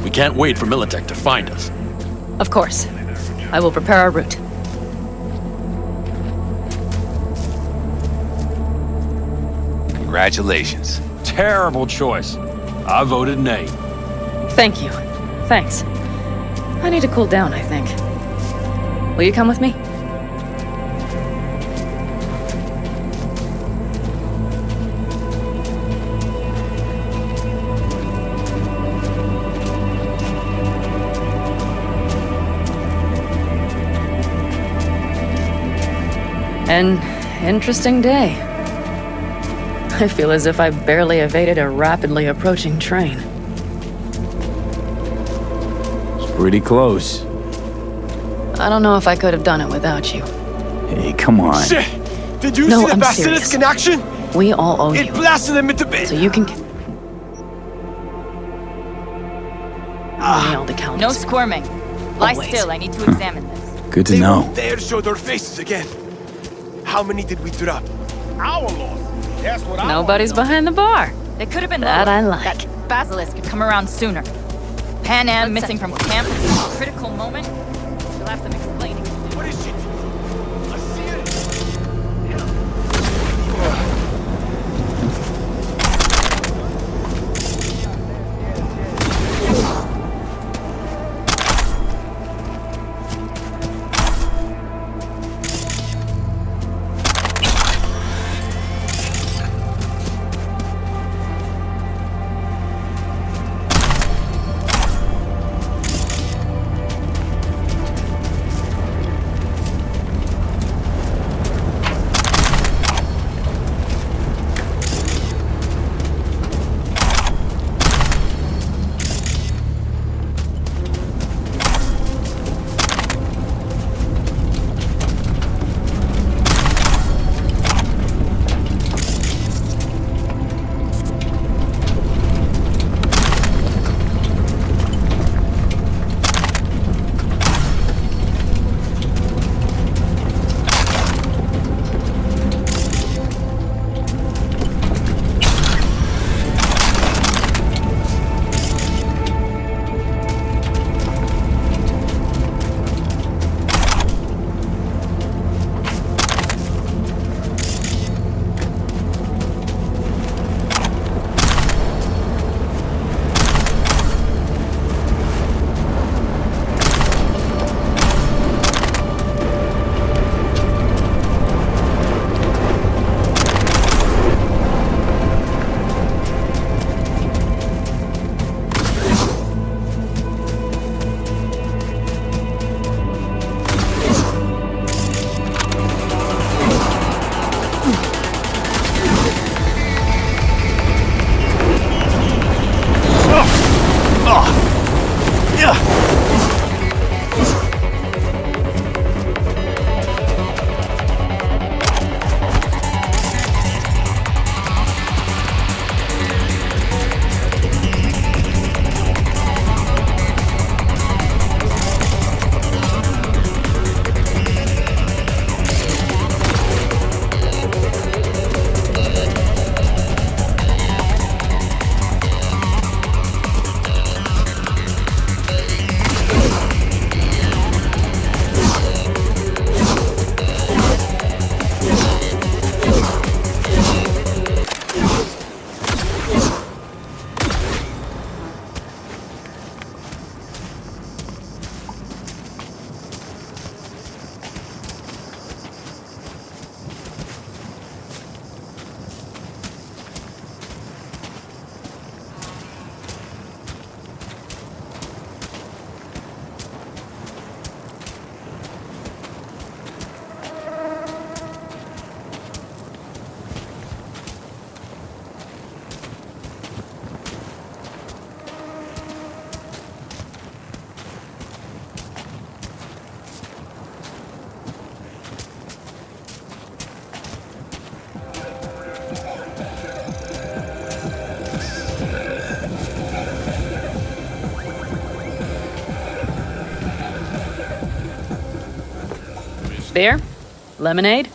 Speaker 3: We can't wait for Militech to find us.
Speaker 16: Of course. I will prepare our route.
Speaker 5: Congratulations.
Speaker 14: Terrible choice. I voted nay.
Speaker 16: Thank you. Thanks. I need to cool down, I think. Will you come with me? An interesting day. I feel as if I barely evaded a rapidly approaching train.
Speaker 4: It's pretty close.
Speaker 2: I don't know if I could have done it without you.
Speaker 4: Hey, come on.
Speaker 19: Shit! Did you
Speaker 2: No,
Speaker 19: see the
Speaker 2: I'm
Speaker 19: basilisk
Speaker 2: serious.
Speaker 19: in action?
Speaker 2: We all owe you.
Speaker 19: It blasted them into bits.
Speaker 2: So you can... Nailed the countess.
Speaker 17: No squirming. Lie
Speaker 2: Always.
Speaker 17: still, I need to examine this.
Speaker 4: Good to
Speaker 19: They
Speaker 4: know.
Speaker 19: won't dare show their faces again. How many did we drop?
Speaker 17: Our loss. That's what
Speaker 16: Nobody's behind the bar.
Speaker 17: They could have been
Speaker 16: That
Speaker 17: lower.
Speaker 16: I like.
Speaker 17: That basilisk could come around sooner. Pan Am missing from camp. Critical moment. She'll have some explaining.
Speaker 19: What is she? I see it.
Speaker 16: Beer? Lemonade?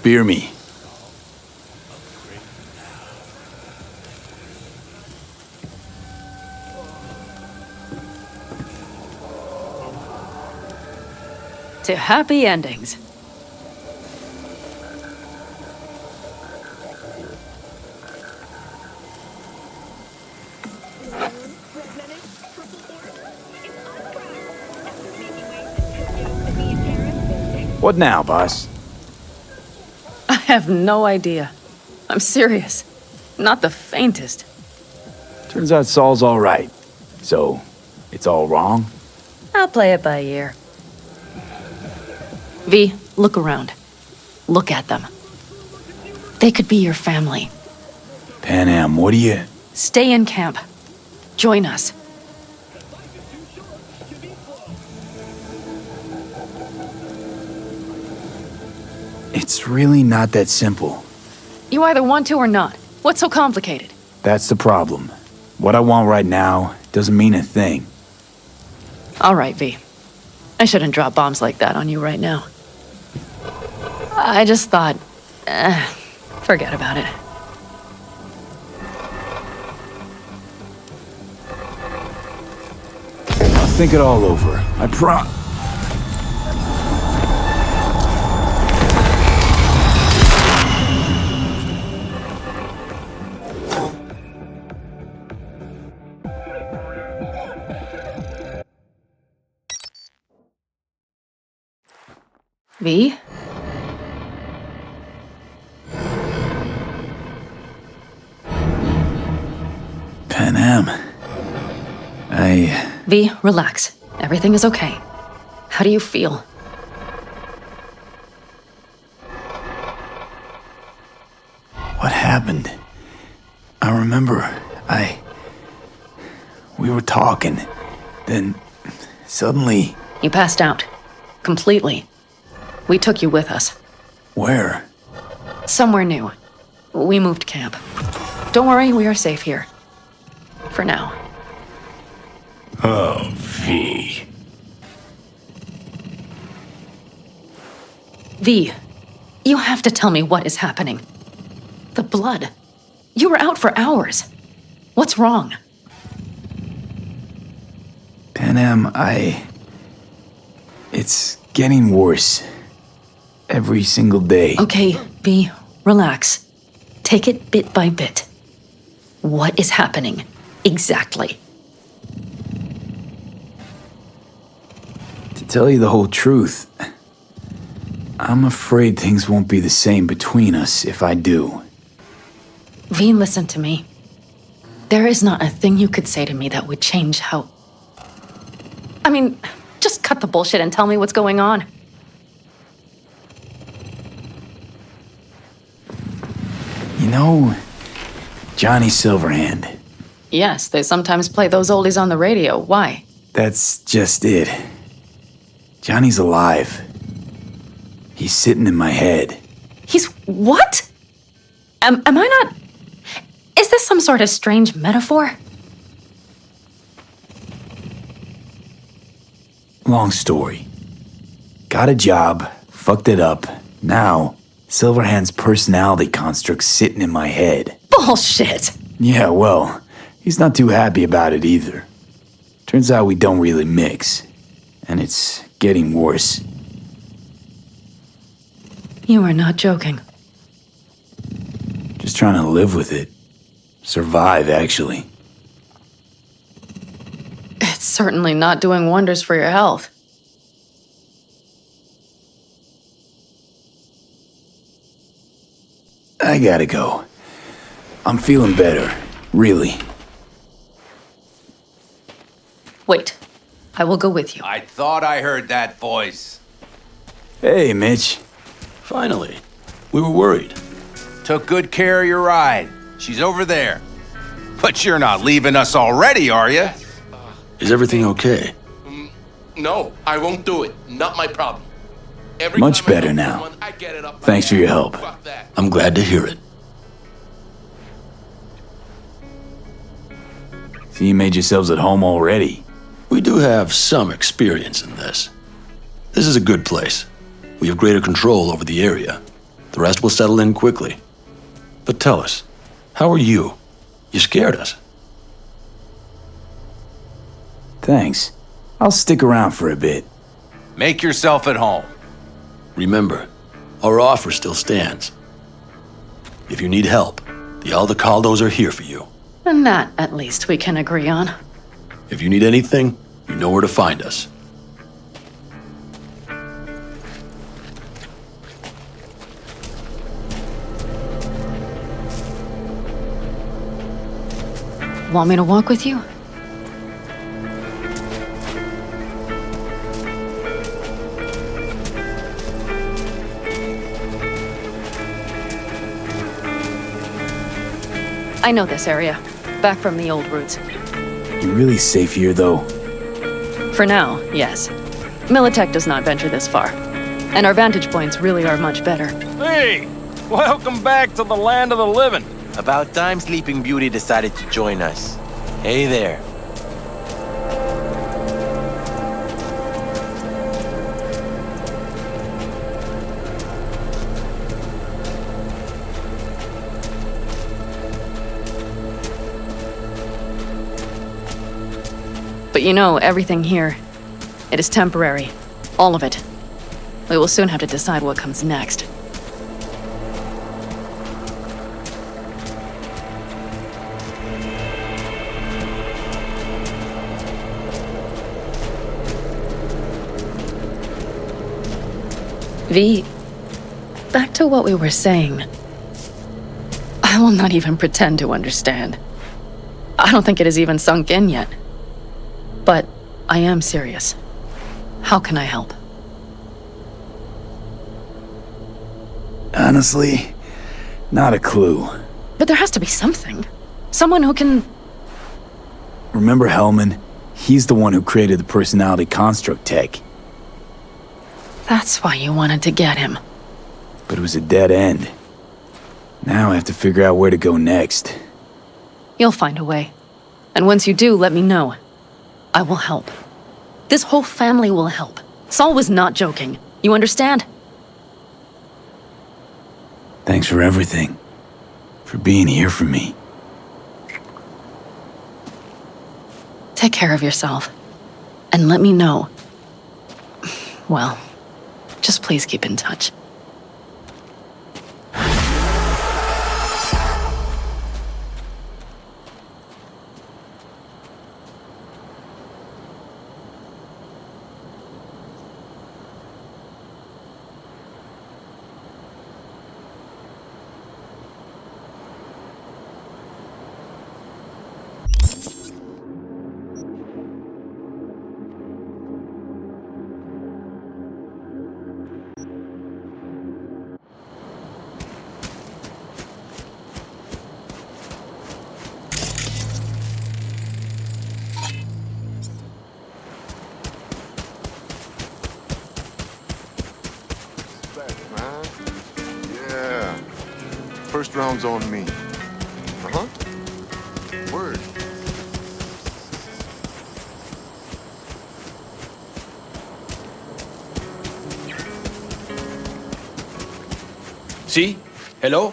Speaker 4: Beer me.
Speaker 16: To happy endings.
Speaker 4: What now, boss?
Speaker 16: I have no idea. I'm serious. Not the faintest.
Speaker 4: Turns out Saul's all right. So, it's all wrong?
Speaker 16: I'll play it by ear. V, look around. Look at them. They could be your family.
Speaker 4: Pan Am, what do you...
Speaker 16: Stay in camp. Join us.
Speaker 4: It's really not that simple.
Speaker 16: You either want to or not. What's so complicated?
Speaker 4: That's the problem. What I want right now doesn't mean a thing.
Speaker 16: All right, V. I shouldn't drop bombs like that on you right now. I just thought... forget about it.
Speaker 4: I'll think it all over. I promise.
Speaker 16: V?
Speaker 4: Pan Am.
Speaker 16: V, relax. Everything is okay. How do you feel?
Speaker 4: What happened? I remember, we were talking. Then, suddenly...
Speaker 16: You passed out. Completely. We took you with us.
Speaker 4: Where?
Speaker 16: Somewhere new. We moved camp. Don't worry, we are safe here. For now.
Speaker 21: Oh, V.
Speaker 16: V, you have to tell me what is happening. The blood. You were out for hours. What's wrong?
Speaker 4: Pan Am, it's getting worse. Every single day.
Speaker 16: Okay, V, relax. Take it bit by bit. What is happening? Exactly.
Speaker 4: To tell you the whole truth, I'm afraid things won't be the same between us if I do.
Speaker 16: V, listen to me. There is not a thing you could say to me that would change how... I mean, just cut the bullshit and tell me what's going on.
Speaker 4: You know, Johnny Silverhand.
Speaker 16: Yes, they sometimes play those oldies on the radio. Why?
Speaker 4: That's just it. Johnny's alive. He's sitting in my head.
Speaker 16: He's what? Am I not... Is this some sort of strange metaphor?
Speaker 4: Long story. Got a job, fucked it up. Now, Silverhand's personality construct's sitting in my head.
Speaker 16: Bullshit!
Speaker 4: Yeah, well, he's not too happy about it either. Turns out we don't really mix. And it's getting worse.
Speaker 16: You are not joking.
Speaker 4: Just trying to live with it. Survive, actually.
Speaker 16: It's certainly not doing wonders for your health.
Speaker 4: I gotta go. I'm feeling better, really.
Speaker 16: Wait, I will go with you.
Speaker 5: I thought I heard that voice.
Speaker 4: Hey, Mitch.
Speaker 14: Finally. We were worried.
Speaker 5: Took good care of your ride. She's over there. But you're not leaving us already, are you?
Speaker 14: Is everything okay?
Speaker 6: No, I won't do it. Not my problem.
Speaker 4: Much better now. Thanks for your help.
Speaker 14: I'm glad to hear it.
Speaker 4: So you made yourselves at home already?
Speaker 14: We do have some experience in this.
Speaker 3: This is a good place. We have greater control over the area. The rest will settle in quickly. But tell us, how are you? You scared us.
Speaker 4: Thanks. I'll stick around for a bit.
Speaker 5: Make yourself at home.
Speaker 3: Remember, our offer still stands. If you need help, the Aldecaldos are here for you.
Speaker 16: And that, at least, we can agree on.
Speaker 3: If you need anything, you know where to find us.
Speaker 16: Want me to walk with you? I know this area. Back from the old routes.
Speaker 4: You really safe here, though?
Speaker 16: For now, yes. Militech does not venture this far. And our vantage points really are much better.
Speaker 14: Hey! Welcome back to the land of the living.
Speaker 11: About time Sleeping Beauty decided to join us. Hey there.
Speaker 16: But you know, everything here, it is temporary. All of it. We will soon have to decide what comes next. V, back to what we were saying. I will not even pretend to understand. I don't think it has even sunk in yet. But I am serious. How can I help?
Speaker 4: Honestly, not a clue.
Speaker 16: But there has to be something. Someone who can...
Speaker 4: Remember Hellman? He's the one who created the personality construct tech.
Speaker 16: That's why you wanted to get him.
Speaker 4: But it was a dead end. Now I have to figure out where to go next.
Speaker 16: You'll find a way. And once you do, let me know. I will help. This whole family will help. Saul was not joking. You understand?
Speaker 4: Thanks for everything. For being here for me.
Speaker 16: Take care of yourself. And let me know. Well, just please keep in touch.
Speaker 18: First round's on me. Uh-huh. Word.
Speaker 19: See? Hello?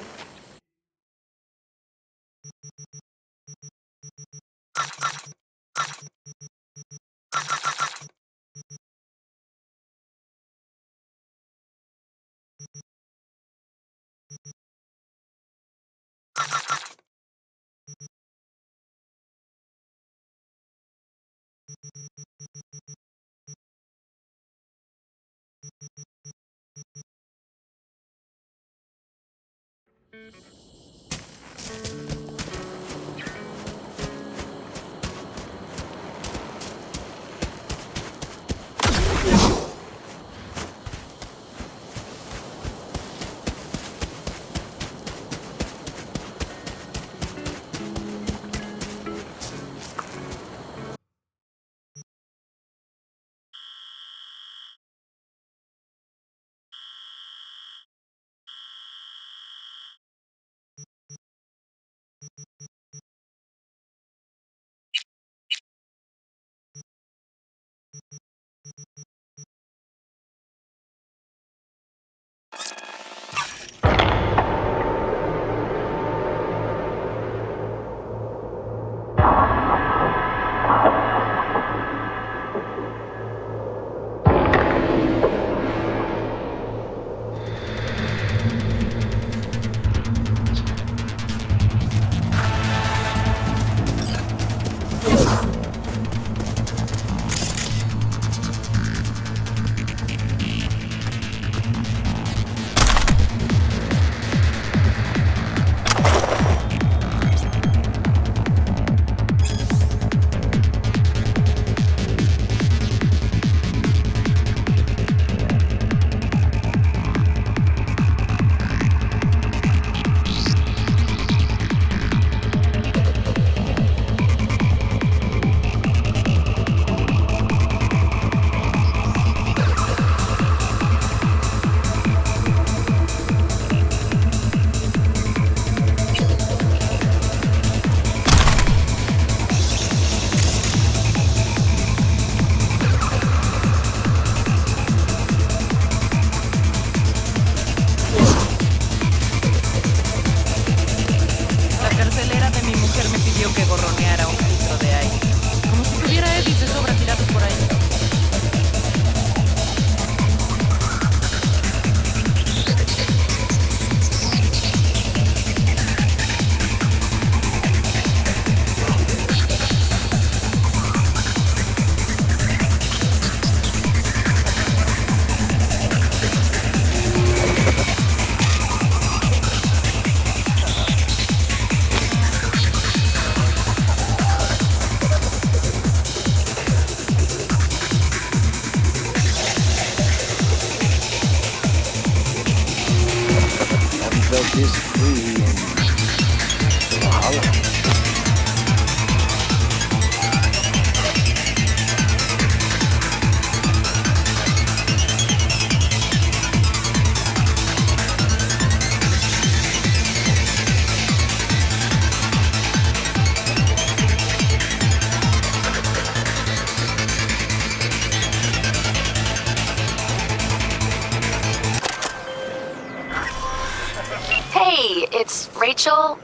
Speaker 13: it's Rachel,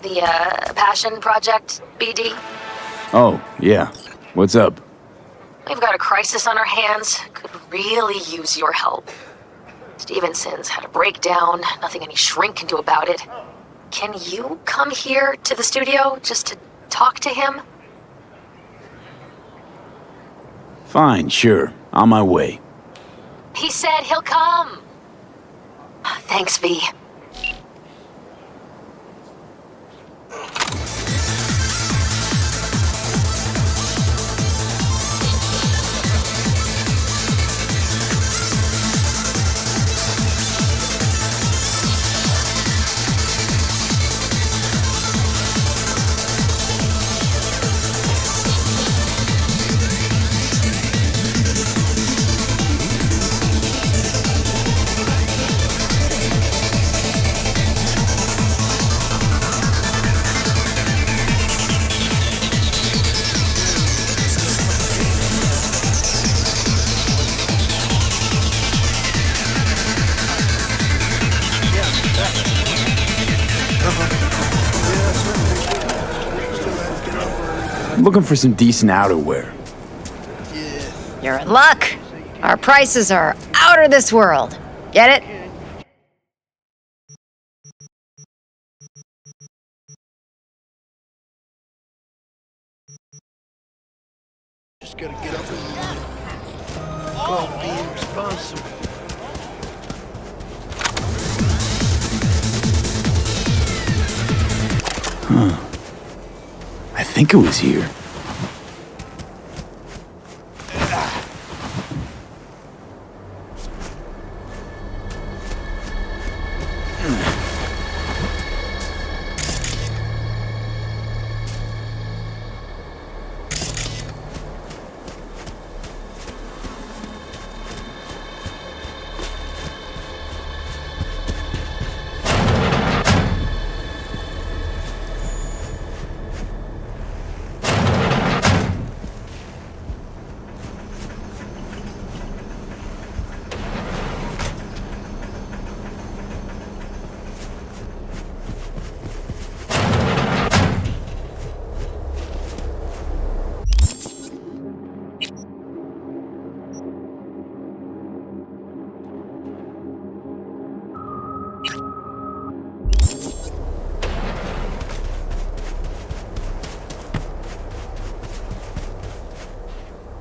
Speaker 13: the Passion Project BD.
Speaker 4: Oh, yeah. What's up?
Speaker 13: We've got a crisis on our hands. Could really use your help. Stevenson's had a breakdown, nothing any shrink can do about it. Can you come here to the studio just to talk to him?
Speaker 4: Fine, sure. On my way.
Speaker 13: He said he'll come. Thanks, V.
Speaker 4: I'm looking for some decent outerwear.
Speaker 1: You're in luck. Our prices are out of this world. Get it?
Speaker 20: Just gotta get up and call being responsible.
Speaker 4: Huh. I think it was here.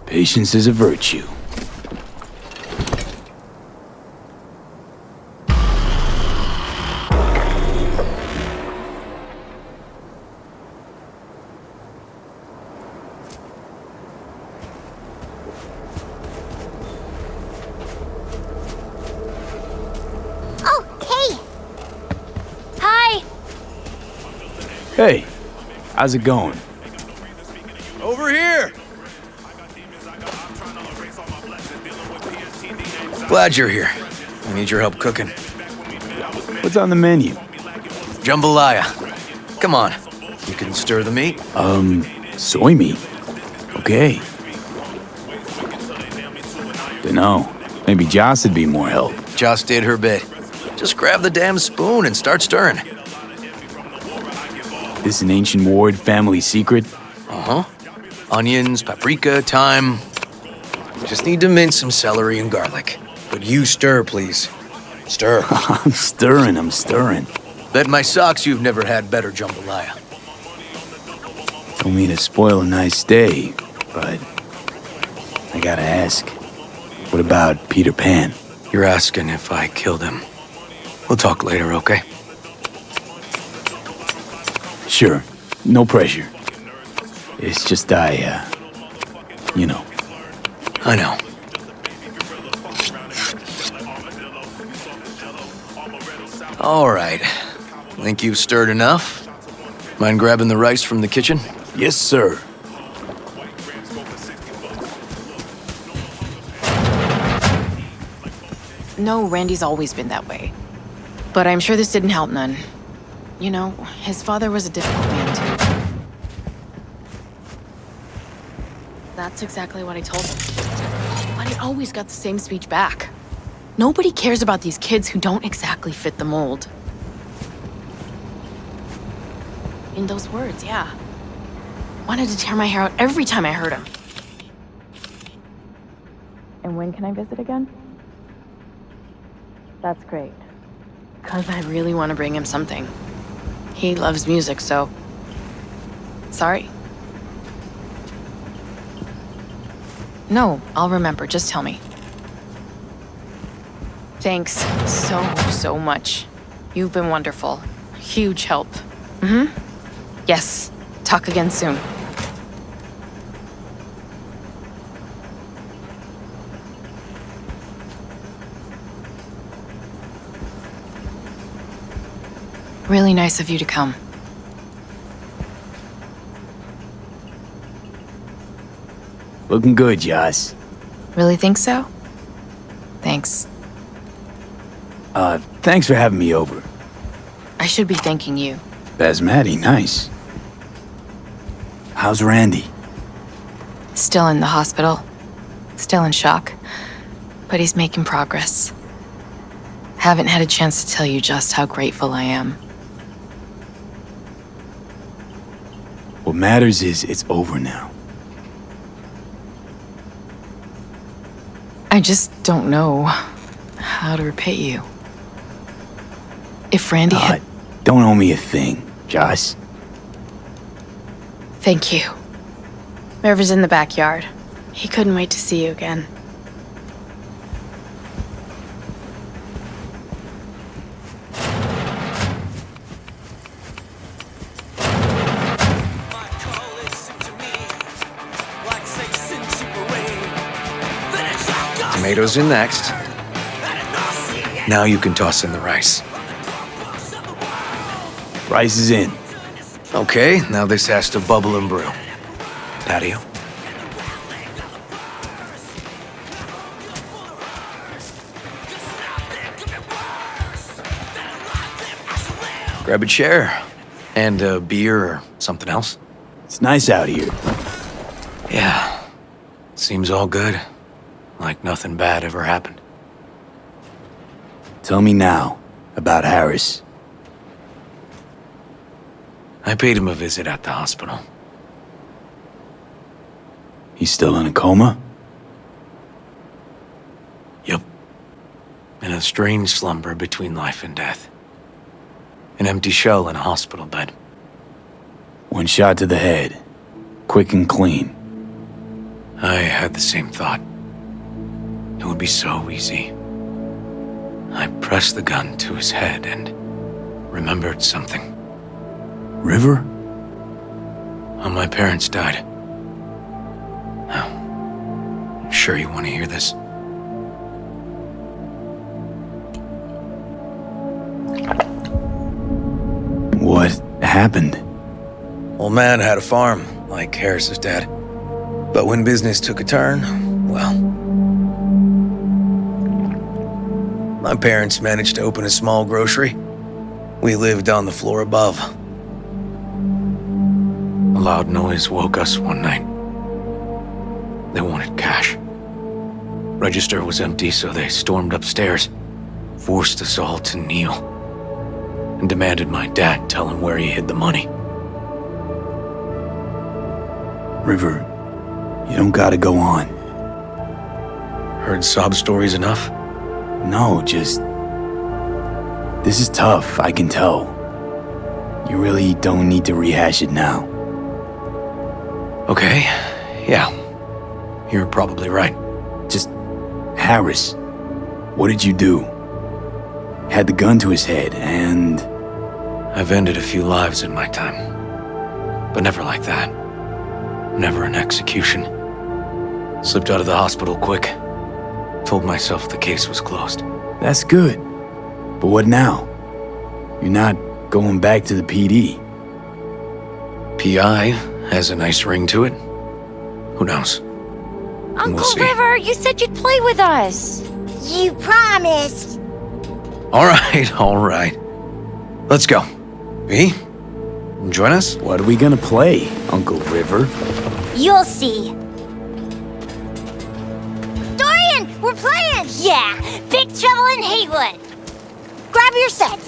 Speaker 4: Patience is a virtue.
Speaker 22: Oh, hey! Hi!
Speaker 4: Hey, how's it going?
Speaker 19: Over here!
Speaker 24: Glad you're here. I need your help cooking.
Speaker 4: What's on the menu?
Speaker 24: Jambalaya. Come on. You can stir the meat?
Speaker 4: Soy meat. Okay. Dunno. Maybe Joss would be more help.
Speaker 24: Joss did her bit. Just grab the damn spoon and start stirring.
Speaker 4: This an ancient Ward family secret?
Speaker 24: Uh-huh. Onions, paprika, thyme. Just need to mince some celery and garlic. But you stir, please. Stir.
Speaker 4: I'm stirring.
Speaker 24: Bet my socks you've never had better jambalaya.
Speaker 4: Don't mean to spoil a nice day, but I gotta ask. What about Peter Pan?
Speaker 24: You're asking if I killed him. We'll talk later, okay?
Speaker 4: Sure. No pressure. It's just you know.
Speaker 24: I know. All right. Think you've stirred enough? Mind grabbing the rice from the kitchen?
Speaker 4: Yes, sir.
Speaker 25: No, Randy's always been that way. But I'm sure this didn't help none. You know, his father was a difficult man, too. That's exactly what I told him. But he always got the same speech back. Nobody cares about these kids who don't exactly fit the mold. In those words, yeah. Wanted to tear my hair out every time I heard him. And when can I visit again? That's great. Because I really want to bring him something. He loves music, so... Sorry. No, I'll remember. Just tell me. Thanks so much. You've been wonderful. Huge help. Yes. Talk again soon. Really nice of you to come.
Speaker 4: Looking good, Joss.
Speaker 25: Really think so? Thanks.
Speaker 4: Thanks for having me over.
Speaker 25: I should be thanking you.
Speaker 4: Basmati, nice. How's Randy?
Speaker 25: Still in the hospital. Still in shock. But he's making progress. Haven't had a chance to tell you just how grateful I am.
Speaker 4: What matters is it's over now.
Speaker 25: I just don't know how to repay you. If Randy had...
Speaker 4: Don't owe me a thing, Joss.
Speaker 25: Thank you. River's in the backyard. He couldn't wait to see you again.
Speaker 24: Tomatoes in next. Now you can toss in the rice.
Speaker 4: Rice is in.
Speaker 24: Okay, now this has to bubble and brew. Patio. Grab a chair. And a beer or something else.
Speaker 4: It's nice out here.
Speaker 24: Yeah. Seems all good. Like nothing bad ever happened.
Speaker 4: Tell me now about Harris.
Speaker 24: I paid him a visit at the hospital.
Speaker 4: He's still in a coma?
Speaker 24: Yup. In a strange slumber between life and death. An empty shell in a hospital bed.
Speaker 4: One shot to the head. Quick and clean.
Speaker 24: I had the same thought. It would be so easy. I pressed the gun to his head and remembered something.
Speaker 4: River?
Speaker 24: When my parents died. Now, I'm sure you want to hear this.
Speaker 4: What happened?
Speaker 24: Old man had a farm, like Harris's dad. But when business took a turn, well... My parents managed to open a small grocery. We lived on the floor above. A loud noise woke us one night. They wanted cash. Register was empty, so they stormed upstairs, forced us all to kneel, and demanded my dad tell him where he hid the money.
Speaker 4: River, you don't gotta go on.
Speaker 24: Heard sob stories enough?
Speaker 4: No, just... This is tough, I can tell. You really don't need to rehash it now.
Speaker 24: Okay, yeah. You're probably right.
Speaker 4: Just... Harris, what did you do? Had the gun to his head, and...
Speaker 24: I've ended a few lives in my time. But never like that. Never an execution. Slipped out of the hospital quick. Told myself the case was closed.
Speaker 4: That's good. But what now? You're not going back to the PD.
Speaker 24: PI has a nice ring to it. Who knows?
Speaker 1: Uncle River, you said you'd play with us.
Speaker 22: You promised.
Speaker 24: All right. Let's go. V, join us?
Speaker 4: What are we gonna play, Uncle River?
Speaker 22: You'll see. Dorian, we're playing! Yeah, Big Trouble in Haywood. Grab your set.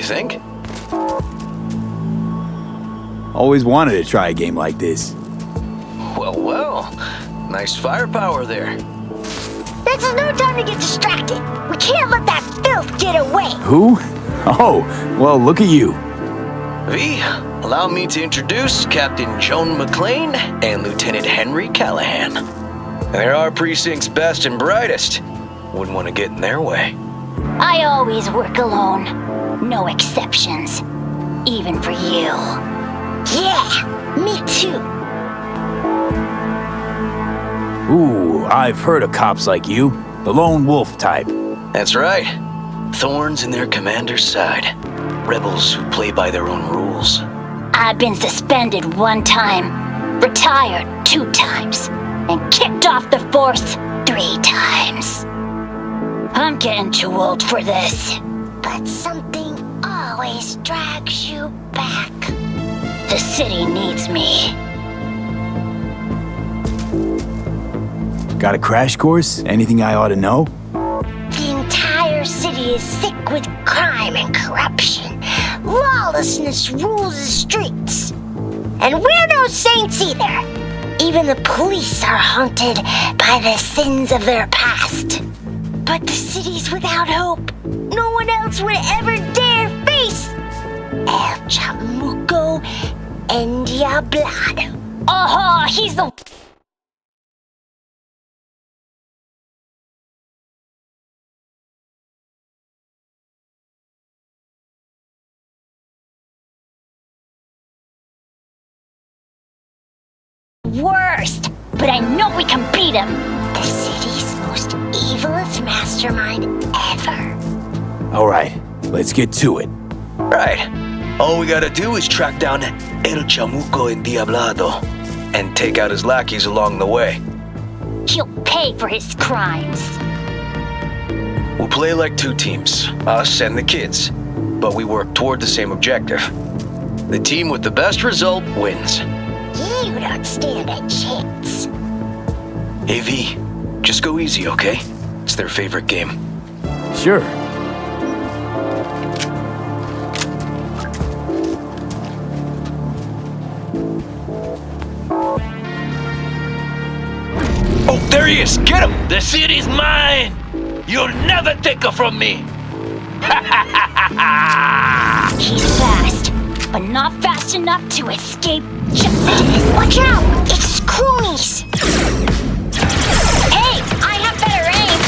Speaker 24: you think?
Speaker 4: Always wanted to try a game like this.
Speaker 24: Well. Nice firepower there.
Speaker 22: This is no time to get distracted. We can't let that filth get away.
Speaker 4: Who? Oh, well, look at you.
Speaker 24: V, allow me to introduce Captain Joan McClane and Lieutenant Henry Callahan. They're our precinct's best and brightest. Wouldn't want to get in their way.
Speaker 22: I always work alone. No exceptions. Even for you. Yeah, me too.
Speaker 4: Ooh, I've heard of cops like you. The lone wolf type.
Speaker 24: That's right. Thorns in their commander's side. Rebels who play by their own rules.
Speaker 22: I've been suspended 1 time, retired 2 times, and kicked off the force 3 times. I'm getting too old for this. But something always drags you back. The city needs me.
Speaker 4: Got a crash course? Anything I ought to know?
Speaker 22: The entire city is sick with crime and corruption. Lawlessness rules the streets. And we're no saints either. Even the police are haunted by the sins of their past. But the city's without hope. No one else would ever dare face El Chamuco Endiablado. Oh, he's the... worst, but I know we can beat him. The city's most evilest mastermind ever.
Speaker 4: All right, let's get to it.
Speaker 24: Right. All we gotta do is track down El Chamuco Endiablado and take out his lackeys along the way.
Speaker 22: He'll pay for his crimes.
Speaker 24: We'll play like 2 teams, us and the kids, but we work toward the same objective. The team with the best result wins.
Speaker 22: You don't stand a chance.
Speaker 24: Hey V, just go easy, okay? It's their favorite game.
Speaker 4: Sure.
Speaker 24: Oh, there he is! Get him! The city's mine! You'll never take her from me!
Speaker 22: He's fast, but not fast enough to escape justice. Watch out! It's cronies! Hey, I have better aim!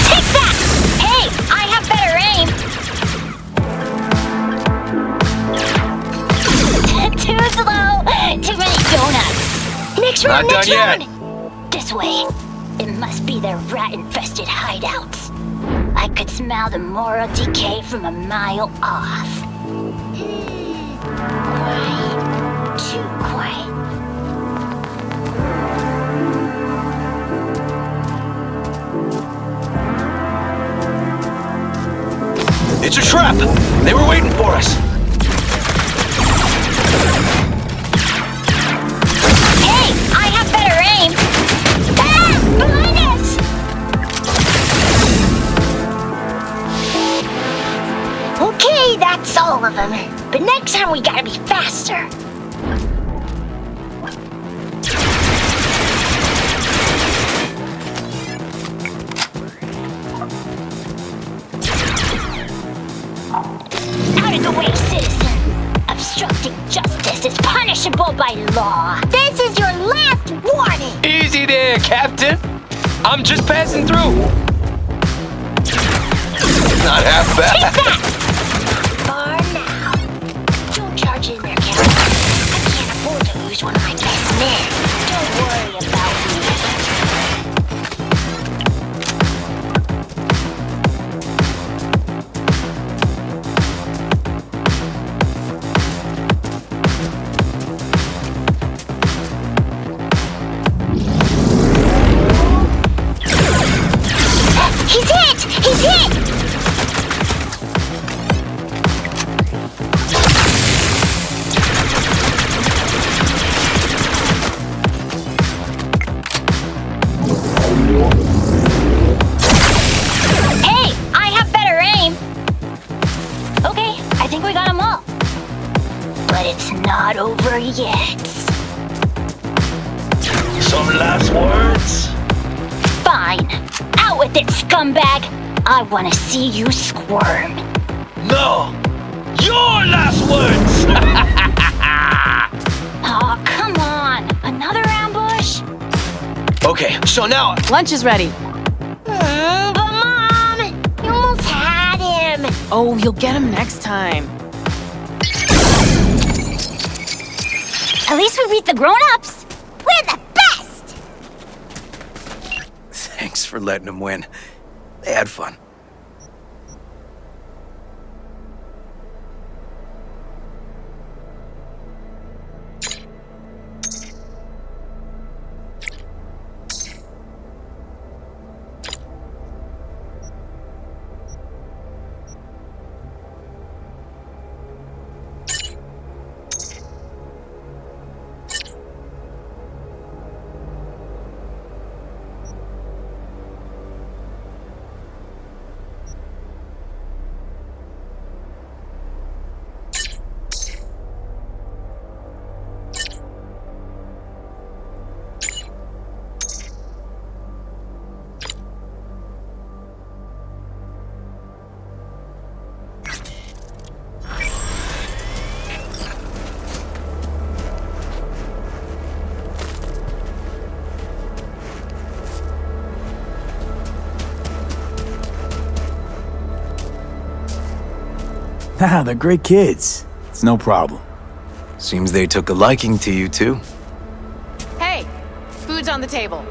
Speaker 22: Take that! Hey, I have better aim! Too slow! Too many donuts! Next round,
Speaker 24: Not
Speaker 22: next
Speaker 24: done
Speaker 22: round!
Speaker 24: yet.
Speaker 22: This way. It must be their rat-infested hideouts. I could smell the moral decay from a mile off. Quiet. Too quiet.
Speaker 24: It's a trap! They were waiting for us!
Speaker 22: Hey! I have better aim! Ah! Behind us! Okay, that's all of them. But next time we gotta be faster. Out of the way, citizen! Obstructing justice is punishable by law. This is your last warning!
Speaker 5: Easy there, Captain. I'm just passing through.
Speaker 24: Not half bad.
Speaker 22: Take that! For now. Don't charge in there, Captain. I can't afford to lose one of my best men. Don't worry about me. He's hit! He's hit! idiots.
Speaker 3: Some last words?
Speaker 22: Fine. Out with it, scumbag. I want to see you squirm.
Speaker 3: No! Your last words!
Speaker 22: Oh, come on. Another ambush?
Speaker 19: Okay, so now...
Speaker 10: Lunch is ready.
Speaker 22: But Mom, you almost had him.
Speaker 10: Oh, you'll get him next time.
Speaker 22: At least we beat the grown-ups. We're the best.
Speaker 24: Thanks for letting them win. They had fun.
Speaker 4: Ah, they're great kids. It's no problem.
Speaker 24: Seems they took a liking to you, too.
Speaker 10: Hey, food's on the table.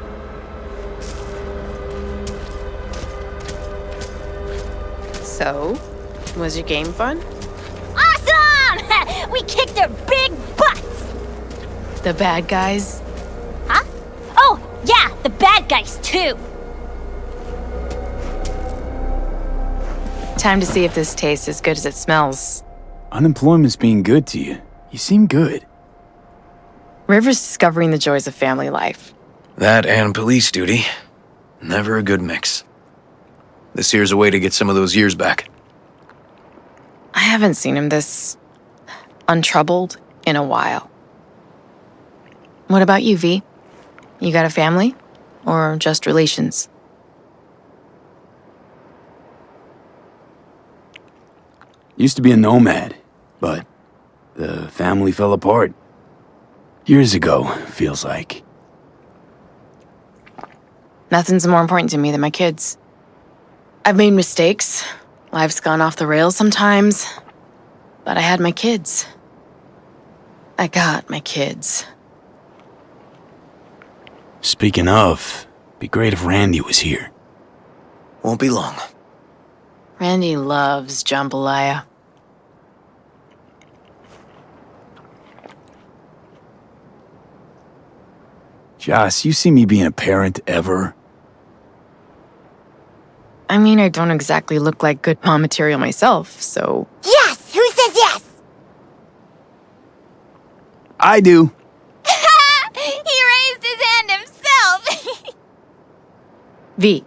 Speaker 10: So, was your game fun?
Speaker 22: Awesome! We kicked their big butts.
Speaker 10: The bad guys?
Speaker 22: Huh? Oh, yeah, the bad guys too.
Speaker 25: Time to see if this tastes as good as it smells.
Speaker 4: Unemployment's being good to you. You seem good.
Speaker 25: River's discovering the joys of family life.
Speaker 24: That and police duty. Never a good mix. This here's a way to get some of those years back.
Speaker 25: I haven't seen him this untroubled in a while. What about you, V? You got a family? Or just relations?
Speaker 4: Used to be a nomad, but the family fell apart. Years ago, feels like.
Speaker 25: Nothing's more important to me than my kids. I've made mistakes. Life's gone off the rails sometimes. But I had my kids. I got my kids.
Speaker 4: Speaking of, be great if Randy was here.
Speaker 24: Won't be long.
Speaker 25: Randy loves jambalaya.
Speaker 4: Joss, you see me being a parent ever?
Speaker 25: I mean, I don't exactly look like good mom material myself, so...
Speaker 22: Yes! Who says yes?
Speaker 4: I do.
Speaker 22: He raised his hand himself.
Speaker 25: V,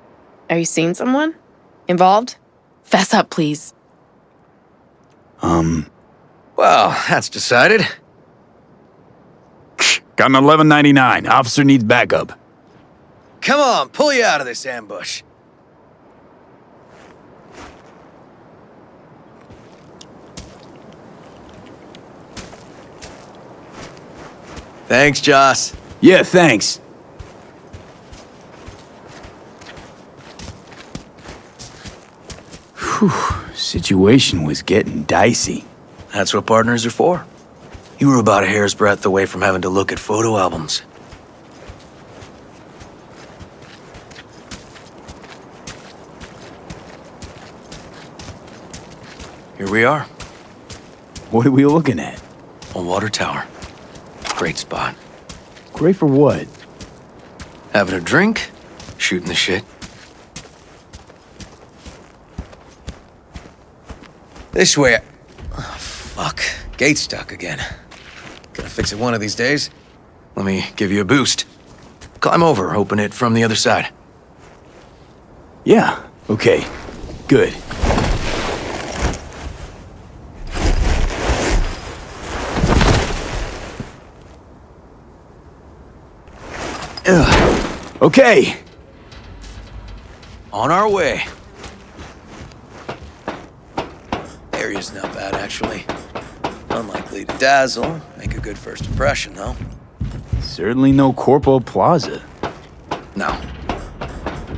Speaker 25: are you seeing someone? Involved? Fess up, please.
Speaker 24: Well, that's decided.
Speaker 4: Got an $11.99. Officer needs backup.
Speaker 24: Come on, pull you out of this ambush. Thanks, Joss.
Speaker 4: Yeah, thanks. Whew, situation was getting dicey.
Speaker 24: That's what partners are for. You were about a hair's breadth away from having to look at photo albums. Here we are.
Speaker 4: What are we looking at?
Speaker 24: A water tower. Great spot.
Speaker 4: Great for what?
Speaker 24: Having a drink, shooting the shit. This way. Oh, fuck. Gate's stuck again. Gonna fix it one of these days. Let me give you a boost. Climb over, open it from the other side.
Speaker 4: Yeah, okay. Good. Okay.
Speaker 24: On our way. Area's not bad, actually. Unlikely to dazzle. Make a good first impression, though.
Speaker 4: Certainly no Corpo Plaza.
Speaker 24: No.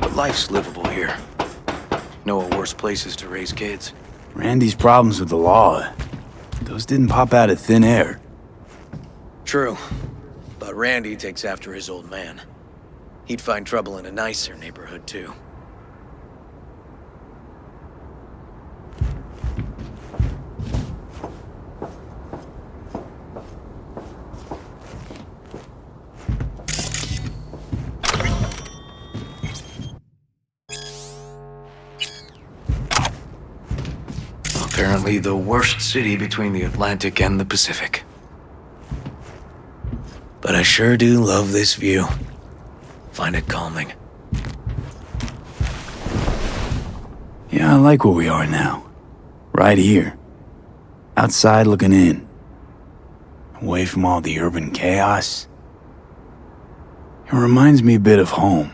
Speaker 24: But life's livable here. No worse places to raise kids.
Speaker 4: Randy's problems with the law, those didn't pop out of thin air.
Speaker 24: True. But Randy takes after his old man. He'd find trouble in a nicer neighborhood, too. Apparently the worst city between the Atlantic and the Pacific. But I sure do love this view. Find it calming.
Speaker 4: Yeah, I like where we are now. Right here. Outside looking in. Away from all the urban chaos. It reminds me a bit of home.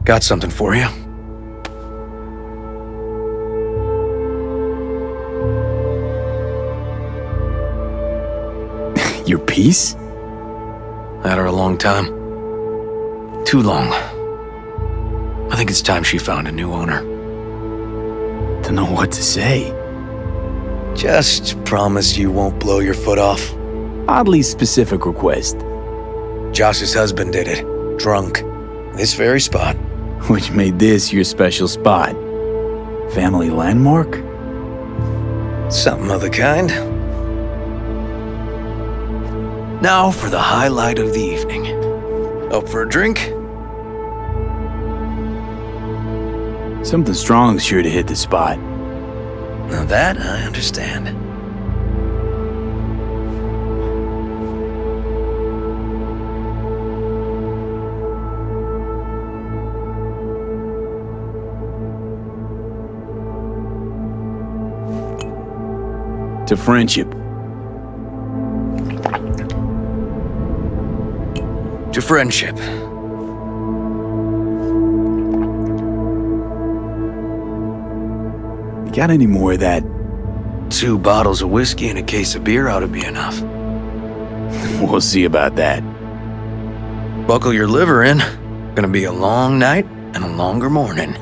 Speaker 24: Got something for you.
Speaker 4: Your piece?
Speaker 24: Had her a long time. Too long. I think it's time she found a new owner.
Speaker 4: Don't know what to say.
Speaker 24: Just promise you won't blow your foot off.
Speaker 4: Oddly specific request.
Speaker 24: Josh's husband did it. Drunk. This very spot.
Speaker 4: Which made this your special spot. Family landmark?
Speaker 24: Something of the kind. Now for the highlight of the evening. Up for a drink?
Speaker 4: Something strong's sure to hit the spot.
Speaker 24: Now that I understand.
Speaker 4: To friendship.
Speaker 24: To friendship.
Speaker 4: You got any more of that?
Speaker 24: 2 bottles of whiskey and a case of beer ought to be enough.
Speaker 4: We'll see about that.
Speaker 24: Buckle your liver in. Gonna be a long night and a longer morning.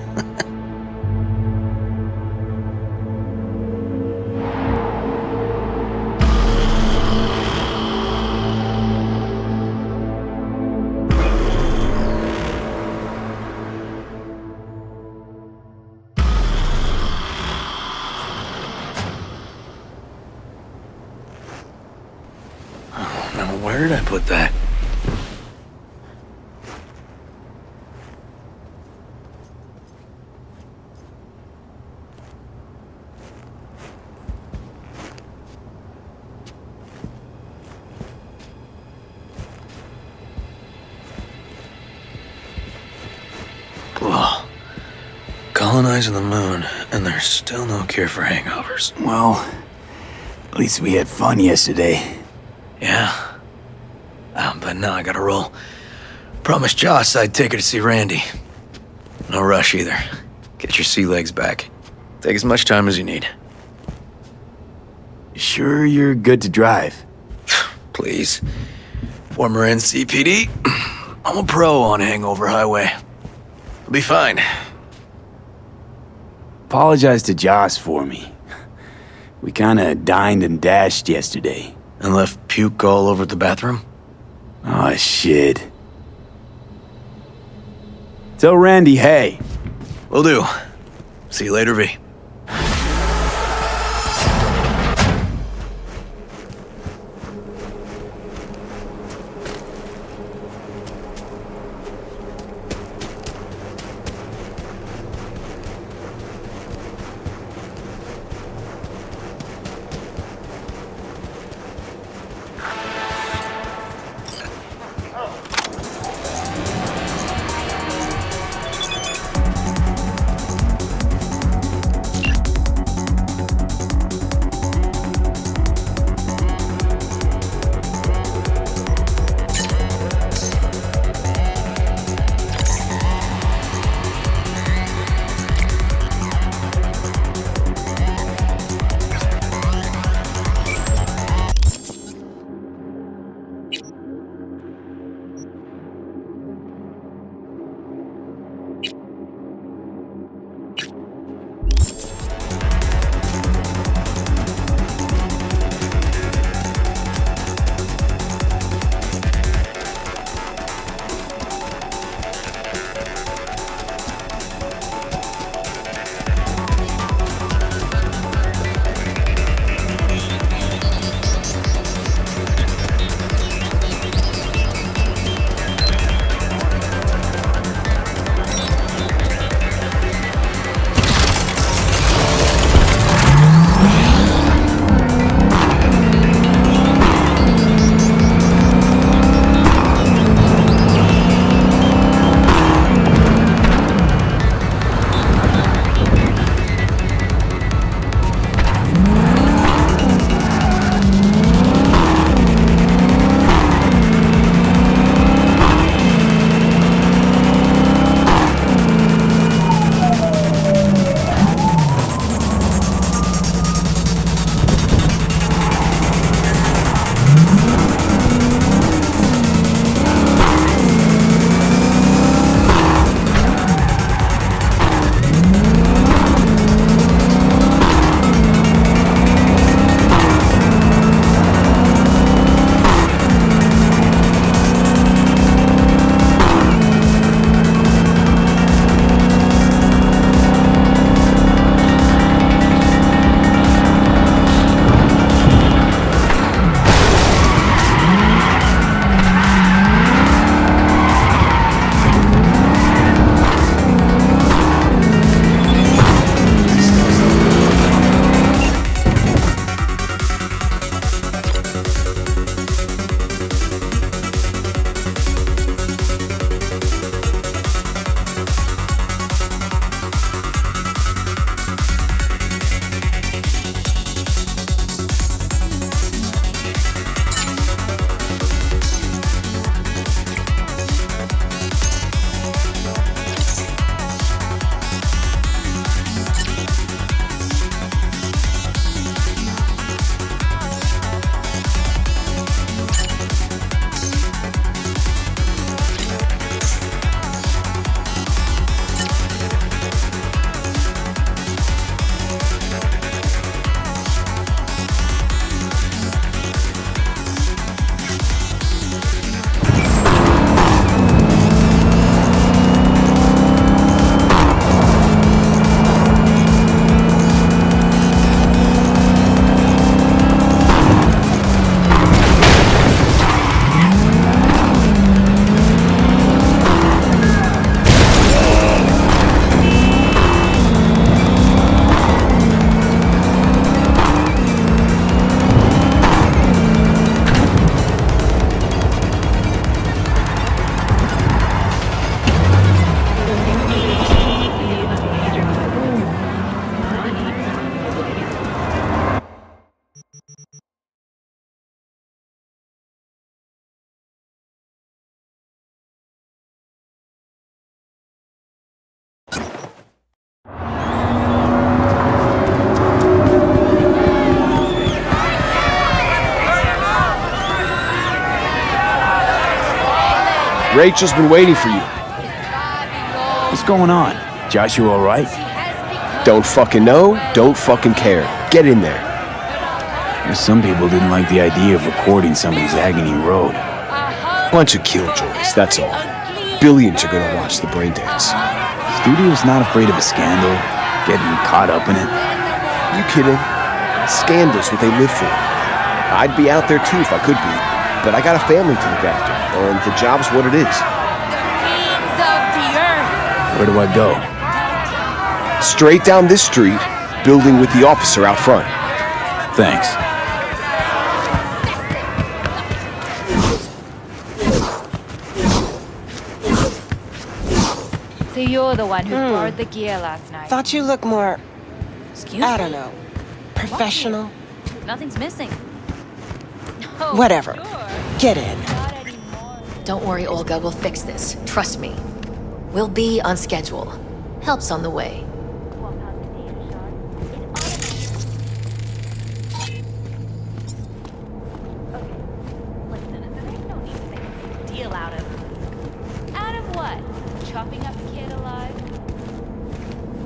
Speaker 24: Where did I put that? Whoa. Colonizing the moon, and there's still no cure for hangovers.
Speaker 4: Well, at least we had fun yesterday.
Speaker 24: Yeah. But now I gotta roll. Promised Joss I'd take her to see Randy. No rush either. Get your sea legs back. Take as much time as you need.
Speaker 4: Sure you're good to drive?
Speaker 24: Please. Former NCPD. I'm a pro on Hangover Highway. I'll be fine.
Speaker 4: Apologize to Joss for me. We kinda dined and dashed yesterday.
Speaker 24: And left puke all over the bathroom?
Speaker 4: Oh, shit. Tell Randy, hey.
Speaker 24: Will do. See you later, V.
Speaker 19: Rachel's been waiting for you.
Speaker 4: What's going on? Joshua all right?
Speaker 19: Don't fucking know, don't fucking care. Get in there.
Speaker 4: There's some people didn't like the idea of recording somebody's agony road.
Speaker 19: Bunch of killjoys, that's all. Billions are gonna watch the braindance.
Speaker 4: Studio's not afraid of a scandal, getting caught up in it.
Speaker 19: You kidding? Scandal's what they live for. I'd be out there too if I could be, but I got a family to look after, and the job's what it is.
Speaker 4: Where do I go?
Speaker 19: Straight down this street, building with the officer out front.
Speaker 4: Thanks.
Speaker 17: So you're the one who borrowed the gear last night.
Speaker 22: Thought you looked more,
Speaker 17: Excuse
Speaker 22: I
Speaker 17: me?
Speaker 22: don't know, professional?
Speaker 17: Nothing's missing.
Speaker 22: Whatever. Get in.
Speaker 13: Don't worry, Olga, we'll fix this. Trust me. We'll be on schedule. Help's on the way.
Speaker 17: Deal out of what? Chopping up a kid alive?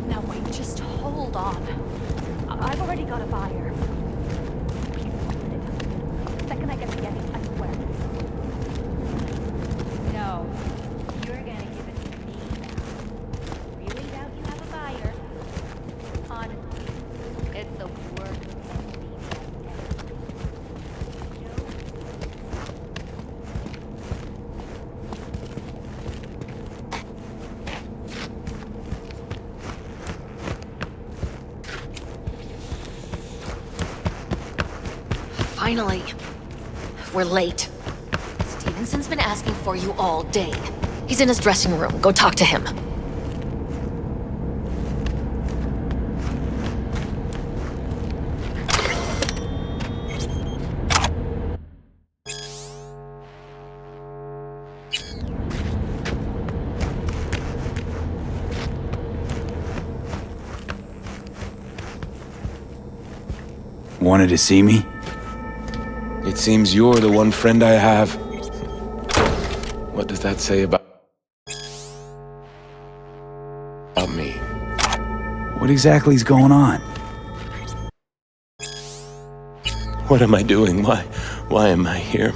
Speaker 17: Now wait, just hold on. I've already got a buyer. Second I get the ending, I swear. No, you're gonna give it to me now. Really doubt you have a buyer? Honestly, it's the worst thing
Speaker 13: Finally. We're late. Stevenson's been asking for you all day. He's in his dressing room. Go talk to him.
Speaker 4: Wanted to see me?
Speaker 19: It seems you're the one friend I have. What does that say about me?
Speaker 4: What exactly is going on?
Speaker 19: What am I doing? Why am I here?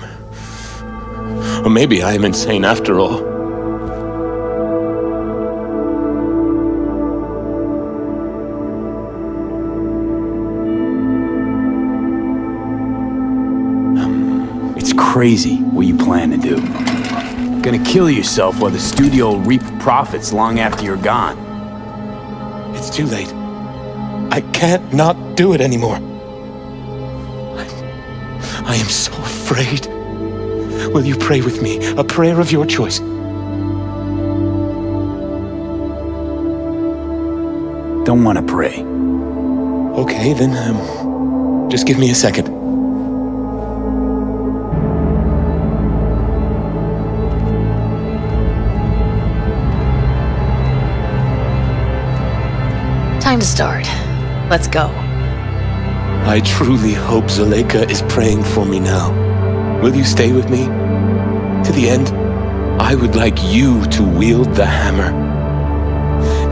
Speaker 19: Or maybe I am insane after all.
Speaker 4: It's crazy what you plan to do. Gonna kill yourself while the studio will reap profits long after you're gone.
Speaker 19: It's too late. I can't not do it anymore. I am so afraid. Will you pray with me? A prayer of your choice.
Speaker 4: Don't want to pray.
Speaker 19: Okay, then, just give me a second.
Speaker 13: Time to start. Let's go.
Speaker 19: I truly hope Zuleika is praying for me now. Will you stay with me? To the end, I would like you to wield the hammer.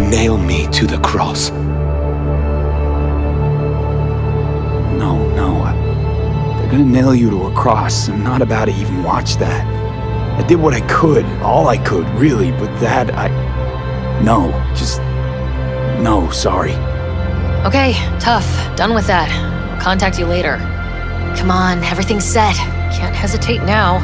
Speaker 19: Nail me to the cross.
Speaker 4: No. They're gonna nail you to a cross. I'm not about to even watch that. I did what I could, all I could, really, but that, No, sorry.
Speaker 13: Okay, tough. Done with that. I'll contact you later. Come on, everything's set. Can't hesitate now.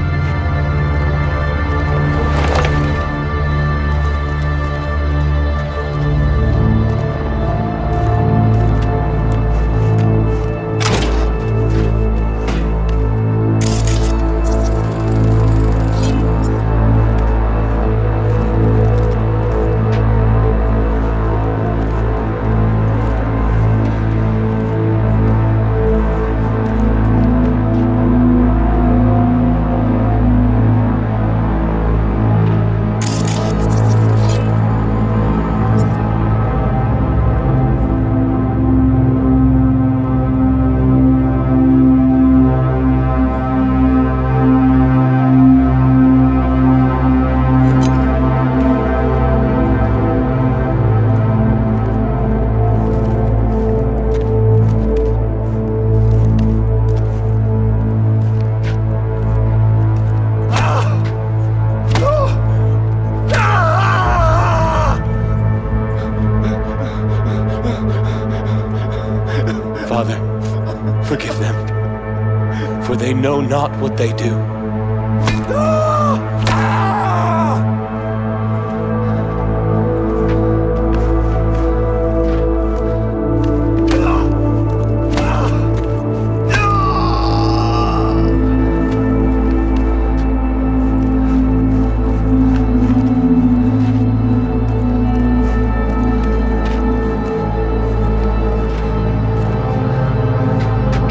Speaker 19: know not what they do.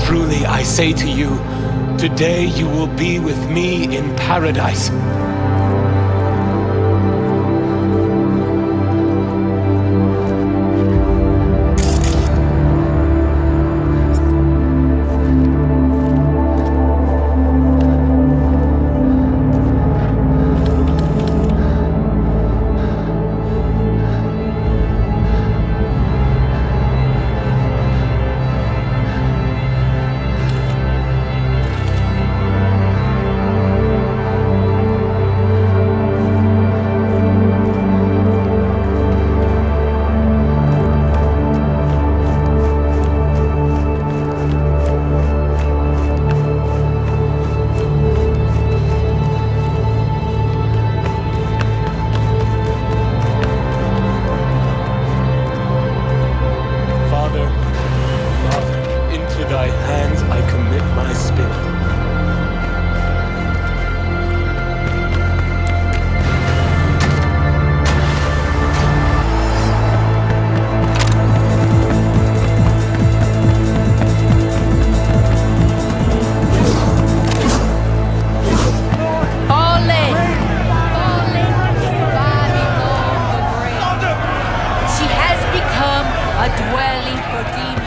Speaker 19: Truly, I say to you, today you will be with me in paradise. Father, into thy hands I commit my spirit.
Speaker 17: She has become a dwelling for demons.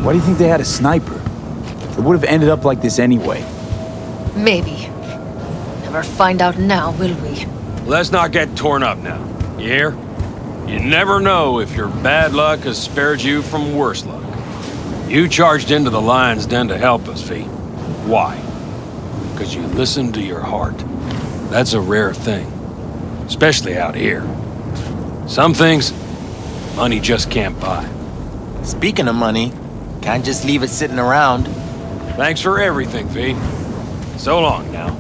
Speaker 4: Why do you think they had a sniper? It would have ended up like this anyway.
Speaker 10: Maybe. Never find out now, will we?
Speaker 14: Let's not get torn up now. You hear? You never know if your bad luck has spared you from worse luck. You charged into the lion's den to help us, V. Why? Because you listened to your heart. That's a rare thing. Especially out here. Some things, money just can't buy.
Speaker 11: Speaking of money, can't just leave it sitting around.
Speaker 14: Thanks for everything, V. So long now.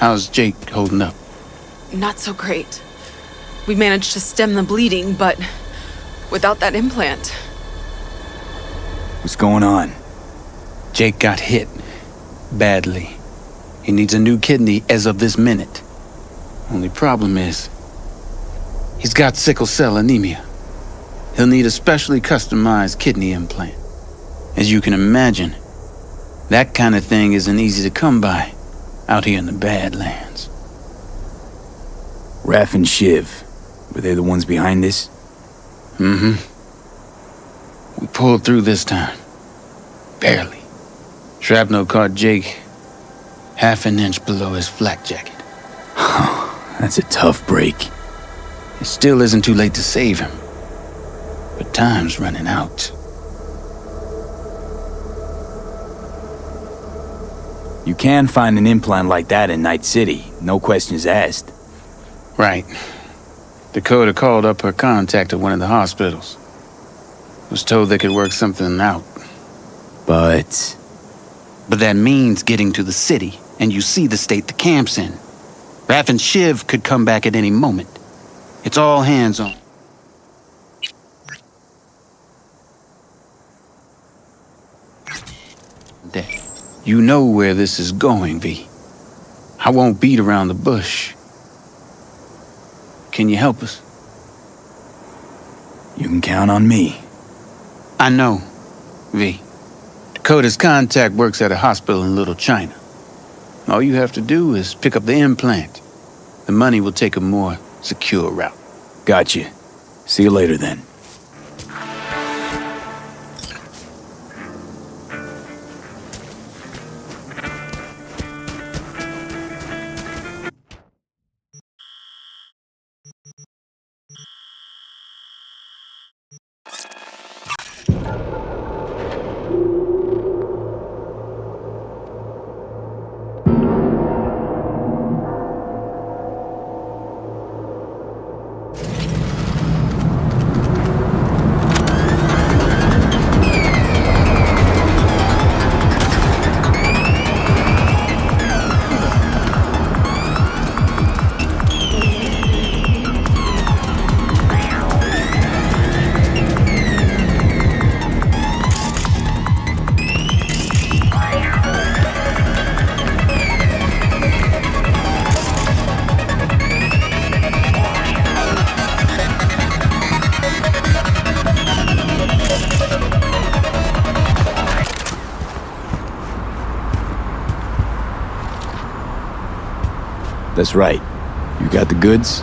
Speaker 7: How's Jake holding up?
Speaker 25: Not so great. We managed to stem the bleeding, but without that implant.
Speaker 4: What's going on?
Speaker 7: Jake got hit. Badly. He needs a new kidney as of this minute. Only problem is, he's got sickle cell anemia. He'll need a specially customized kidney implant. As you can imagine, that kind of thing isn't easy to come by out here in the Badlands.
Speaker 4: Raph and Shiv, were they the ones behind this?
Speaker 7: Mm-hmm. We pulled through this time. Barely. Shrapnel caught Jake half an inch below his flak jacket.
Speaker 4: That's a tough break.
Speaker 7: It still isn't too late to save him. But time's running out.
Speaker 4: You can find an implant like that in Night City, no questions asked.
Speaker 7: Right. Dakota called up her contact at one of the hospitals. Was told they could work something out.
Speaker 4: But
Speaker 7: that means getting to the city, and you see the state the camp's in. Raph and Shiv could come back at any moment. It's all hands on. You know where this is going, V. I won't beat around the bush. Can you help us?
Speaker 4: You can count on me.
Speaker 7: I know, V. Dakota's contact works at a hospital in Little China. All you have to do is pick up the implant. The money will take a more secure route.
Speaker 4: Gotcha. See you later then. That's right. You got the goods?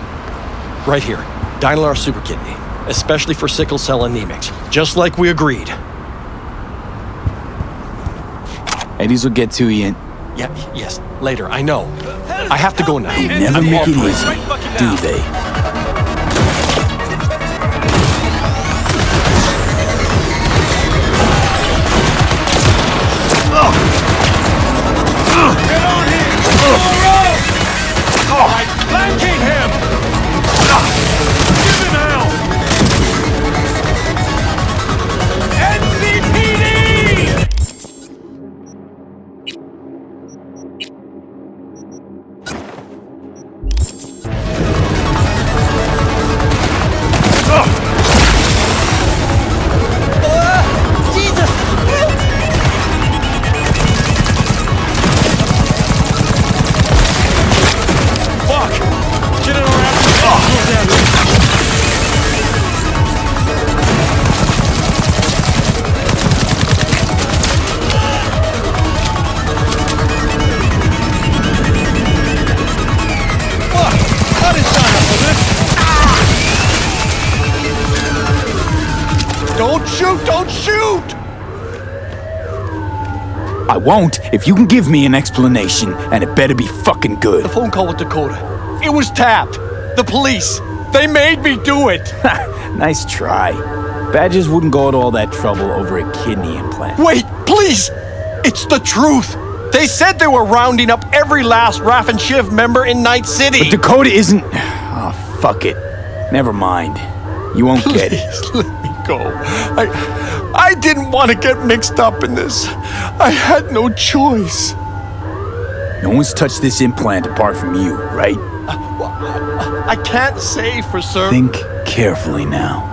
Speaker 8: Right here. Dynalar Super Kidney. Especially for sickle cell anemics. Just like we agreed.
Speaker 4: Eddies will get to you in...
Speaker 8: Yeah, yes. Later, I know. I have to go now.
Speaker 4: They never make it easy, do they?
Speaker 3: Get on here! All right, flanking him! Give him now! NCPD! Don't shoot! Don't shoot!
Speaker 4: I won't if you can give me an explanation, and it better be fucking good.
Speaker 8: The phone call with Dakota. It was tapped. The police. They made me do it.
Speaker 4: Nice try. Badgers wouldn't go to all that trouble over a kidney implant.
Speaker 8: Wait, please! It's the truth! They said they were rounding up every last Raph and Shiv member in Night City!
Speaker 4: But Dakota isn't... Oh, fuck it. Never mind. You won't get it.
Speaker 8: Let me go. I didn't want to get mixed up in this. I had no choice.
Speaker 4: No one's touched this implant apart from you, right?
Speaker 8: I can't say for certain.
Speaker 4: Think carefully now.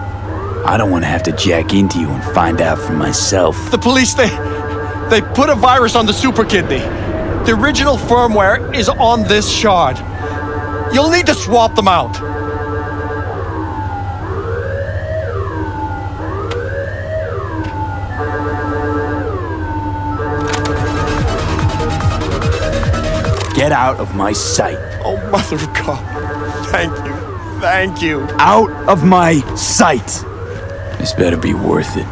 Speaker 4: I don't want to have to jack into you and find out for myself.
Speaker 8: The police, they put a virus on the super kidney. The original firmware is on this shard. You'll need to swap them out.
Speaker 4: Get out of my sight.
Speaker 8: Oh, Mother of God. Thank you. Thank you.
Speaker 4: Out of my sight. This better be worth it.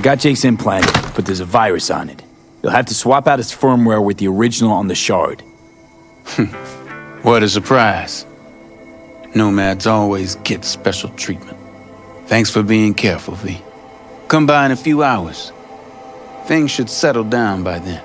Speaker 4: got Jake's implant, but there's a virus on it. You'll have to swap out its firmware with the original on the shard.
Speaker 7: What a surprise. Nomads always get special treatment. Thanks for being careful, V. Come by in a few hours. Things should settle down by then.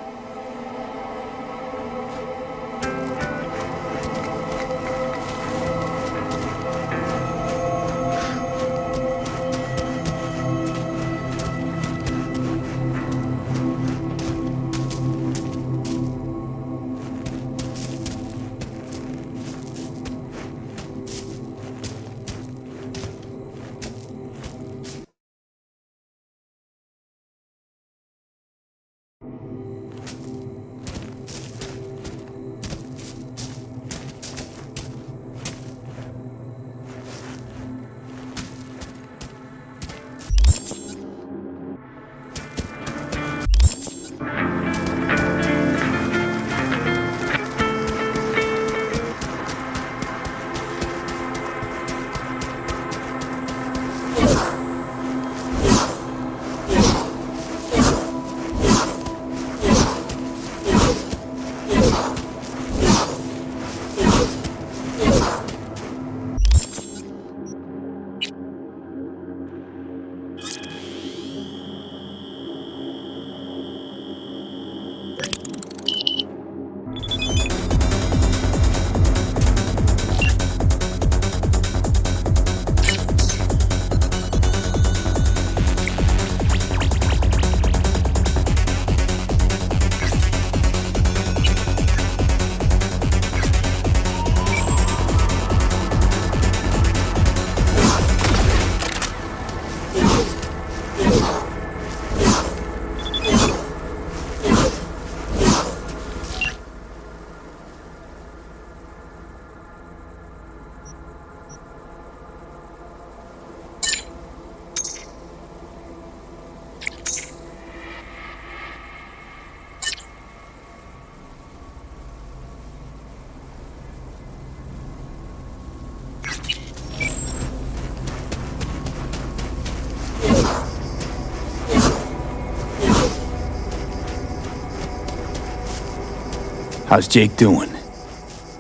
Speaker 4: How's Jake doing?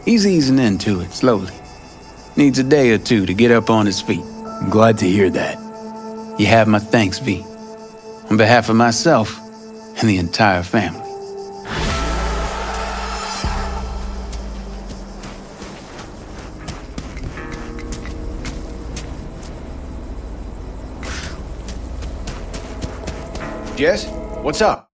Speaker 7: He's easing into it slowly. Needs a day or two to get up on his feet.
Speaker 4: I'm glad to hear that.
Speaker 7: You have my thanks, V. On behalf of myself and the entire family.
Speaker 8: Jess, what's up?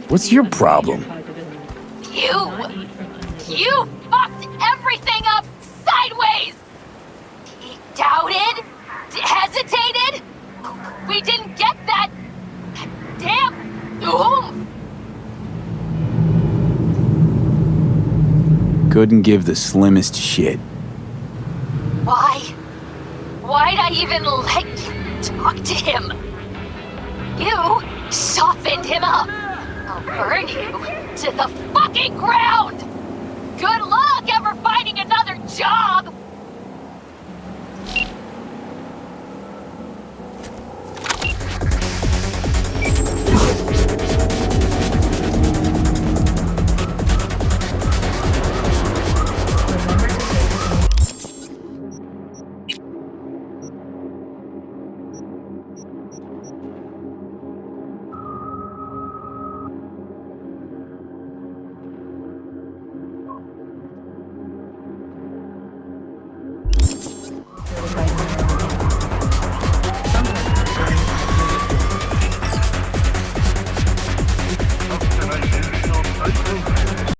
Speaker 4: What's your problem?
Speaker 13: You fucked everything up sideways! He doubted? Hesitated? We didn't get that damn oomph!
Speaker 4: Couldn't give the slimmest shit.
Speaker 13: Why? Why'd I even let you talk to him? You softened him up. I'll burn you to the fucking ground! Good luck ever finding another job!